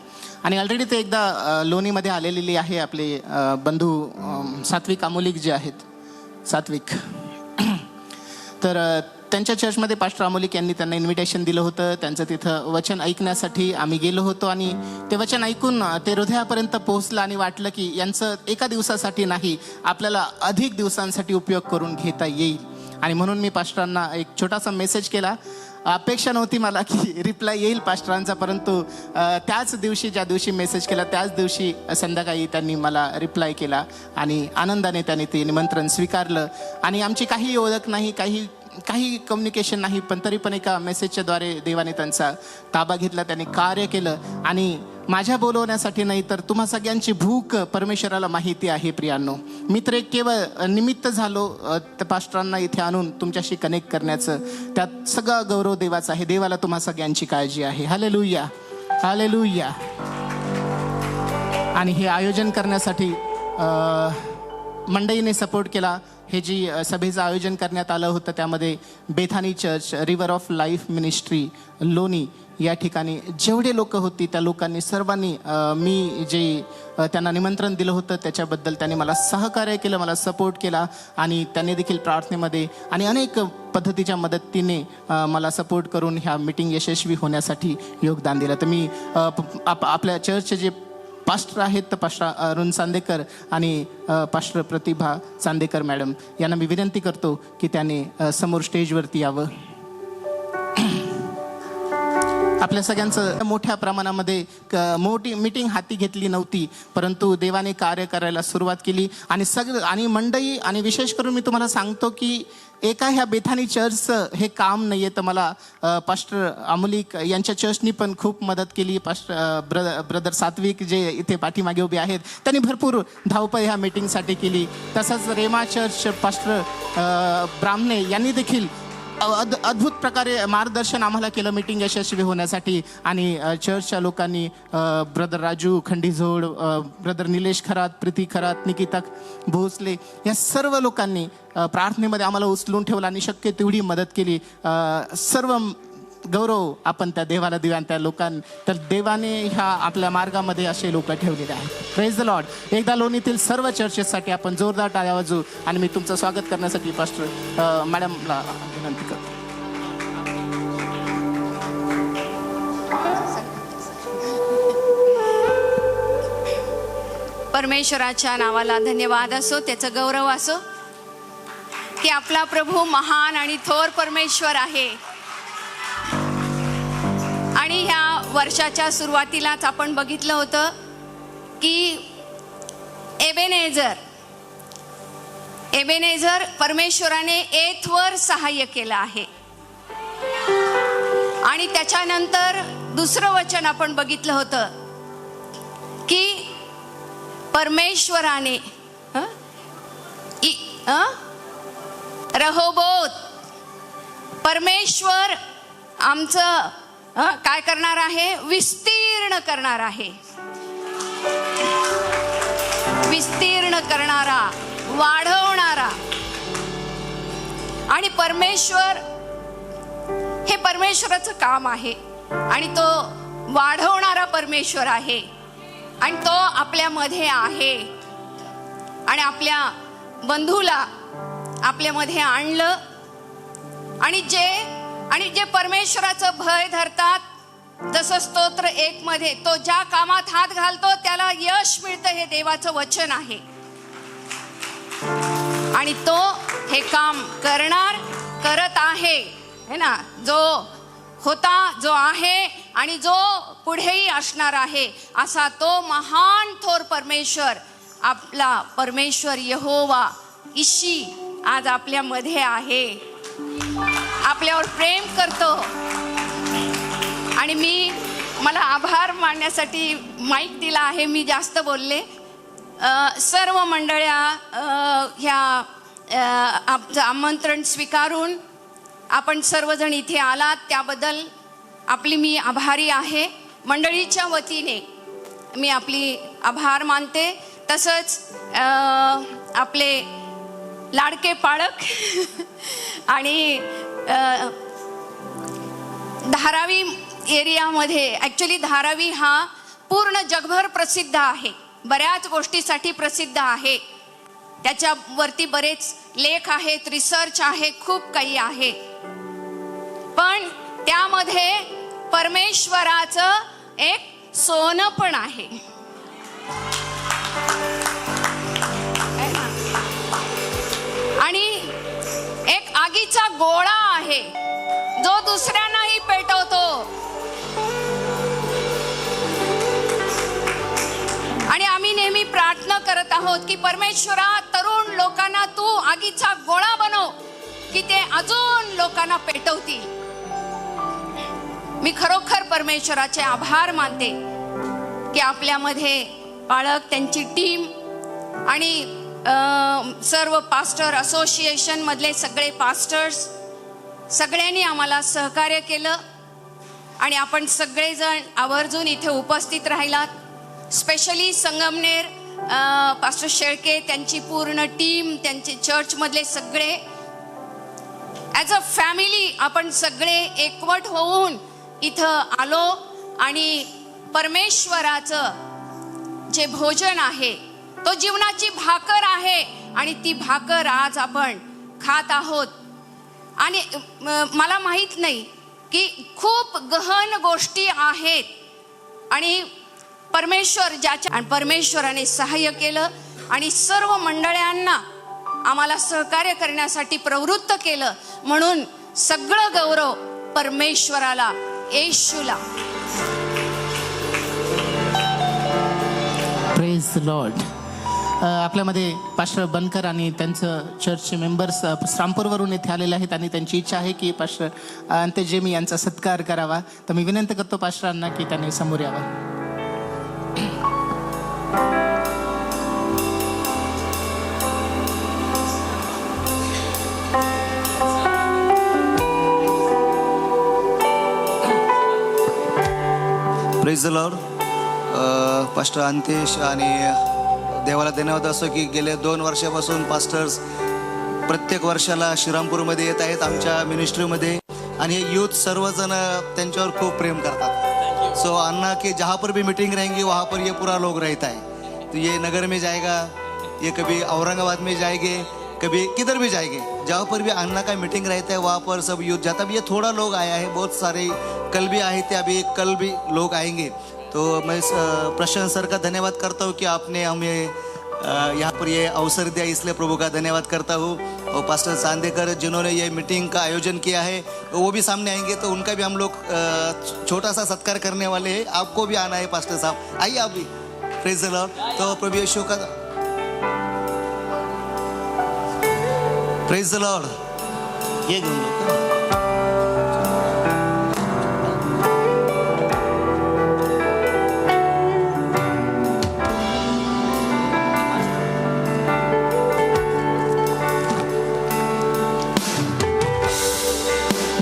आणि ऑलरेडी ते एकदा लोणीमध्ये आलेली आहे। आपले बंधू सात्विक अमोलिक जे आहेत, सात्विक, तर त्यांच्या चर्चमध्ये पास्टर अमोलिक यांनी त्यांना इन्व्हिटेशन दिलं होतं। त्यांचं तिथं वचन ऐकण्यासाठी आम्ही गेलो होतो आणि ते वचन ऐकून ते हृदयापर्यंत पोहोचलं आणि वाटलं की यांचं एका दिवसासाठी नाही, आपल्याला अधिक दिवसांसाठी उपयोग करून घेता येईल। आणि म्हणून मी पास्टरांना एक छोटासा मेसेज केला। अपेक्षा नव्हती मला की रिप्लाय येईल पास्टरांचा, परंतु त्याच दिवशी, ज्या दिवशी मेसेज केला त्याच दिवशी संध्याकाळी त्यांनी मला रिप्लाय केला आणि आनंदाने त्यांनी ते निमंत्रण स्वीकारलं। आणि आमची काही ओळख नाही, काही कम्युनिकेशन नाही, पण तरी पण एका मेसेजच्या द्वारे देवाने त्यांचा ताबा घेतला, त्यांनी कार्य केलं। आणि माझ्या बोलवण्यासाठी नाही तर तुम्हा सगळ्यांची भूक परमेश्वराला माहिती आहे प्रियांनो। मी तर एक केवळ निमित्त झालो त्या पास्टरांना इथे आणून तुमच्याशी कनेक्ट करण्याचं। त्यात सगळा गौरव देवाचा आहे। देवाला तुम्हा सगळ्यांची काळजी आहे। Hallelujah, hallelujah. आणि हे आयोजन करण्यासाठी मंडळीने सपोर्ट केला। हे जी सभेचं आयोजन करण्यात आलं होतं त्यामध्ये Bethany church, river of life ministry Loni या ठिकाणी जेवढे लोक होती त्या लोकांनी सर्वांनी मी जे त्यांना निमंत्रण दिलं होतं त्याच्याबद्दल त्यांनी मला सहकार्य केलं, मला सपोर्ट केला आणि त्यांनी देखील प्रार्थनेमध्ये आणि अनेक पद्धतीच्या मदतीने मला सपोर्ट करून ह्या मीटिंग यशस्वी होण्यासाठी योगदान दिलं। तर मी आपल्या चर्चचे जे पास्टर आहेत तर पास्टर अरुण चांदेकर आणि पास्टर प्रतिभा चांदेकर मॅडम यांना मी विनंती करतो की त्याने समोर स्टेजवरती यावं। आपल्या सगळ्यांचं मोठ्या प्रमाणामध्ये मोठी मीटिंग हाती घेतली नव्हती, परंतु देवाने कार्य करायला सुरुवात केली. आणि मंडळी, आणि विशेष करून मी तुम्हाला सांगतो की एका ह्या बेथानी चर्चचं हे काम नाही आहे, तर मला पास्टर अमोलिक यांच्या चर्चनी पण खूप मदत केली. ब्रदर सात्विक जे इथे पाठीमागे उभे आहेत, त्यांनी भरपूर धावपळ ह्या मीटिंगसाठी केली. तसंच रेमा चर्च पास्टर ब्राह्मणे यांनी देखील अद्भुत प्रकारे मार्गदर्शन आम्हाला केलं मीटिंग यशस्वी होण्यासाठी. आणि चर्चच्या लोकांनी ब्रदर राजू खंडीझोड, ब्रदर निलेश खरात, प्रीती खरात, निकिता भोसले या सर्व लोकांनी प्रार्थनेमध्ये आम्हाला उचलून ठेवलं आणि शक्य तेवढी मदत केली. सर्व गौरव आपण त्या देवाला देऊ. आणि त्या तर देवाने ह्या आपल्या मार्गामध्ये असे लोक ठेवलेले आहेत. Praise the Lord. एकदा लोणीतील सर्व चर्चेससाठी आपण जोरदार टाळ्या वाजवू. आणि मी तुमचं स्वागत करण्यासाठी पास्टर मॅडमला विनंती करतो. परमेश्वराच्या नावाला धन्यवाद असो, त्याचं गौरव असो की आपला प्रभू महान आणि थोर परमेश्वर आहे. आणि ह्या वर्षाच्या सुरुवातीलाच आपण बघितलं होतं की एबेनेझर परमेश्वराने एथवर सहाय्य केलं आहे. आणि त्याच्यानंतर दुसरं वचन आपण बघितलं होतं की परमेश्वराने रहोबोत, परमेश्वर आमचं काय करणार आहे? विस्तीर्ण करणार आहे. विस्तीर्ण करणारा, वाढवणारा. आणि परमेश्वर, हे परमेश्वराचं काम आहे. आणि तो वाढवणारा परमेश्वर आहे. आणि तो आपल्यामध्ये आहे. आणि आपल्या बंधूला आपल्यामध्ये आणलं. आणि जे परमेश्वराचं भय धरतात, जसं स्तोत्र 1 मध्ये, तो ज्या कामात हात घालतो त्याला यश मिळतं, हे देवाचं वचन आहे. आणि तो हे काम करत आहे, है ना. जो होता, जो आहे आणि जो पुढेही असणार आहे, असा तो महान थोर परमेश्वर, आपला परमेश्वर यहोवा इशी आज आपल्यामध्ये आहे. आपल्यावर प्रेम करतो. आणि मला आभार मानण्यासाठी माईक दिला आहे. मी जास्त बोलले. सर्व मंडळ्या ह्या आमचं आमंत्रण स्वीकारून आपण सर्वजण इथे आलात, त्याबद्दल मी आभारी आहे. मंडळीच्या वतीने मी आपली आभार मानते. तसंच आपले लाडके पाळक आणि धारावी एरियामध्ये, ॲक्च्युली धारावी हा पूर्ण जगभर प्रसिद्ध आहे, बऱ्याच गोष्टीसाठी प्रसिद्ध आहे. त्याच्यावरती बरेच लेख आहेत, रिसर्च आहे, खूप काही आहे. पण त्यामध्ये परमेश्वराचं एक सोनं पण आहे. आणि एक आगीचा गोळा आहे जो दुसऱ्यांनाही पेटवतो. आणि आम्ही नेहमी प्रार्थना करत आहोत की परमेश्वरा, तरुण लोकांना तू आगीचा गोळा बनव की ते अजून लोकांना पेटवतील. मी खरोखर परमेश्वराचे आभार मानते की आपल्यामध्ये पाळक, त्यांची टीम आणि सर्व पास्टर असोसिएशन मधले सगळे पास्टर्स, सगळ्यांनी आम्हाला सहकार्य केलं. आणि आपण सगळेजण आवर्जून इथे उपस्थित राहिलात. स्पेशली संगमनेर पास्टर शेळके, त्यांची पूर्ण टीम, त्यांचे चर्चमधले सगळे, ॲज अ फॅमिली आपण सगळे एकवट होऊन इथं आलो. आणि परमेश्वराचं जे भोजन आहे, तो जीवनाची भाकर आहे. आणि ती भाकर आज आपण खात आहोत. आणि मला माहित नाही की खूप गहन गोष्टी आहेत. आणि परमेश्वराने सहाय्य केलं आणि सर्व मंडळांना आम्हाला सहकार्य करण्यासाठी प्रवृत्त केलं. म्हणून सगळं गौरव परमेश्वराला येशूला. Praise the lord. आपल्यामध्ये पास्टर बनकर आणि त्यांचं चर्चचे मेंबर्स श्रामपूरवरून येथे आलेले आहेत आणि त्यांची इच्छा आहे की पास्टर अंत्यजेमी यांचा सत्कार करावा. तर मी विनंती करतो पास्टरांना की त्यांनी समोर यावं. Praise the Lord. Pastor Antesh आणि देवाला धन्यवाद असो की गेल्या 2 वर्षापासून पास्टर्स प्रत्येक वर्षाला श्रीरामपूरमध्ये येत आहेत आमच्या मिनिस्ट्रीमध्ये आणि हे यूथ सर्वजण त्यांच्यावर खूप प्रेम करतात. सो अन्ना के जहाँ पर भी मीटिंग रहेंगी वहाँ पर ये पूरा लोग रहता है. तो ये नगर में जाएगा, ये कभी औरंगाबाद में जाएंगे, कभी किधर भी जाएंगे, जहाँ पर भी अन्ना का मीटिंग रहता है वहाँ पर सब यूथ जाता है. ये थोड़ा लोग आया है, बहुत सारे कल भी आए थे, अभी कल भी लोग आएंगे. तो मैं प्रशांत सर का धन्यवाद करता हूँ कि आपने हमें यहाँ पर ये अवसर दिया, इसलिए प्रभु का धन्यवाद करता हूँ. और पास्टर चांदेकर जिन्होंने ये मीटिंग का आयोजन किया है वो भी सामने आएंगे, तो उनका भी हम लोग छोटा सा सत्कार करने वाले हैं. आपको भी आना है पास्टर साहब, आइए आप भी. Praise the Lord. तो प्रभु यीशु का प्रेज द लॉर्ड. ये घेऊन लो.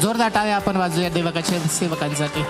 जोरदार टाळ्या आपण वाजूया देवकाच्या सेवकांसाठी.